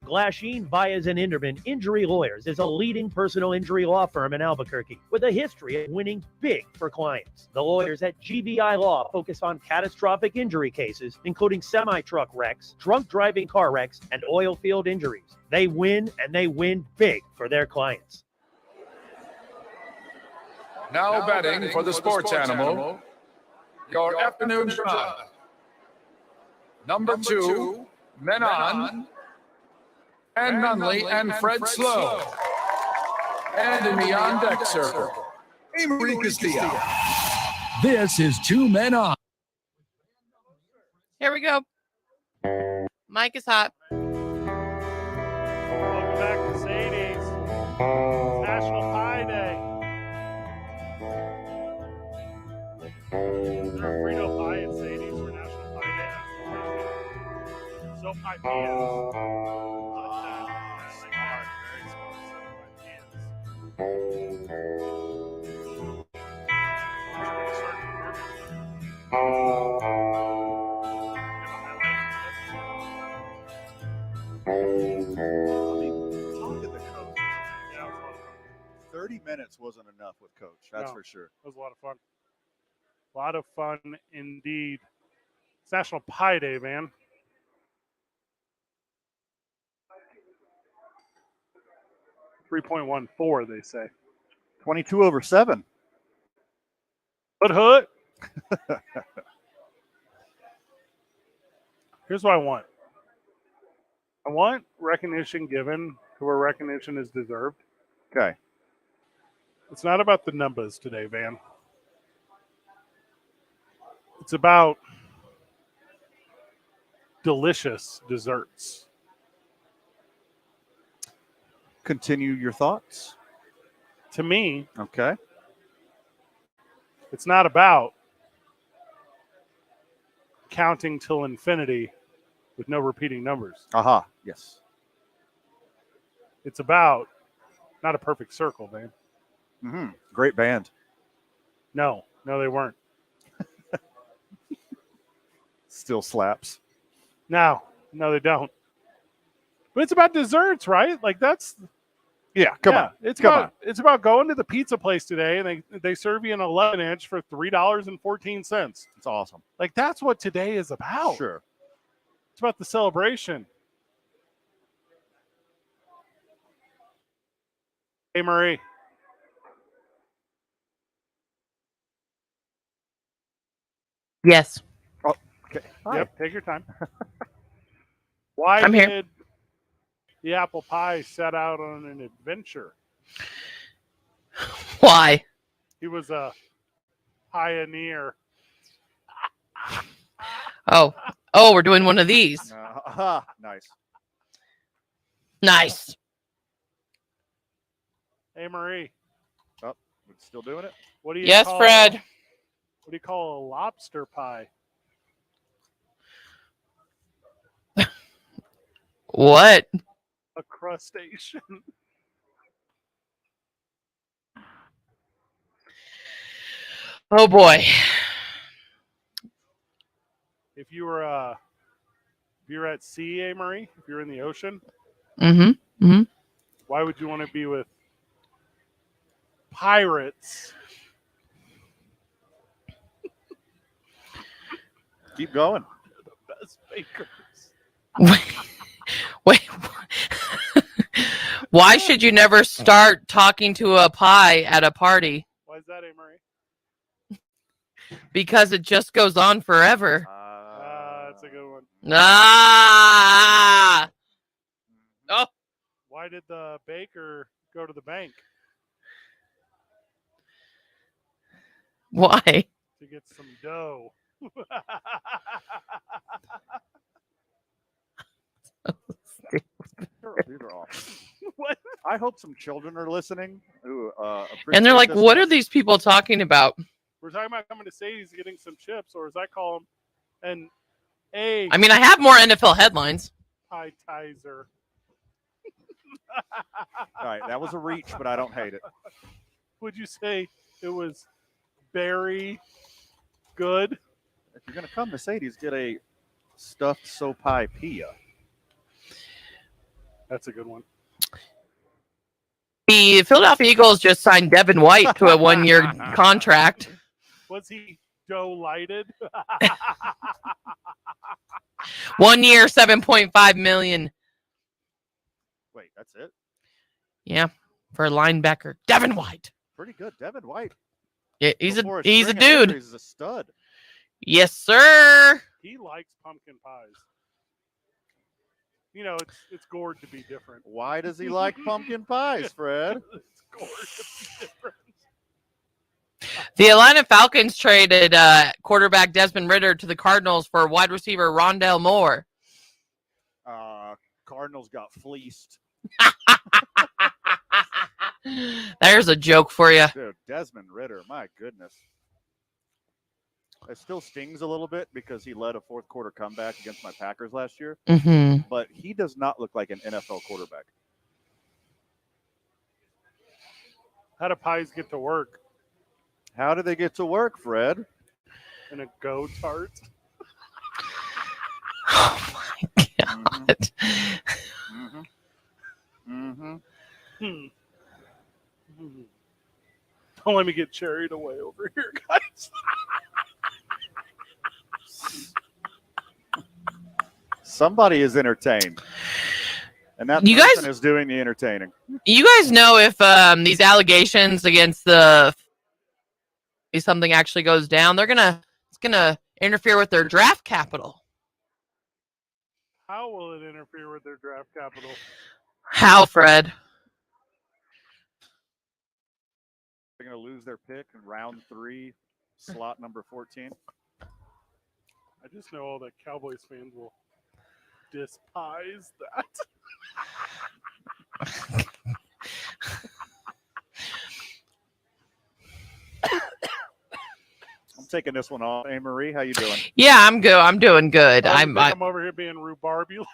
Glasheen, Bois, and Inderman Injury Lawyers is a leading personal injury law firm in Albuquerque with a history of winning big for clients. The lawyers at GVI Law focus on catastrophic injury cases, including semi-truck wrecks, drunk driving car wrecks, and oil field injuries. They win, and they win big for their clients. Now betting for the sports animal, your afternoon drive. Number 2, Menon, and Nunley and Fred Slow. And in the on-deck circle, Amory Castillo. This is 2 Men On. Here we go. Mike is hot. Welcome back to Sadie's. It's National Pie Day. Is there a Frito pie at Sadie's for National Pie Day? So pie peas. Smart, very smart. So pie Talking to the coach. 30 minutes wasn't enough with Coach. That's for sure. It was a lot of fun. A lot of fun indeed. It's National Pie Day, man. .14, they say. 22/7. Hood. Here's what I want. I want recognition given to where recognition is deserved. Okay. It's not about the numbers today, Van. It's about delicious desserts. Continue your thoughts. To me, okay, it's not about counting till infinity with no repeating numbers. Aha, yes. It's about not a perfect circle, man. Mm-hmm. Great band. No, they weren't. Still slaps. No, they don't. But it's about desserts, right? Like that's. Yeah, come on. It's about going to the pizza place today and they serve you an 11-inch for $3.14. It's awesome. Like that's what today is about. Sure. It's about the celebration. Hey, Marie. Yes. Oh, okay. Yep, take your time. Why I'm here. did the apple pie set out on an adventure? Why? He was a pioneer. Oh, we're doing one of these. Nice. Nice. Hey, Marie. Oh, we're still doing it? What do you Yes, call, Fred. What do you call a lobster pie? What? A crustacean. Oh boy. If you were a you're at sea, Marie, if you're in the ocean, Mm-hmm. Mm-hmm. why would you want to be with pirates? Keep going. The best bakers. Wait. Why should you never start talking to a pie at a party? Why is that, Marie? Because it just goes on forever. That's a good one. Ah! Oh. Why did the baker go to the bank? Why? To get some dough. These are awesome. What? I hope some children are listening who And they're like, appreciate what this are these people talking about? We're talking about coming to Sadie's getting some chips, or as I call them, an egg. I mean, I have more NFL headlines. Pie-tizer. All right, that was a reach, but I don't hate it. Would you say it was very good? If you're going to come to Sadie's, get a stuffed sopai pia. That's a good one. The Philadelphia Eagles just signed Devin White to a 1-year contract. Was he dough-lighted? 1 year, $7.5 million. Wait, that's it? Yeah, for a linebacker, Devin White. Pretty good. Devin White. Yeah, he's a Before dude. injuries, he's a stud. Yes, sir. He likes pumpkin pies. You know, it's gourd to be different. Why does he like pumpkin pies, Fred? It's gourd to be different. The Atlanta Falcons traded quarterback Desmond Ridder to the Cardinals for wide receiver Rondale Moore. Cardinals got fleeced. There's a joke for you. Dude, Desmond Ridder, my goodness. It still stings a little bit because he led a fourth quarter comeback against my Packers last year. Mm-hmm. But he does not look like an NFL quarterback. How do pies get to work? How do they get to work, Fred? In a go-tart. Oh, my God. Don't let me get carried away over here, guys. Somebody is entertained. And that You person guys- is doing the entertaining. You guys know if these allegations against if something actually goes down, it's gonna interfere with their draft capital. How will it interfere with their draft capital? How, Fred? They're going to lose their pick in round 3, slot number 14. I just know all the Cowboys fans will despise that. I'm taking this one off. Hey, Marie, how you doing? Yeah, I'm good. I'm doing good. I'm over here being rhubarbulous.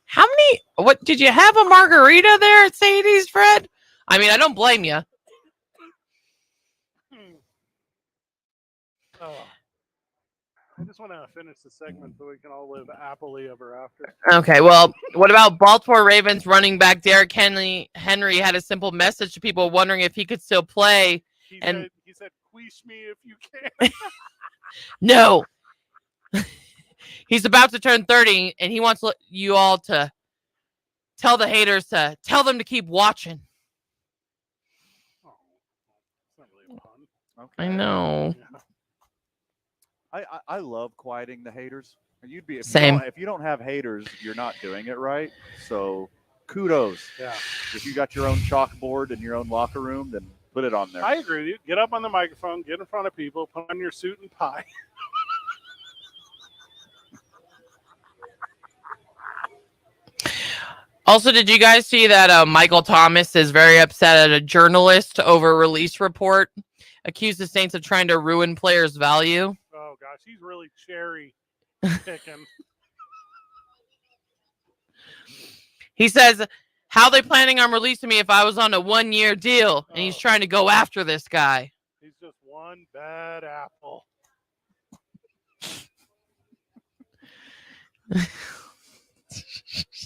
How many? What did you have a margarita there at Sadie's, Fred? I mean, I don't blame you. Oh. I just want to finish the segment so we can all live happily ever after. Okay, well, what about Baltimore Ravens running back Derrick Henry had a simple message to people wondering if he could still play. He said, "Queesh me if you can." No. He's about to turn 30, and he wants you all to tell the haters to tell them to keep watching. Oh, it's not really fun. Okay. I know. Yeah. I love quieting the haters. And you'd be Same. If you don't have haters, you're not doing it right. So kudos. Yeah. If you got your own chalkboard in your own locker room, then put it on there. I agree with you. Get up on the microphone, get in front of people, put on your suit and tie. Also, did you guys see that Michael Thomas is very upset at a journalist over a release report? Accused the Saints of trying to ruin players' value. Oh, gosh. He's really cherry picking. He says, how they planning on releasing me if I was on a 1-year deal? And he's trying to go after this guy. He's just one bad apple.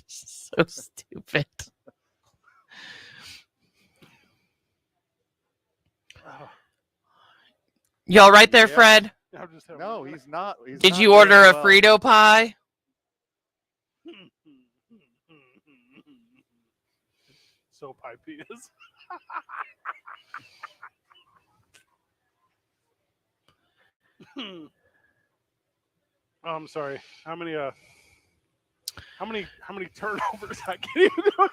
So stupid. Y'all right there, Yeah. Fred? No, he's not. Did you order a Frito pie? So pie peas. Oh, I'm sorry. How many turnovers? I can't even do it.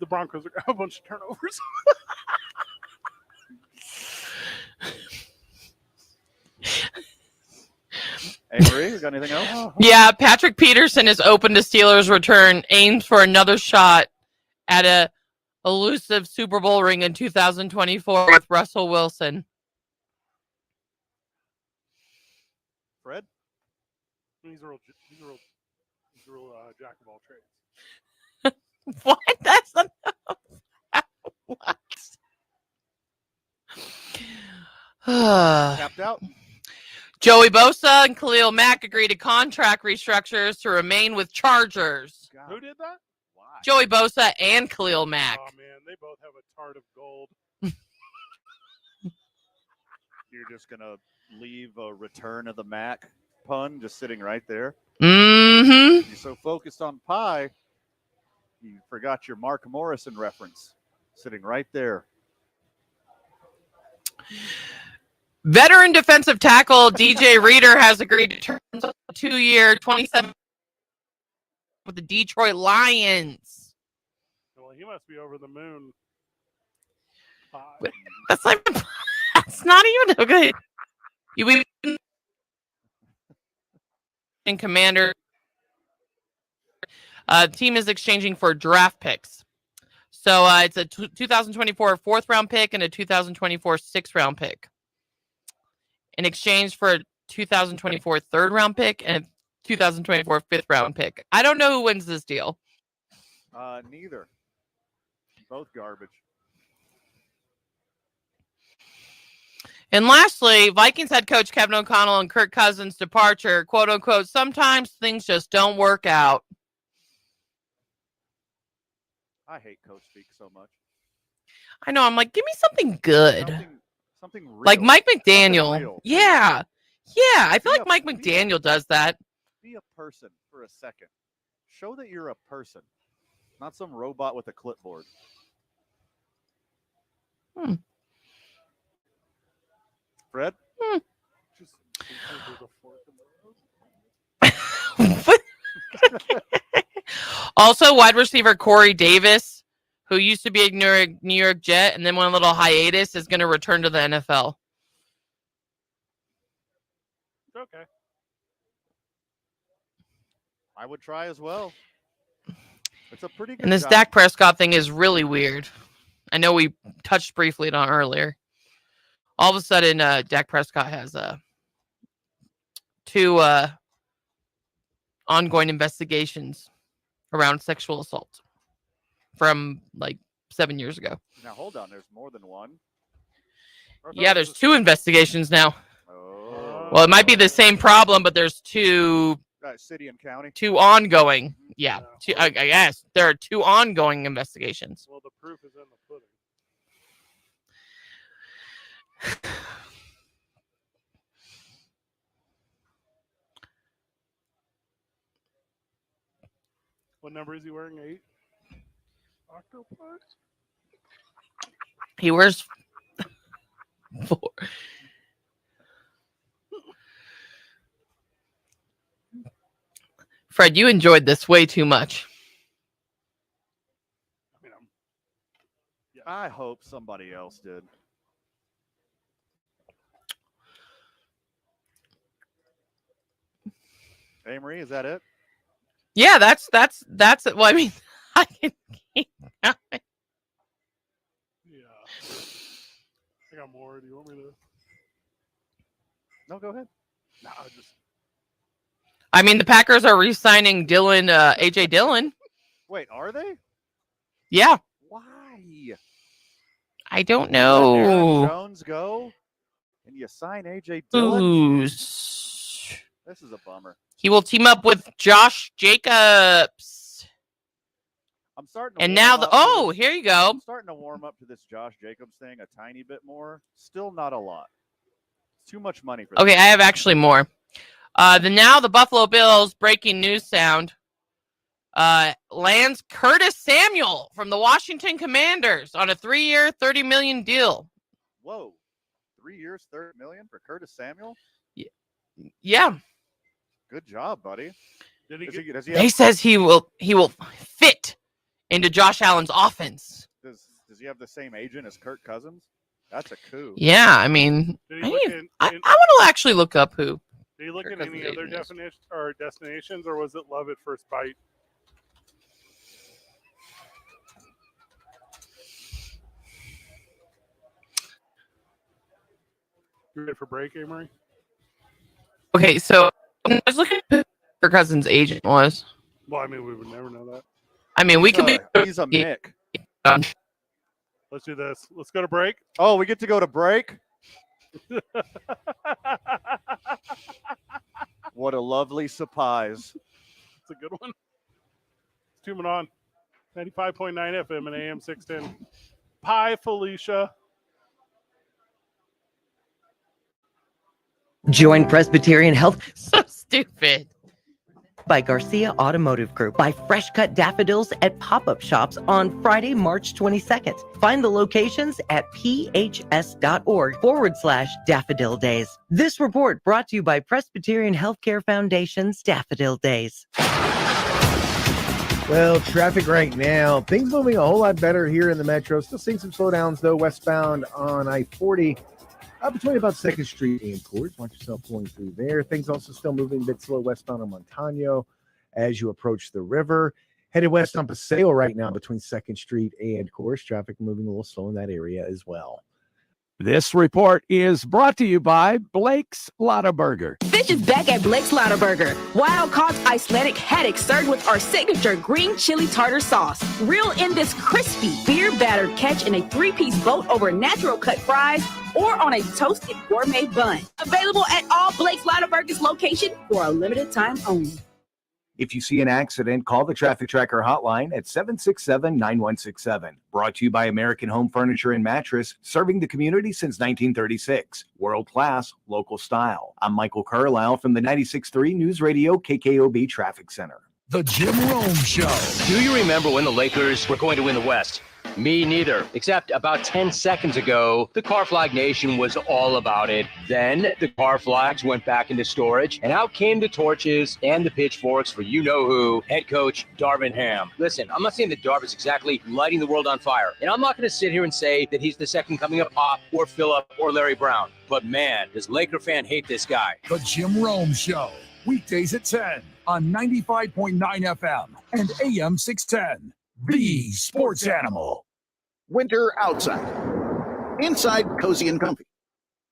The Broncos are gonna have a bunch of turnovers. Hey, Marie, you got anything else? Yeah, Patrick Peterson is open to Steelers return, aims for another shot at a elusive Super Bowl ring in 2024 with Russell Wilson. Fred? He's a real jack of all trades. What? That's not what? Tapped out. Joey Bosa and Khalil Mack agreed to contract restructures to remain with Chargers. Who did that? Joey Bosa and Khalil Mack. Oh man, they both have a tart of gold. You're just gonna leave a return of the Mac pun just sitting right there. Mm-hmm. You're so focused on pie, you forgot your Mark Morrison reference sitting right there. Veteran defensive tackle DJ Reader has agreed to turn a 2-year, $27 with the Detroit Lions. Well, he must be over the moon. That's like that's not even okay. You in Commander. Team is exchanging for draft picks. So it's a 2024 4th round pick and a 2024 6th round pick. In exchange for a 2024 3rd round pick and a 2024 5th round pick. I don't know who wins this deal. Neither. Both garbage. And lastly, Vikings head coach Kevin O'Connell and Kirk Cousins' departure, quote unquote, sometimes things just don't work out. I hate coach speak so much. I know. I'm like, give me something good. Something real. Like Mike Something McDaniel. real. Yeah. Yeah. I feel like Mike McDaniel does that. Be a person for a second. Show that you're a person, not some robot with a clipboard. Fred? Just Also, wide receiver Corey Davis, who used to be a New York Jet and then went a little hiatus, is going to return to the NFL. Okay. I would try as well. It's a pretty good And this job. Dak Prescott thing is really weird. I know we touched briefly on earlier. All of a sudden, Dak Prescott has 2 ongoing investigations around sexual assault from like 7 years ago. Now, hold on. There's more than one. Yeah, there's 2 investigations now. Oh. Well, it might be the same problem, but there's 2 city and county. 2 ongoing. Yeah, I guess there are 2 ongoing investigations. Well, the proof is in the pudding. What number is he wearing? 8? Octopus? He wears 4. Fred, you enjoyed this way too much. I hope somebody else did. Hey, Marie, is that it? Yeah, that's it. Well, I mean, I can keep going. Yeah. I got more. Do you want me to? No, go ahead. No, just. I mean, the Packers are re-signing AJ Dillon. Wait, are they? Yeah. Why? I don't Let Aaron know. Jones go And you sign AJ Dillon? Bois. This is a bummer. He will team up with Josh Jacobs. I'm starting to And warm now up to this- here you go. I'm starting to warm up to this Josh Jacobs thing a tiny bit more. Still not a lot. It's too much money for Okay, this. I have actually more. The Buffalo Bills breaking news sound lands Curtis Samuel from the Washington Commanders on a 3-year, $30 million deal. Whoa. 3 years, $30 million for Curtis Samuel? Yeah. Good job, buddy. Does he He says he will fit into Josh Allen's offense. Does he have the same agent as Kirk Cousins? That's a coup. Yeah, I mean, Did I he look want to actually look up who. Did you look Kirk at any Cousins' other agent is. definition or destinations, or was it love at first bite? You ready for break, Amory? Okay, so I was looking at who Kirk Cousins' agent was. Well, I mean, we would never know that. I mean, we could be. He's a Mick. Let's do this. Let's go to break. Oh, we get to go to break? What a lovely surprise. It's a good one. It's tuning on 95.9 FM and AM 610. Pie, Felicia. Join Presbyterian Health. So stupid. By Garcia Automotive Group. Buy fresh cut daffodils at pop-up shops on Friday, March 22nd. Find the locations at phs.org/daffodil days. This report brought to you by Presbyterian Healthcare Foundation's Daffodil Days. Well, traffic right now, things moving a whole lot better here in the metro. Still seeing some slowdowns, though, westbound on I-40. Between about 2nd Street and Coors. Watch yourself pulling through there. Things also still moving a bit slow westbound on Montano as you approach the river. Headed west on Paseo right now between 2nd Street and Coors. Traffic moving a little slow in that area as well. This report is brought to you by Blake's Lottaburger. Fish is back at Blake's Lottaburger. Wild-caught Icelandic haddock served with our signature green chili tartar sauce. Reel in this crispy beer-battered catch in a 3-piece boat over natural cut fries or on a toasted gourmet bun. Available at all Blake's Lottaburger's location for a limited time only. If you see an accident, call the Traffic Tracker hotline at 767-9167. Brought to you by American Home Furniture and Mattress, serving the community since 1936. World class, local style. I'm Michael Carlisle from the 96.3 News Radio KKOB Traffic Center. The Jim Rome Show. Do you remember when the Lakers were going to win the West? Me neither, except about 10 seconds ago, the Car Flag Nation was all about it. Then the car flags went back into storage, and out came the torches and the pitchforks for you-know-who, head coach Darvin Ham. Listen, I'm not saying that Darvin's exactly lighting the world on fire, and I'm not going to sit here and say that he's the second coming of Pop or Phillip or Larry Brown. But man, does Laker fan hate this guy. The Jim Rome Show. Weekdays at 10 on 95.9 FM and AM 610. The Sports Animal. Winter outside. Inside, cozy and comfy.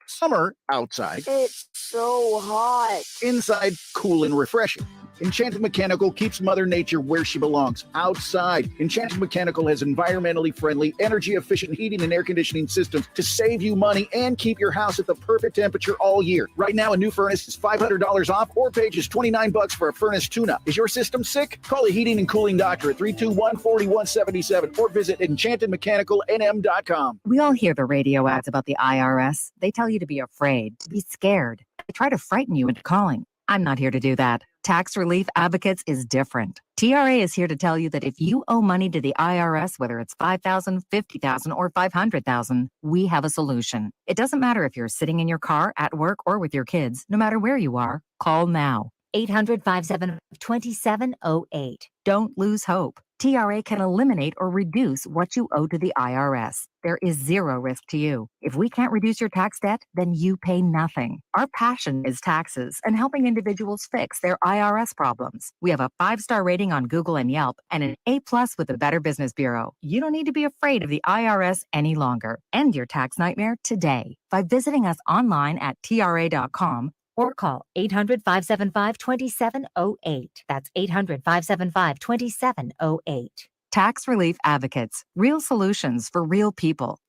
Summer outside. It's so hot. Inside, cool and refreshing. Enchanted Mechanical keeps Mother Nature where she belongs, outside. Enchanted Mechanical has environmentally friendly, energy-efficient heating and air conditioning systems to save you money and keep your house at the perfect temperature all year. Right now, a new furnace is $500 off or pay just $29 for a furnace tune-up. Is your system sick? Call a heating and cooling doctor at 321-4177 or visit enchantedmechanicalnm.com. We all hear the radio ads about the IRS. They tell you to be afraid, to be scared. They try to frighten you into calling. I'm not here to do that. Tax Relief Advocates is different. TRA is here to tell you that if you owe money to the IRS, whether it's $5,000, $50,000, or $500,000, we have a solution. It doesn't matter if you're sitting in your car, at work, or with your kids. No matter where you are, call now. 800-575-2708. Don't lose hope. TRA can eliminate or reduce what you owe to the IRS. There is zero risk to you. If we can't reduce your tax debt, then you pay nothing. Our passion is taxes and helping individuals fix their IRS problems. We have a 5-star rating on Google and Yelp and an A+ with the Better Business Bureau. You don't need to be afraid of the IRS any longer. End your tax nightmare today by visiting us online at tra.com or call 800-575-2708. That's 800-575-2708. Tax Relief Advocates. Real solutions for real people.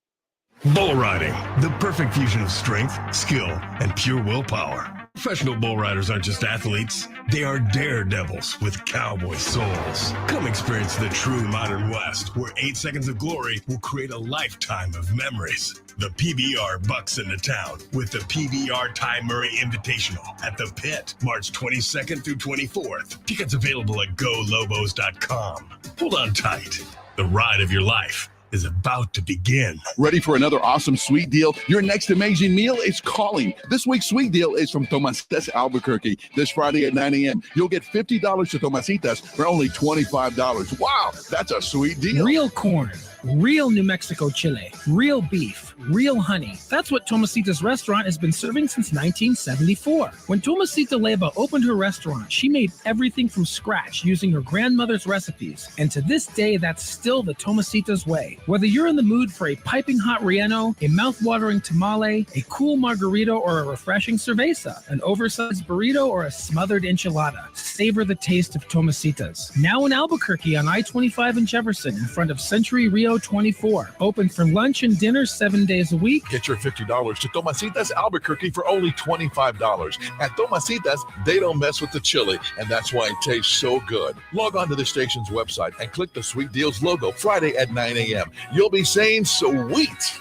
Bull riding, the perfect fusion of strength, skill, and pure willpower. Professional bull riders aren't just athletes, they are daredevils with cowboy souls. Come experience the true modern West, where 8 seconds of glory will create a lifetime of memories. The PBR bucks into town with the PBR Ty Murray Invitational at the Pit, March 22nd through 24th. Tickets available at golobos.com. Hold on tight. The ride of your life is about to begin. Ready for another awesome sweet deal? Your next amazing meal is calling. This week's sweet deal is from Tomasitas Albuquerque. This Friday at 9 a.m., you'll get $50 to Tomasitas for only $25. Wow, that's a sweet deal. Real corn, real New Mexico chile, real beef, real honey. That's what Tomasita's restaurant has been serving since 1974. When Tomasita Leyva opened her restaurant, she made everything from scratch using her grandmother's recipes. And to this day, that's still the Tomasita's way. Whether you're in the mood for a piping hot relleno, a mouth-watering tamale, a cool margarita, or a refreshing cerveza, an oversized burrito, or a smothered enchilada, savor the taste of Tomasita's. Now in Albuquerque on I-25 and Jefferson in front of Century Rio 24. Open for lunch and dinner 7 days a week. Get your $50 to Tomasitas Albuquerque for only $25. At Tomasitas, they don't mess with the chili, and that's why it tastes so good. Log on to the station's website and click the Sweet Deals logo Friday at 9 a.m. You'll be saying sweet.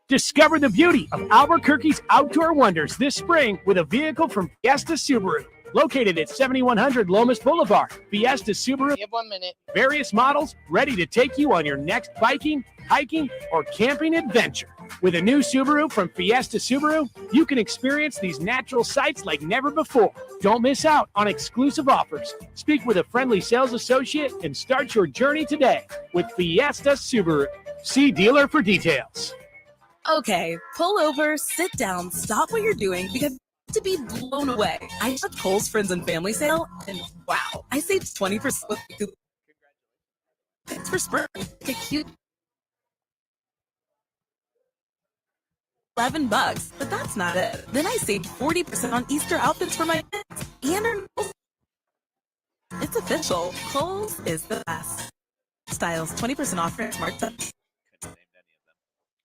Discover the beauty of Albuquerque's outdoor wonders this spring with a vehicle from Fiesta Subaru. Located at 7100 Lomas Boulevard, Fiesta Subaru. You have 1 minute. Various models ready to take you on your next biking, hiking, or camping adventure. With a new Subaru from Fiesta Subaru, you can experience these natural sights like never before. Don't miss out on exclusive offers. Speak with a friendly sales associate and start your journey today with Fiesta Subaru. See dealer for details. Okay, pull over, sit down, stop what you're doing because to be blown away. I took Kohl's Friends and Family sale and wow, I saved 20% with it's for spring. A cute $11, but that's not it. Then I saved 40% on Easter outfits for my kids and it's official. Kohl's is the best. Styles 20% off for smart touch.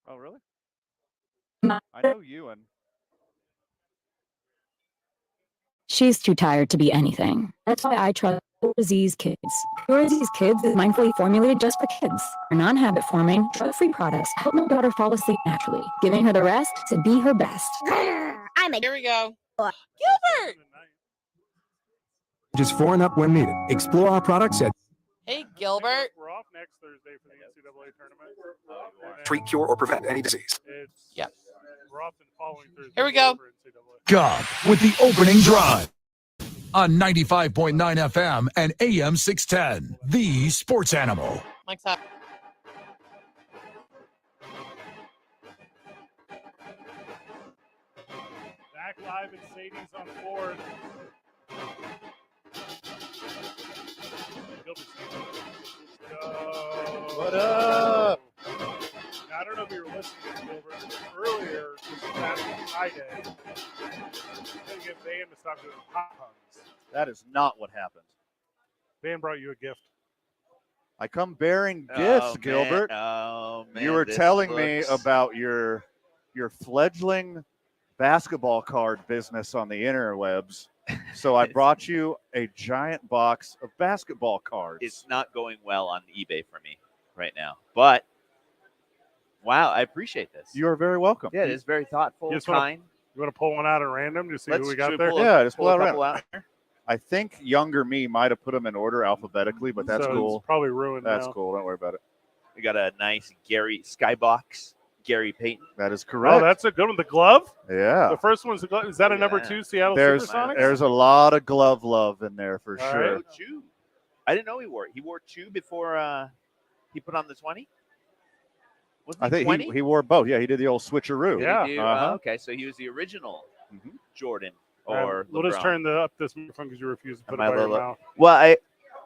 Oh, really? I know you and She's too tired to be anything. That's why I trust Z's Kids. Z's Kids is mindfully formulated just for kids. Our non-habit forming, drug-free products help my daughter fall asleep naturally, giving her the rest to be her best. Here we go. Gilbert! Just 4 and up when needed. Explore our products at Hey, Gilbert. We're off next Thursday for the NCAA tournament. treat, cure, or prevent any disease. Yep. We're off the following Thursday. Here we go. God with the opening drive on 95.9 FM and AM 610, the sports animal. Mike's up. Back live at Sadie's on 4th. What up? Now, I don't know if you were listening to Gilbert earlier, this past Friday. I'm going to get Van to stop doing pop hugs. That is not what happened. Van brought you a gift. I come bearing gifts, man. Gilbert. Oh, man. You were this telling me looks- about your fledgling basketball card business on the interwebs. So I brought you a giant box of basketball cards. It's not going well on eBay for me right now. But, wow, I appreciate this. You are very welcome. Yeah, it is very thoughtful, You kind. want to pull one out at random to see who we got should there? pull a- Yeah, just pull pull a it couple around. out. I think younger me might have put them in order alphabetically, but that's So cool. It's probably ruined That's now. cool. Don't worry about it. We got a nice Skybox Gary Payton. That is correct. Oh, that's a good one. The glove? Yeah. The first one's the glove. Is that a number 2 Seattle There's Supersonics? a lot of glove love in there for All sure. right. Two. I didn't know he wore it. He wore 2 before he put on the 20. Wasn't I think 20? he wore both. Yeah, he did the old switcheroo. Yeah. Did he do? Uh-huh. Okay, so he was the original Jordan We'll or just LeBron. turn up this microphone because you refuse to put it Am I by your low? mouth. Well,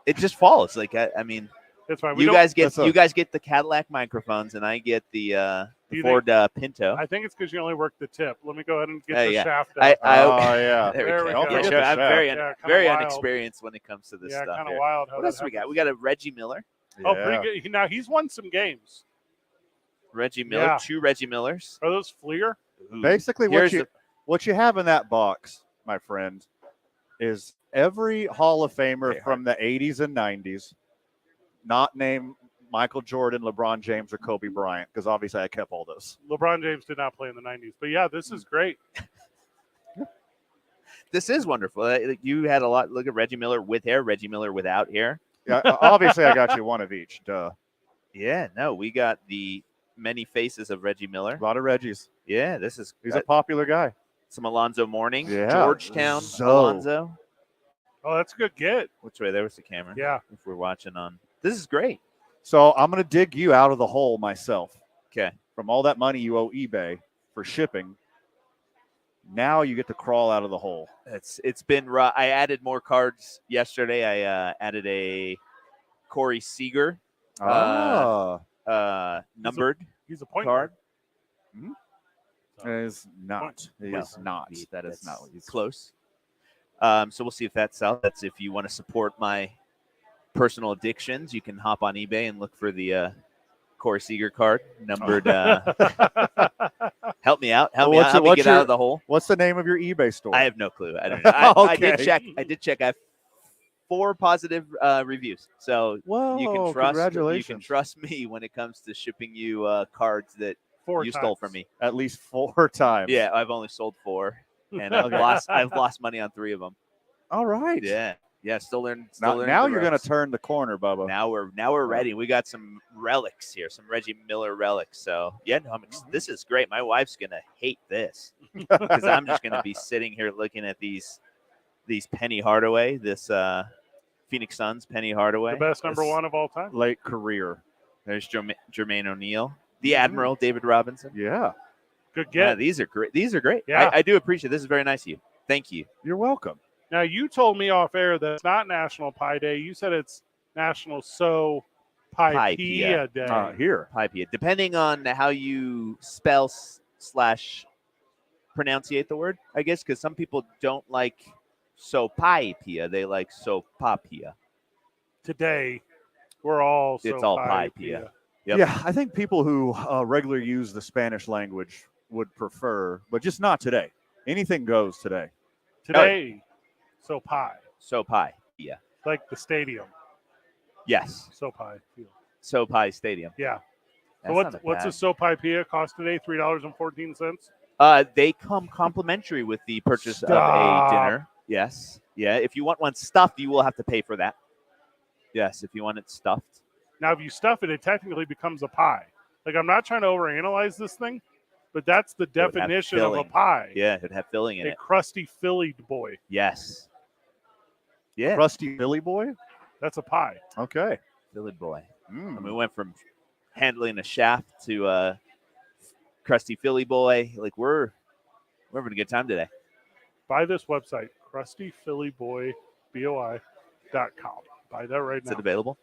it just falls. Like I mean, That's fine. We you don't- guys get That's a- you guys get the Cadillac microphones, and I get the Do you Ford Pinto. I think it's because you only work the tip. Let me go ahead and get Oh, the yeah. shaft I- out. Oh, yeah. There we go. Don't Yeah, forget sure. the I'm shaft. very, Yeah, kinda very wild. unexperienced when it comes to this Yeah, stuff. kinda here. wild how What that else we got? We got a Reggie Miller. Oh, pretty good. Now, he's won some games. Reggie Miller, Yeah. 2 Reggie Millers. Are those Fleer? Basically, Here's what you have in that box, my friend, is every Hall of Famer from the 80s and 90s, not named Michael Jordan, LeBron James, or Kobe Bryant, because obviously I kept all those. LeBron James did not play in the 90s. But, yeah, this is great. This is wonderful. You had a lot. Look at Reggie Miller with hair, Reggie Miller without hair. Yeah, obviously I got you one of each. Duh. Yeah, no, we got the many faces of Reggie Miller. A lot of Reggies. Yeah, He's a popular guy. Some Alonzo Mourning. Yeah. Georgetown So. Alonzo. Oh, that's a good get. Which way? There was the camera. Yeah. If we're watching on. This is great. So I'm going to dig you out of the hole myself. Okay. From all that money you owe eBay for shipping, now you get to crawl out of the hole. It's been rough. I added more cards yesterday. I added a Corey Seager numbered He's a point card. Is not. He is not. That is not what he's close. So we'll see if that sells. That's if you want to support my personal addictions, you can hop on eBay and look for the Corey Seager card numbered. Help me out. Help me get out of the hole. What's the name of your eBay store? I have no clue. I don't know. I did Okay. check. I have 4 positive reviews. So you can trust. Congratulations. You can trust me when it comes to shipping you cards that 4 you times. stole from me. At least 4 times. Yeah, I've only sold 4, and Okay. I've lost money on 3 of them. All right. Yeah. Still learning. Now you're going to turn the corner, Bubba. Now we're ready. We got some relics here, some Reggie Miller relics. So yeah, no, this is great. My wife's gonna hate this because I'm just gonna be sitting here looking at these Penny Hardaway, this Phoenix Suns Penny Hardaway, The best number 1 of all time. Late career. There's Jermaine O'Neal, the Admiral, David Robinson. Yeah. Good Yeah, get. these are great. These are great. Yeah. I do appreciate it. This is very nice of you. Thank you. You're welcome. Now, you told me off air that it's not National Pie Day. You said it's National So Pie Pia Day. Here. Pie Pia. Depending on how you spell / pronunciate the word, I guess, because some people don't like so pie pia. They like so papia. Today, we're all so It's all pie pie pia. pia. Yep. Yeah, I think people who regularly use the Spanish language would prefer, but just not today. Anything goes today. Today, so pie. So pie pia. Like the stadium. Yes. So pie field. So pie stadium. Yeah. That's So not what's bad. a so pie pia cost today? $3.14. They come complimentary with the purchase Stop. of a dinner. Yes. Yeah. If you want one stuffed, you will have to pay for that. Yes. If you want it stuffed. Now, if you stuff it, it technically becomes a pie. Like, I'm not trying to overanalyze this thing, but that's the It would have definition of a filling. pie. Yeah. It'd have filling in A it. crusty Philly boy. Yes. Yeah. Crusty Philly boy? That's a pie. Okay. Philly boy. Mm. And we went from handling a shaft to crusty Philly boy. Like we're having a good time today. Buy this website, crustyphillyboi.com. Buy that right Is now. it available?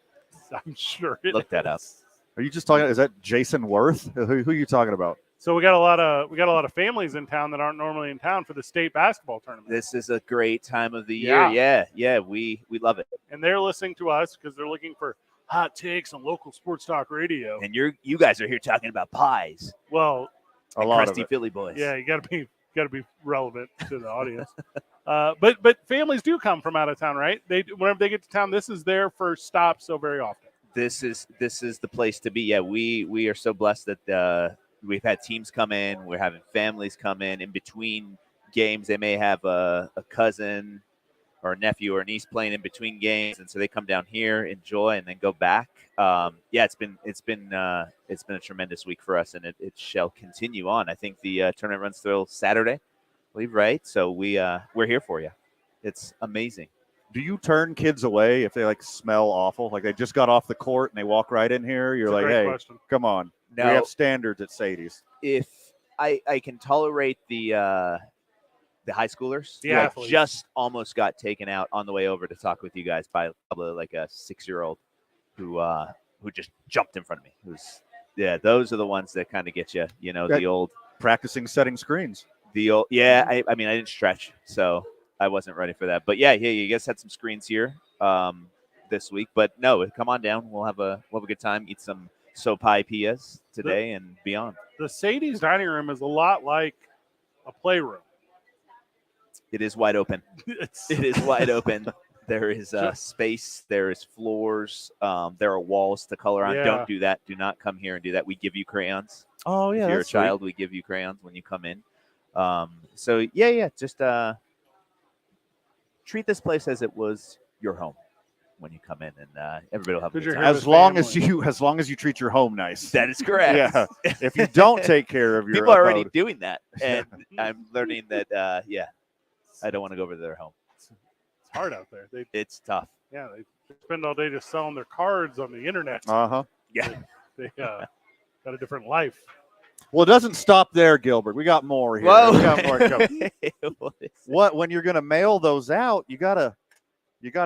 I'm sure it Look that up. is. Are you just talking? Is that Jason Worth? Who are you talking about? So we got a lot of families in town that aren't normally in town for the state basketball tournament. This is a great time of the year. Yeah. We love it. And they're listening to us because they're looking for hot takes on local sports talk radio. And you guys are here talking about pies. Well, A lot of crusty it. Philly boys. yeah, you got to be relevant to the audience. But families do come from out of town, right? Whenever they get to town, this is their first stop so very often. This is the place to be. Yeah, we are so blessed that we've had teams come in. We're having families come in between games. They may have a cousin or a nephew or a niece playing in between games, and so they come down here, enjoy, and then go back. It's been a tremendous week for us, and it shall continue on. I think the tournament runs till Saturday, I believe, right? So we're here for you. It's amazing. Do you turn kids away if they like smell awful? Like they just got off the court and they walk right in here? You're That's a like, great hey, question. come on. No. We have standards at Sadie's. If I can tolerate the high schoolers, The who I athletes. just almost got taken out on the way over to talk with you guys by probably like a 6-year-old who just jumped in front of me. Those are the ones that kind of get you, the old Practicing setting screens. I mean, I didn't stretch, so I wasn't ready for that. But yeah, you guys had some screens here this week. But no, come on down. We'll have a good time. Eat some sopaipias today and beyond. The Sadie's dining room is a lot like a playroom. It is wide open. It is wide open. There is space. There is floors. There are walls to color on. Yeah. Don't do that. Do not come here and do that. We give you crayons. Oh, yeah. If you're a that's sweet. child, we give you crayons when you come in. So, yeah. Just treat this place as it was your home when you come in, and everybody will have a good time. As long as you treat your home nice. That is correct. Yeah. If you don't take care of your people are already abode. doing that, and I'm learning that. I don't want to go over to their home. It's hard out there. It's tough. Yeah, they spend all day just selling their cards on the internet. Yeah. They got a different life. Well, it doesn't stop there, Gilbert. We got more here. Whoa. We got more coming. What when you're going to mail those out, you gotta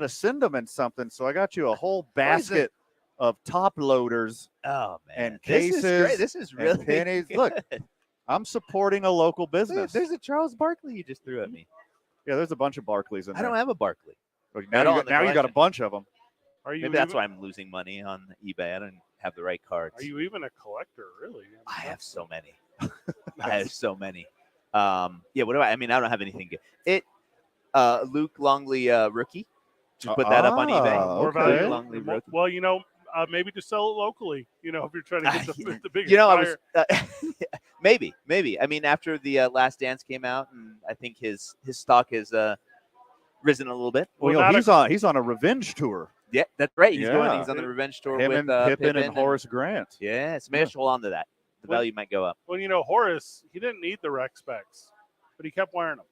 send them in something. So I got you a whole basket of top loaders. Oh man, and cases. This is great. This is really and pennies. good. Look, I'm supporting a local business. There's a Charles Barkley you just threw at me. Yeah, there's a bunch of Barclays in I there. don't have a Barkley. Now you got a bunch of them. Are you? Maybe that's why I'm losing money on eBay. I don't have the right cards. Are you even a collector, really? I have so many. I have so many. Yeah. What do I mean? I don't have anything good. Luke Longley rookie. Just put that up on eBay. Okay. Luke Longley rookie. Well, maybe just sell it locally. If you're trying to get the biggest I buyer. was maybe. I mean, after the Last Dance came out, and I think his stock has risen a little bit. Well, he's on a revenge tour. Yeah, that's right. He's on the revenge tour Him with and Pippen and Horace Grant. Yeah, so maybe I should hold on to that. The value might go up. Well, Horace, he didn't need the rec specs, but he kept wearing them.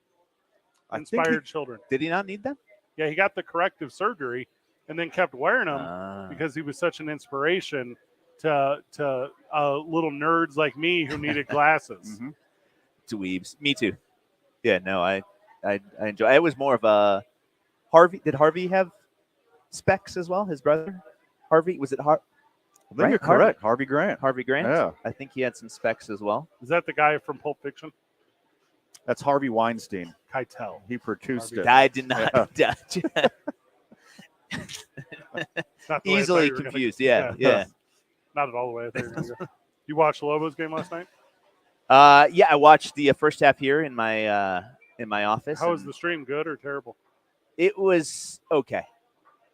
Inspired children. Did he not need them? Yeah, he got the corrective surgery and then kept wearing them because he was such an inspiration to little nerds like me who needed glasses. Dweebs. Me too. Yeah, no, I enjoy. It was more of a Harvey. Did Harvey have specs as well? His brother, Harvey. Was it Harvey? I think you're correct. Harvey Grant. Harvey Grant. Yeah. I think he had some specs as well. Is that the guy from Pulp Fiction? That's Harvey Weinstein. Keitel. He produced it. I did not. Not the way I thought Easily you were gonna- confused. Yeah. Not at all the way I thought you were gonna go. You watched Lobos game last night? Yeah, I watched the first half here in my office. How was the stream? Good or terrible? It was okay.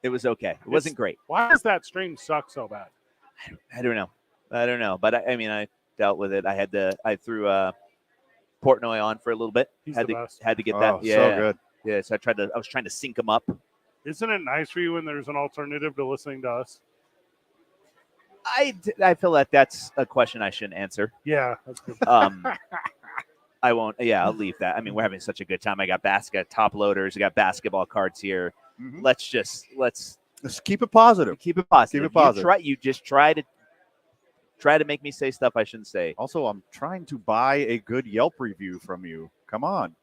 It wasn't great. Why does that stream suck so bad? I don't know. But I dealt with it. I threw Portnoy on for a little bit. He's had the to best. had to get Oh, that. so Yeah, good. Yeah, so I was trying to sync them up. Isn't it nice for you when there's an alternative to listening to us? I feel like that's a question I shouldn't answer. Yeah, that's good. I won't. Yeah, I'll leave that. I mean, we're having such a good time. I got top loaders. I got basketball cards here. Let's keep it positive. Keep it positive. Keep it positive. You just try to make me say stuff I shouldn't say. Also, I'm trying to buy a good Yelp review from you. Come on.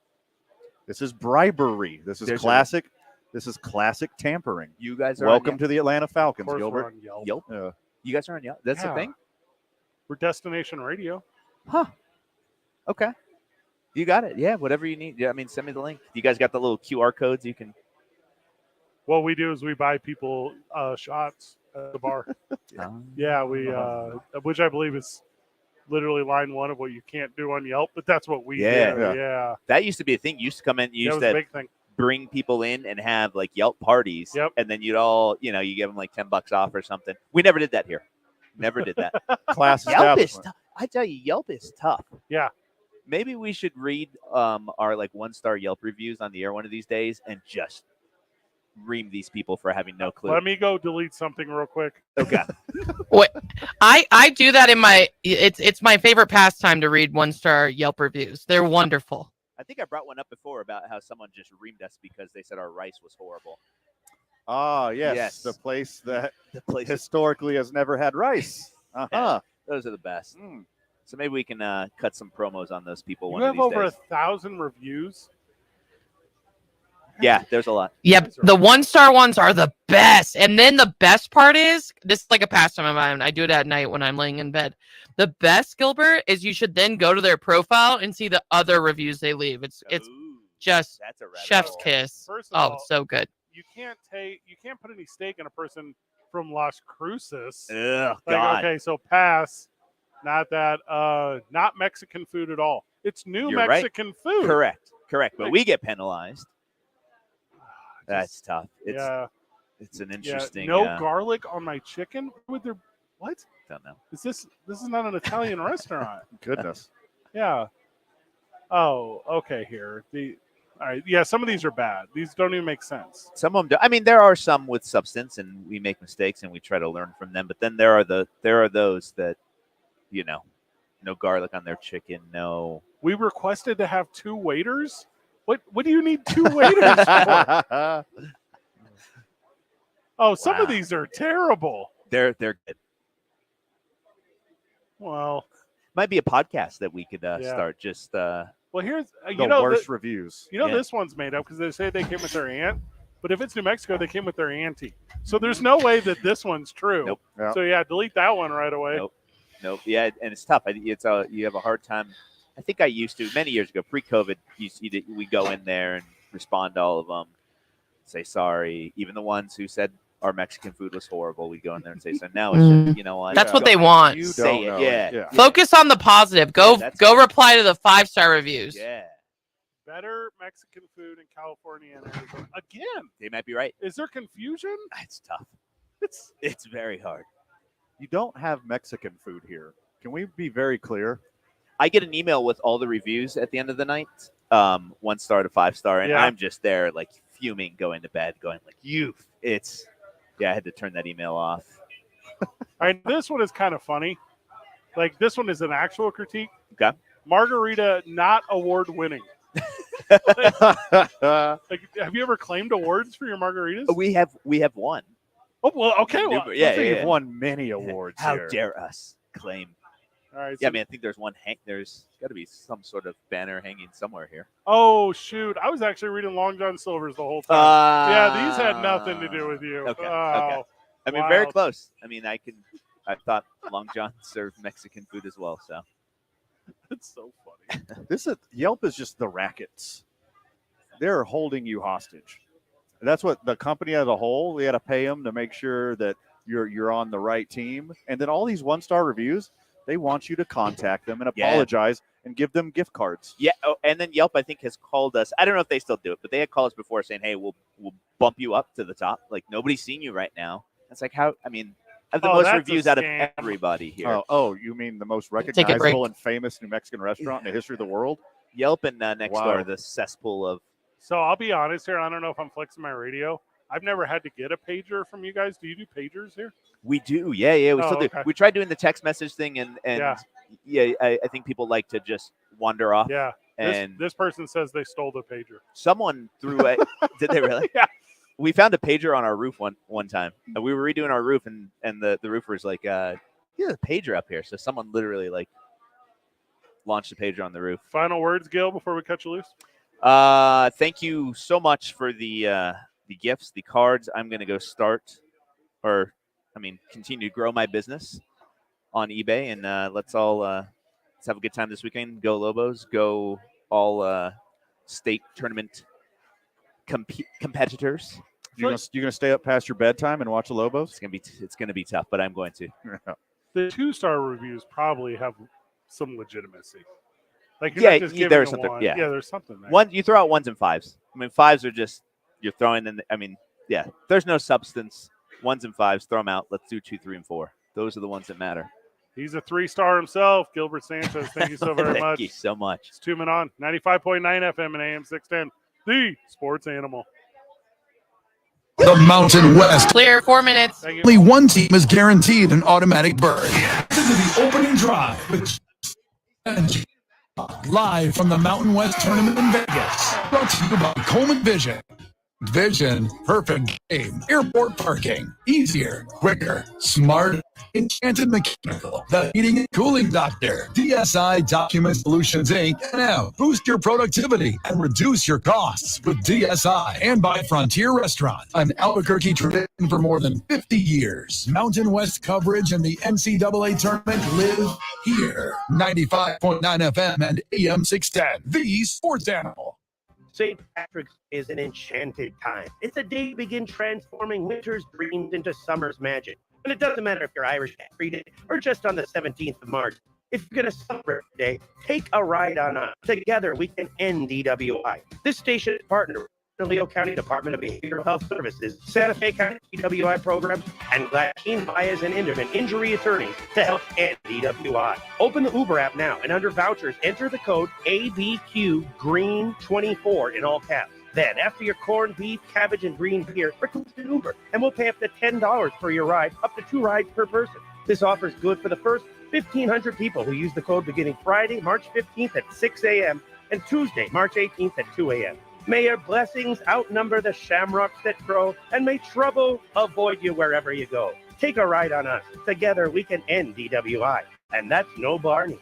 This is bribery. This is classic. This is classic tampering. You guys are welcome to the Atlanta Falcons, Of course Gilbert. we're on Yelp. Yelp. Yeah. You guys are on Yelp. That's the Yeah. thing. We're destination radio. Huh. Okay. You got it. Yeah. Whatever you need. Yeah. I mean, send me the link. You guys got the little QR codes you can. What we do is we buy people shots at the bar. Yeah, we which I believe is literally line one of what you can't do on Yelp, but that's what we do. Yeah. That used to be a thing. You used to come in. You That used was a to big thing. bring people in and have like Yelp parties. Yep. And then you'd all, you give them like $10 off or something. We never did that here. Never did that. Class Yelp is establishment. tough. I tell you, Yelp is tough. Yeah. Maybe we should read our like 1-star Yelp reviews on the air one of these days and just ream these people for having no clue. Let me go delete something real quick. Okay. Wait, I do that in my it's my favorite pastime to read 1-star Yelp reviews. They're wonderful. I think I brought one up before about how someone just reamed us because they said our rice was horrible. Ah, yes. Yes. The place that The place historically has never had rice. Uh-huh. Yeah, those are the best. So maybe we can cut some promos on those people You one have of these over days. 1,000 reviews. Yeah, there's a lot. Yep, the 1-star ones are the best. And then the best part is, this is like a pastime of mine. I do it at night when I'm laying in bed. The best, Gilbert, is you should then go to their profile and see the other reviews they leave. It's just That's a rabbit chef's hole. kiss. First of all, It's so good. You can't put any stake in a person from Las Cruces. Ugh, Like, God. okay, so pass. Not that. Not Mexican food at all. It's new You're Mexican food. Correct. But Like- we get penalized. That's tough. It's an interesting. No garlic on my chicken. Would there? What? Don't know. This is not an Italian restaurant. Goodness. Yeah. Oh, okay. Here. All right. Yeah, some of these are bad. These don't even make sense. Some of them do. I mean, there are some with substance, and we make mistakes, and we try to learn from them. But then there are those that, no garlic on their chicken. No. We requested to have 2 waiters. What do you need 2 waiters for? Oh, some of these are terrible. They're good. Well, might be a podcast that we could start. Just well, here's the worst reviews. This one's made up because they say they came with their aunt, but if it's New Mexico, they came with their auntie. So there's no way that this one's true. Nope. So yeah, delete that one right away. Nope. Yeah, and it's tough. It's you have a hard time. I think I used to many years ago, pre-COVID. We go in there and respond to all of them, say sorry. Even the ones who said our Mexican food was horrible, we go in there and say so. Now it's just, you know what? That's what they want. You say it, yeah. Focus on the positive. Go reply to the 5-star reviews. Yeah. Better Mexican food in California and Arizona. Again, they might be right. Is there confusion? It's tough. It's very hard. You don't have Mexican food here. Can we be very clear? I get an email with all the reviews at the end of the night, 1 star to 5 star, and I'm just there like fuming, going to bed, going like, I had to turn that email off. All right, this one is kind of funny. Like, this one is an actual critique. Okay. Margarita not award winning. Like, have you ever claimed awards for your margaritas? We have won. Oh, well, okay. Well, You've won many awards. How here. dare us claim? All right. Yeah, I mean, I think there's one. There's got to be some sort of banner hanging somewhere here. Oh, shoot. I was actually reading Long John Silver's the whole time. Yeah, these had nothing to do with you. Okay. Oh, I mean, very close. I mean, I thought Long John served Mexican food as well. So it's so funny. Yelp is just the rackets. They're holding you hostage. That's what the company as a whole, they had to pay them to make sure that you're on the right team. And then all these 1-star reviews, they want you to contact them and apologize and give them gift cards. Yeah. Oh, and then Yelp, I think, has called us. I don't know if they still do it, but they had called us before saying, hey, we'll bump you up to the top. Like, nobody's seen you right now. It's like, how, I mean, I have the most reviews out of everybody here. Oh, you mean the most recognizable and famous New Mexican restaurant in the history of the world? Yelp and next door, the cesspool of. So I'll be honest here. I don't know if I'm flexing my radio. I've never had to get a pager from you guys. Do you do pagers here? We do. Yeah. We still do. Okay. We tried doing the text message thing, and I think people like to just wander off. Yeah. And this person says they stole the pager. Someone threw it. Did they really? Yeah. We found a pager on our roof one time. We were redoing our roof, and the roofer's like, a pager up here. So someone literally like launched a pager on the roof. Final words, Gil, before we cut you loose? Thank you so much for the gifts, the cards. I'm going to go continue to grow my business on eBay, and let's have a good time this weekend. Go Lobos, go all state tournament competitors. You're gonna stay up past your bedtime and watch the Lobos? It's gonna be tough, but I'm going to. The 2-star reviews probably have some legitimacy. Like, you're not just giving there's a something. one. Yeah, there's something there. One, you throw out 1s and 5s. I mean, 5s are just you're throwing in. There's no substance. 1s and 5s, throw them out. Let's do 2, 3, and 4. Those are the ones that matter. He's a 3-star himself, Gilbert Sanchez. Thank you so very much. Thank you so much. It's 2 Men On 95.9 FM and AM 610, the sports animal. The Mountain West. Clear 4 minutes. Only one team is guaranteed an automatic berth. This is the opening drive with live from the Mountain West Tournament in Vegas. Brought to you by Coleman Vision. Vision, perfect game, airport parking, easier, quicker, smart, Enchanted Mechanical, the heating and cooling doctor, DSI Document Solutions Inc. And now boost your productivity and reduce your costs with DSI, and by Frontier Restaurant, an Albuquerque tradition for more than 50 years. Mountain West coverage and the NCAA tournament live here. 95.9 FM and AM 610, the sports animal. St. Patrick's is an enchanted time. It's a day to begin transforming winter's dreams into summer's magic. And it doesn't matter if you're Irish Free Day or just on the 17th of March. If you're going to celebrate today, take a ride on us. Together, we can end DWI. This station is partnered with the Leo County Department of Behavioral Health Services, Santa Fe County DWI programs, and Gladstone Bias and Inderman injury attorneys to help end DWI. Open the Uber app now, and under vouchers, enter the code ABQGreen24 in all caps. Then, after your corned beef, cabbage, and green beer, request an Uber, and we'll pay up to $10 for your ride, up to 2 rides per person. This offer is good for the first 1,500 people who use the code beginning Friday, March 15th at 6 a.m. and Tuesday, March 18th at 2 a.m. May your blessings outnumber the shamrocks that grow, and may trouble avoid you wherever you go. Take a ride on us. Together, we can end DWI. And that's no Barney.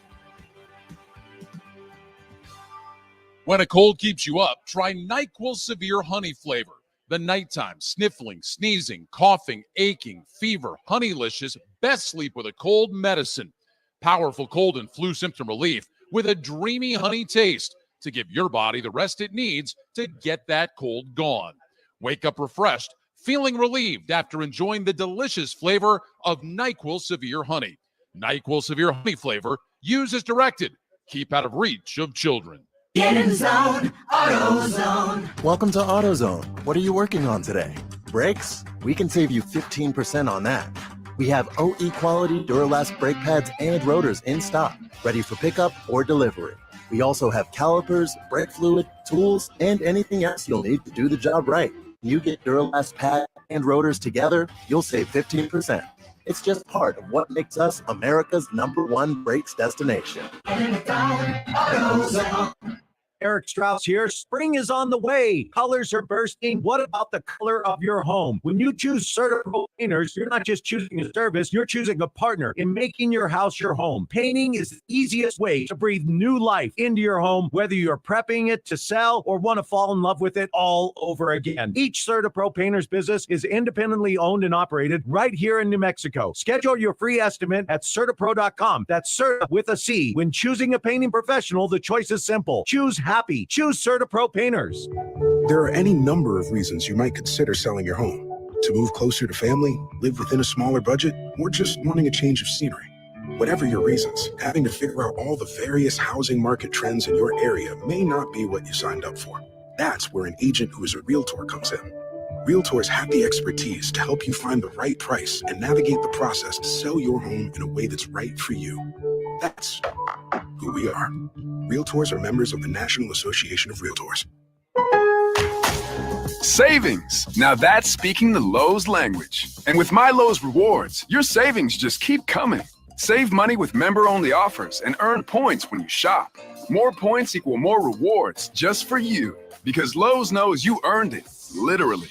When a cold keeps you up, try NyQuil Severe Honey Flavor. The nighttime, sniffling, sneezing, coughing, aching, fever, Honeylicious, best sleep with a cold medicine. Powerful cold and flu symptom relief with a dreamy honey taste to give your body the rest it needs to get that cold gone. Wake up refreshed, feeling relieved after enjoying the delicious flavor of NyQuil Severe Honey. NyQuil Severe Honey Flavor, use as directed. Keep out of reach of children. Get in zone, AutoZone. Welcome to AutoZone. What are you working on today? Brakes? We can save you 15% on that. We have OE quality Duralast brake pads and rotors in stock, ready for pickup or delivery. We also have calipers, brake fluid, tools, and anything else you'll need to do the job right. You get Duralast pads and rotors together, you'll save 15%. It's just part of what makes us America's #1 brakes destination. Eric Strauss here. Spring is on the way. Colors are bursting. What about the color of your home? When you choose CertaPro Painters, you're not just choosing a service, you're choosing a partner in making your house your home. Painting is the easiest way to breathe new life into your home, whether you're prepping it to sell or want to fall in love with it all over again. Each CertaPro Painters business is independently owned and operated right here in New Mexico. Schedule your free estimate at CertaPro.com. That's Certa with a C. When choosing a painting professional, the choice is simple. Choose happy. Choose CertaPro Painters. There are any number of reasons you might consider selling your home. To move closer to family, live within a smaller budget, or just wanting a change of scenery. Whatever your reasons, having to figure out all the various housing market trends in your area may not be what you signed up for. That's where an agent who is a realtor comes in. Realtors have the expertise to help you find the right price and navigate the process to sell your home in a way that's right for you. That's who we are. Realtors are members of the National Association of Realtors. Savings. Now that's speaking the Lowe's language. And with my Lowe's Rewards, your savings just keep coming. Save money with member-only offers and earn points when you shop. More points equal more rewards just for you. Because Lowe's knows you earned it, literally.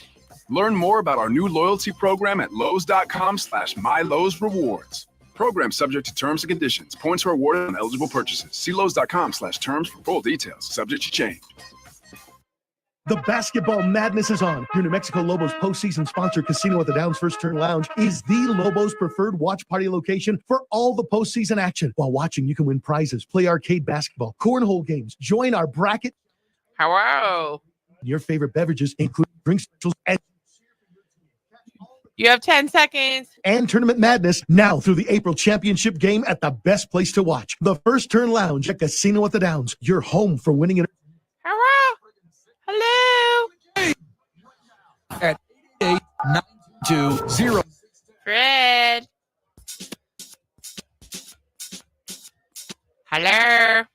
Learn more about our new loyalty program at lowes.com/MyLowe'sRewards. Program subject to terms and conditions. Points are awarded on eligible purchases. See Lowe's.com/terms for full details. Subject to change. The basketball madness is on. Your New Mexico Lobos postseason sponsor, Casino at the Downs First Turn Lounge, is the Lobos preferred watch party location for all the postseason action. While watching, you can win prizes, play arcade basketball, cornhole games, join our bracket. Hello. Your favorite beverages include drink specials and You have 10 seconds. And Tournament Madness now through the April Championship game at the best place to watch. The First Turn Lounge at Casino at the Downs. Your home for winning an. Hello. Hello. At 8920. Fred. Hello.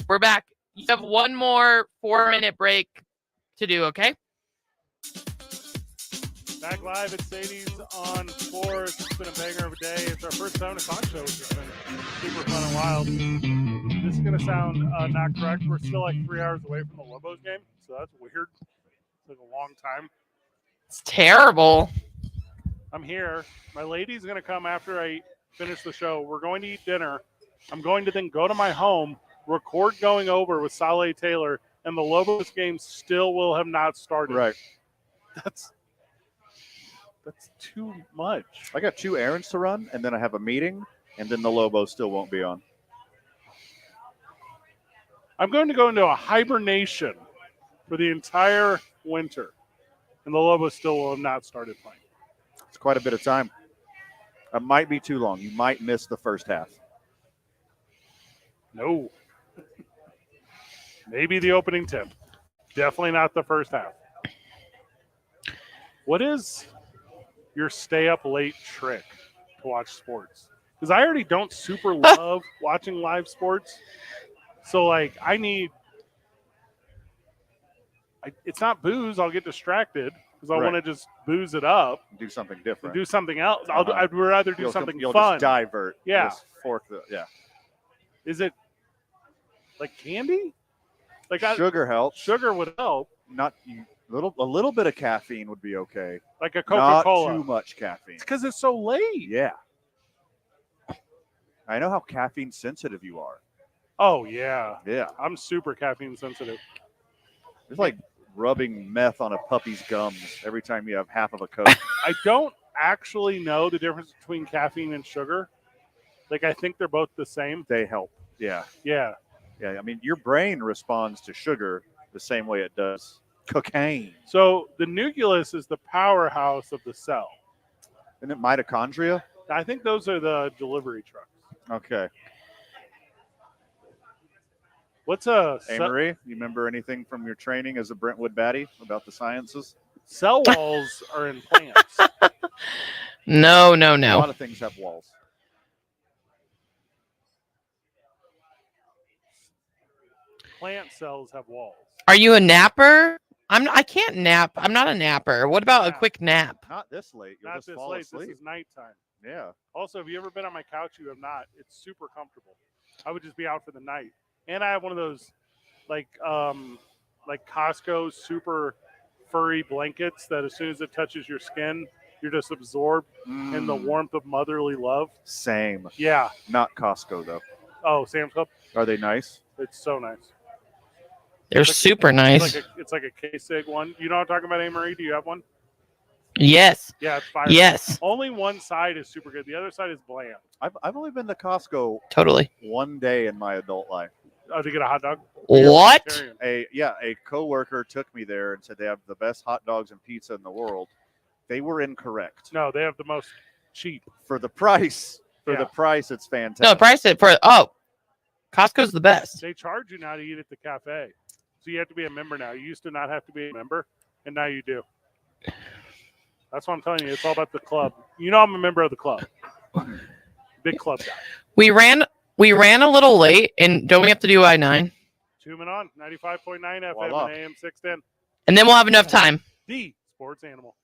We're back. You have one more 4-minute break to do, okay? Back live at Sadie's on Sports. It's been a banger of a day. It's our first time to talk show, which has been super fun and wild. This is going to sound not correct. We're still like 3 hours away from the Lobos game, so that's weird. It's like a long time. It's terrible. I'm here. My lady's going to come after I finish the show. We're going to eat dinner. I'm going to then go to my home, record going over with Saleh Taylor, and the Lobos game still will have not started. Right. That's too much. I got 2 errands to run, and then I have a meeting, and then the Lobo still won't be on. I'm going to go into a hibernation for the entire winter, and the Lobos still will have not started playing. It's quite a bit of time. It might be too long. You might miss the first half. No. Maybe the opening tip. Definitely not the first half. What is your stay up late trick to watch sports? Because I already don't super love watching live sports. So, like, it's not booze. I'll get distracted because I want to just booze it up. Do something different. Do something else. I'd rather do something you'll fun. Just divert. Yeah. Just fork yeah. Is it like candy? Like sugar helps. Sugar would help. Not a little bit of caffeine would be okay. Like a Coca-Cola. Not too much caffeine. It's because it's so late. Yeah. I know how caffeine sensitive you are. Oh yeah. Yeah. I'm super caffeine sensitive. It's like rubbing meth on a puppy's gums every time you have half of a Coke. I don't actually know the difference between caffeine and sugar. Like I think they're both the same. They help. Yeah. Yeah. Yeah. I mean, your brain responds to sugar the same way it does cocaine. So the nucleus is the powerhouse of the cell. Isn't it mitochondria? I think those are the delivery trucks. Okay. What's a Amory, you remember anything from your training as a Brentwood baddie about the sciences? Cell walls are in plants. No. A lot of things have walls. Plant cells have walls. Are you a napper? I can't nap. I'm not a napper. What about a quick nap? Not this late. You'll Not just this fall late. asleep. This is nighttime. Yeah. Also, have you ever been on my couch? You have not. It's super comfortable. I would just be out for the night. And I have one of those like Costco super furry blankets that as soon as it touches your skin, you're just absorbed in the warmth of motherly love. Same. Yeah. Not Costco, though. Oh, Sam's Club? Are they nice? It's so nice. They're super nice. It's like a K-Sig one. You know what I'm talking about, Anne-Marie? Do you have one? Yes. Yeah, it's fire. Yes. Only one side is super good. The other side is bland. I've only been to Costco Totally. one day in my adult life. Oh, to get a hot dog? What? A coworker took me there and said they have the best hot dogs and pizza in the world. They were incorrect. No, they have the most cheap. For the price. The price, it's fantastic. No, price it for Costco's the best. They charge you now to eat at the cafe. So you have to be a member now. You used to not have to be a member, and now you do. That's what I'm telling you. It's all about the club. You know I'm a member of the club. Big club guy. We ran a little late, and don't we have to do I-9? 2 men on 95.9 FM Voila. and AM 610. And then we'll have enough time. The sports animal.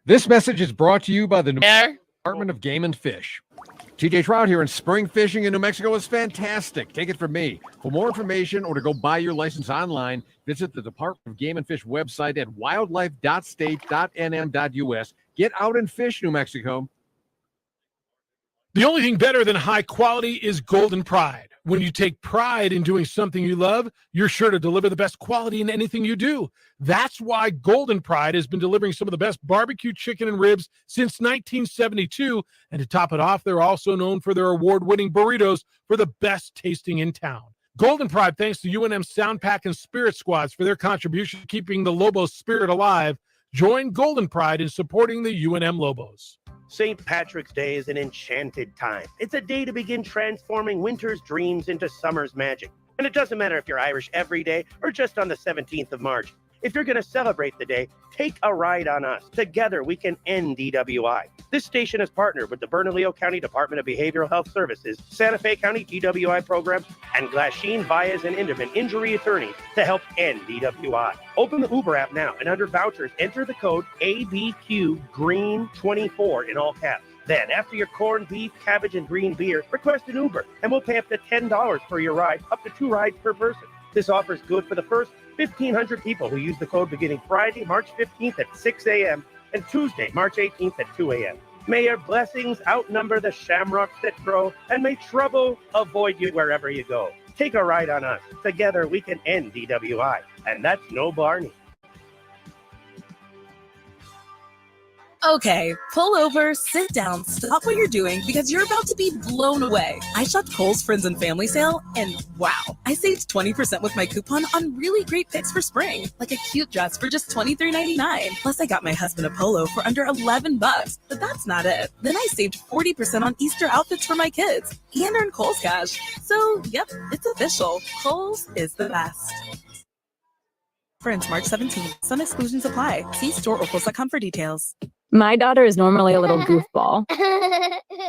This message is brought to you by the Department of Game and Fish. TJ Trout here, and spring fishing in New Mexico is fantastic. Take it from me. For more information or to go buy your license online, visit the Department of Game and Fish website at wildlife.state.nm.us. Get out and fish, New Mexico. The only thing better than high quality is Golden Pride. When you take pride in doing something you love, you're sure to deliver the best quality in anything you do. That's why Golden Pride has been delivering some of the best barbecue chicken and ribs since 1972. And to top it off, they're also known for their award-winning burritos for the best tasting in town. Golden Pride thanks to UNM Sound Pack and Spirit Squads for their contribution to keeping the Lobos spirit alive. Join Golden Pride in supporting the UNM Lobos. St. Patrick's Day is an enchanted time. It's a day to begin transforming winter's dreams into summer's magic. And it doesn't matter if you're Irish every day or just on the 17th of March. If you're going to celebrate the day, take a ride on us. Together, we can end DWI. This station is partnered with the Bernalillo County Department of Behavioral Health Services, Santa Fe County DWI programs, and Glasheen, Baez, and Inderman injury attorneys to help end DWI. Open the Uber app now, and under vouchers, enter the code ABQGREEN24 in all caps. Then, after your corned beef, cabbage, and green beer, request an Uber, and we'll pay up to $10 for your ride, up to 2 rides per person. This offer is good for the first 1,500 people who use the code beginning Friday, March 15th at 6 a.m. and Tuesday, March 18th at 2 a.m. May your blessings outnumber the shamrocks that grow, and may trouble avoid you wherever you go. Take a ride on us. Together we can end DWI. And that's no Barney. Okay, pull over, sit down, stop what you're doing because you're about to be blown away. I shopped Kohl's Friends and Family Sale, and wow, I saved 20% with my coupon on really great picks for spring, like a cute dress for just $23.99. Plus, I got my husband a polo for under $11. But that's not it. Then I saved 40% on Easter outfits for my kids and earned Kohl's cash. So, yep, it's official. Kohl's is the best. Friends, March 17th. Some exclusions apply. See store or Kohl's.com for details. My daughter is normally a little goofball,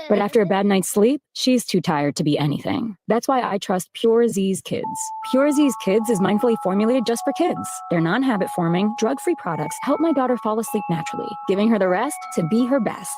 but after a bad night's sleep, she's too tired to be anything. That's why I trust Pure Z's Kids. Pure Z's Kids is mindfully formulated just for kids. Their non-habit forming, drug-free products help my daughter fall asleep naturally, giving her the rest to be her best.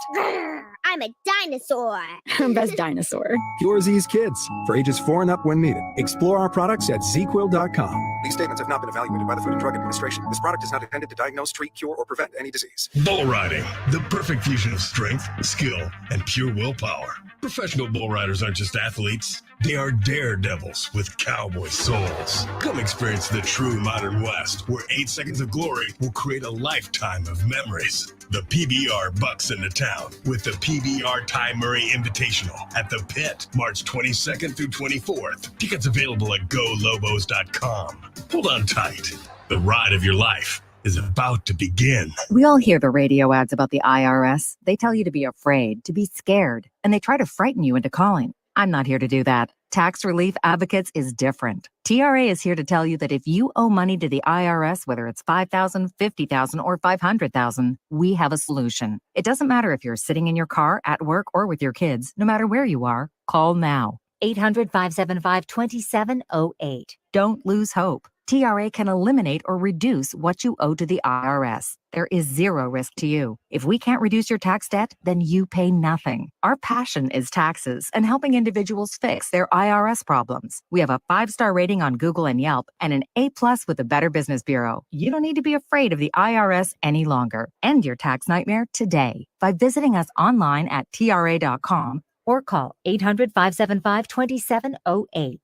I'm a dinosaur. Her best dinosaur. Pure Z's Kids, for ages 4 and up when needed. Explore our products at zquill.com. These statements have not been evaluated by the Food and Drug Administration. This product is not intended to diagnose, treat, cure, or prevent any disease. Bull riding, the perfect fusion of strength, skill, and pure willpower. Professional bull riders aren't just athletes. They are daredevils with cowboy souls. Come experience the true modern West, where 8 seconds of glory will create a lifetime of memories. The PBR bucks into town with the PBR Ty Murray Invitational at the Pit, March 22nd through 24th. Tickets available at golobos.com. Hold on tight. The ride of your life is about to begin. We all hear the radio ads about the IRS. They tell you to be afraid, to be scared, and they try to frighten you into calling. I'm not here to do that. Tax Relief Advocates is different. TRA is here to tell you that if you owe money to the IRS, whether it's $5,000, $50,000, or $500,000, we have a solution. It doesn't matter if you're sitting in your car, at work, or with your kids. No matter where you are, call now. 800-575-2708. Don't lose hope. TRA can eliminate or reduce what you owe to the IRS. There is zero risk to you. If we can't reduce your tax debt, then you pay nothing. Our passion is taxes and helping individuals fix their IRS problems. We have a 5-star rating on Google and Yelp and an A+ with the Better Business Bureau. You don't need to be afraid of the IRS any longer. End your tax nightmare today by visiting us online at tra.com or call 800-575-2708.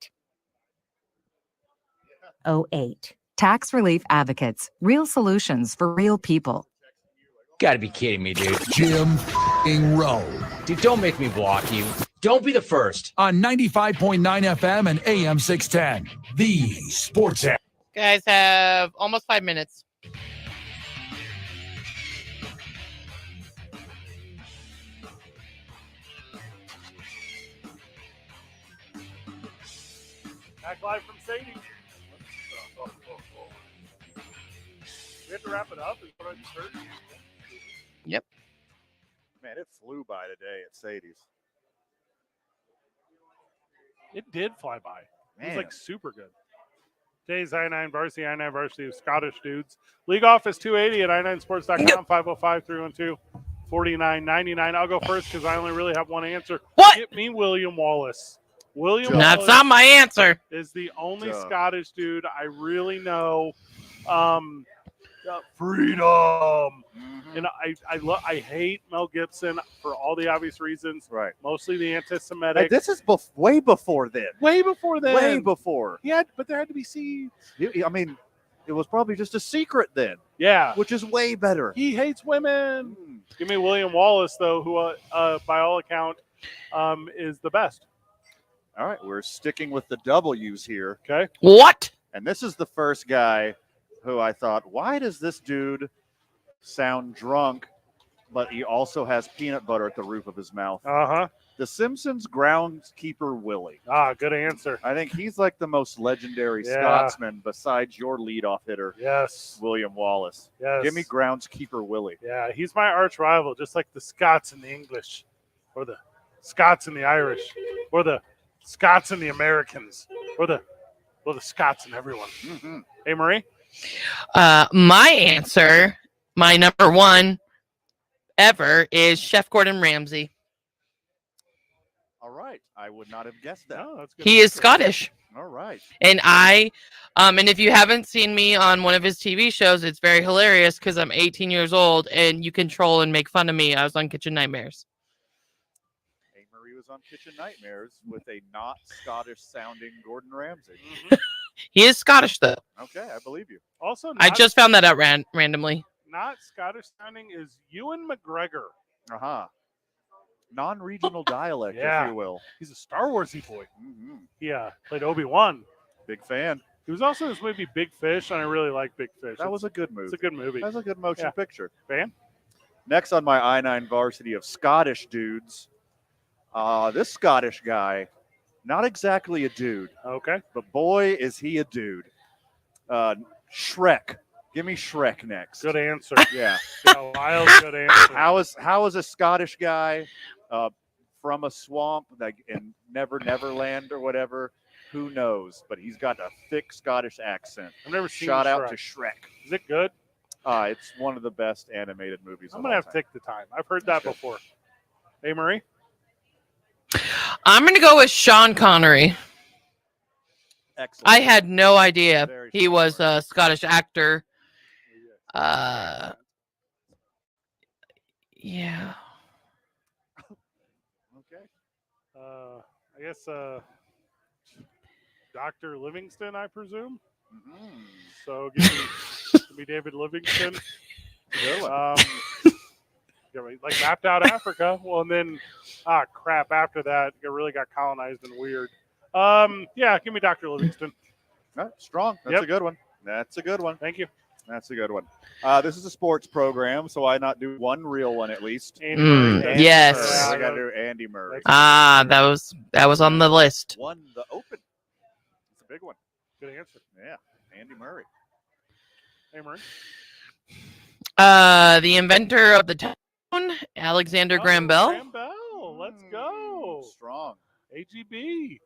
08. Tax Relief Advocates. Real solutions for real people. Gotta be kidding me, dude. Jim Rowe. Dude, don't make me block you. Don't be the first. On 95.9 FM and AM 610. The Sports App. Guys have almost 5 minutes. Back live from Sadie. We have to wrap it up. Is what I just heard. Yep. Man, it flew by today at Sadie's. It did fly by. It was Man. like super good. Today's I-9 Varsity, I-9 Varsity of Scottish Dudes. League office 280 at i9sports.com, 505-312-4999. I'll go first because I only really have one answer. What? Get me William Wallace. William That's Wallace not my answer. is the only Scottish dude I really know. Freedom. And I hate Mel Gibson for all the obvious reasons. Right. Mostly the anti-Semitic. Hey, this is way before then. Way before then. Way before. But there had to be seeds. I mean, it was probably just a secret then. Yeah. Which is way better. He hates women. Give me William Wallace, though, who, by all account, is the best. All right, we're sticking with the W's here. Okay. What? And this is the first guy who I thought, why does this dude sound drunk, but he also has peanut butter at the roof of his mouth? Uh-huh. The Simpsons groundskeeper Willie. Ah, good answer. I think he's like the most legendary Yeah. Scotsman besides your leadoff hitter, Yes. William Wallace. Yes. Give me groundskeeper Willie. Yeah, he's my arch rival, just like the Scots and the English, or the Scots and the Irish, or the Scots and the Americans, or the Scots and everyone. Mm-hmm. Hey, Marie? My answer, my number one ever, is Chef Gordon Ramsay. All right. I would not have guessed that. No, that's good. He is Scottish. All right. And and if you haven't seen me on one of his TV shows, it's very hilarious because I'm 18 years old and you control and make fun of me. I was on Kitchen Nightmares. Hey, Marie was on Kitchen Nightmares with a not Scottish sounding Gordon Ramsay. He is Scottish, though. Okay, I believe you. Also, I just found that out randomly. not Scottish sounding, is Ewan McGregor. Non-regional dialect, Yeah. if you will. He's a Star Warsy boy. Mm-hmm. He played Obi-Wan. Big fan. He was also in this movie Big Fish, and I really like Big Fish. That was a good movie. It's a good movie. That was a good motion picture. Fan? Next on my I-9 varsity of Scottish dudes, this Scottish guy, not exactly a dude. Okay. But boy, is he a dude. Shrek. Give me Shrek next. Good answer. Yeah. Wild, good answer. How is a Scottish guy from a swamp in Neverland or whatever? Who knows? But he's got a thick Scottish accent. I've never seen Shout out Shrek. to Shrek. Is it good? It's one of the best animated movies. I'm going to have to take the time. I've heard that before. Hey, Marie? I'm going to go with Sean Connery. Excellent. I had no idea he was a Scottish actor. Yeah. Okay. I guess Dr. Livingston, I presume. Mm-hmm. So give me David Livingston. Like mapped out Africa. Well, and then crap. After that, it really got colonized and weird. Give me Dr. Livingston. Strong. That's a good one. That's a good one. Thank you. That's a good one. This is a sports program, so why not do one real one at least? Andy yes. I got to do Andy Murray. That was on the list. Won the Open. It's a big one. Good answer. Yeah, Andy Murray. Hey, Murray. The inventor of the town, Alexander Graham Bell. Graham Bell. Let's go. Strong. AGB.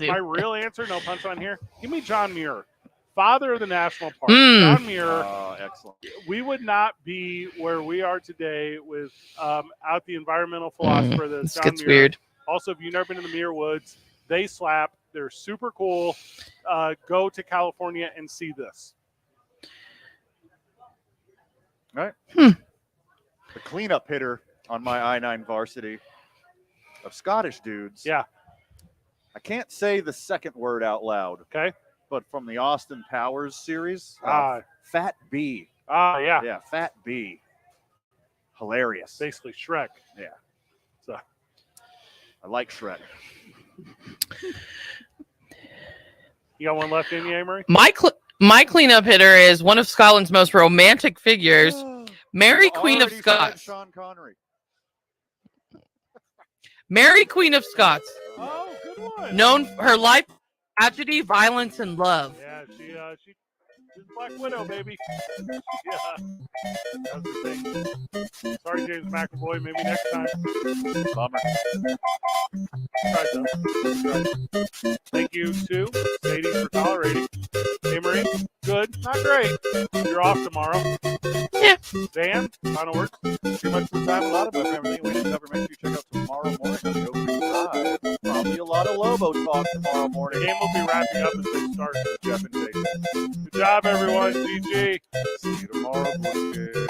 My real answer, no punchline here. Give me John Muir, father of the national park. John Muir. Excellent. We would not be where we are today without the environmental philosopher that is This John gets Muir. weird. Also, if you've never been to the Muir Woods, they slap. They're super cool. Go to California and see this. All right. The cleanup hitter on my I-9 varsity of Scottish dudes. Yeah. I can't say the second word out loud. Okay. But from the Austin Powers series, Fat B. Yeah. Yeah, Fat B. Hilarious. Basically Shrek. Yeah. So I like Shrek. You got one left in you, Amory? My cleanup hitter is one of Scotland's most romantic figures, Mary Queen of Scots. Sean Connery. Mary Queen of Scots. Oh, good one. Known for her life, tragedy, violence, and love. Yeah, she's Black Widow, baby. Yeah. That was the thing. Sorry, James McAvoy. Maybe next time. Bummer. Tried, though. Thank you to Sadie for tolerating. Hey, Marie. Good. Not great. You're off tomorrow. Yeah. Dan, final words. Too much for time. A lot of everything we cover. Make sure you check out tomorrow morning. The opening drive. Probably a lot of Lobo talk tomorrow morning. The game will be wrapping up as they start. Jeff and Jason. Good job, everyone. GG. See you tomorrow, boys.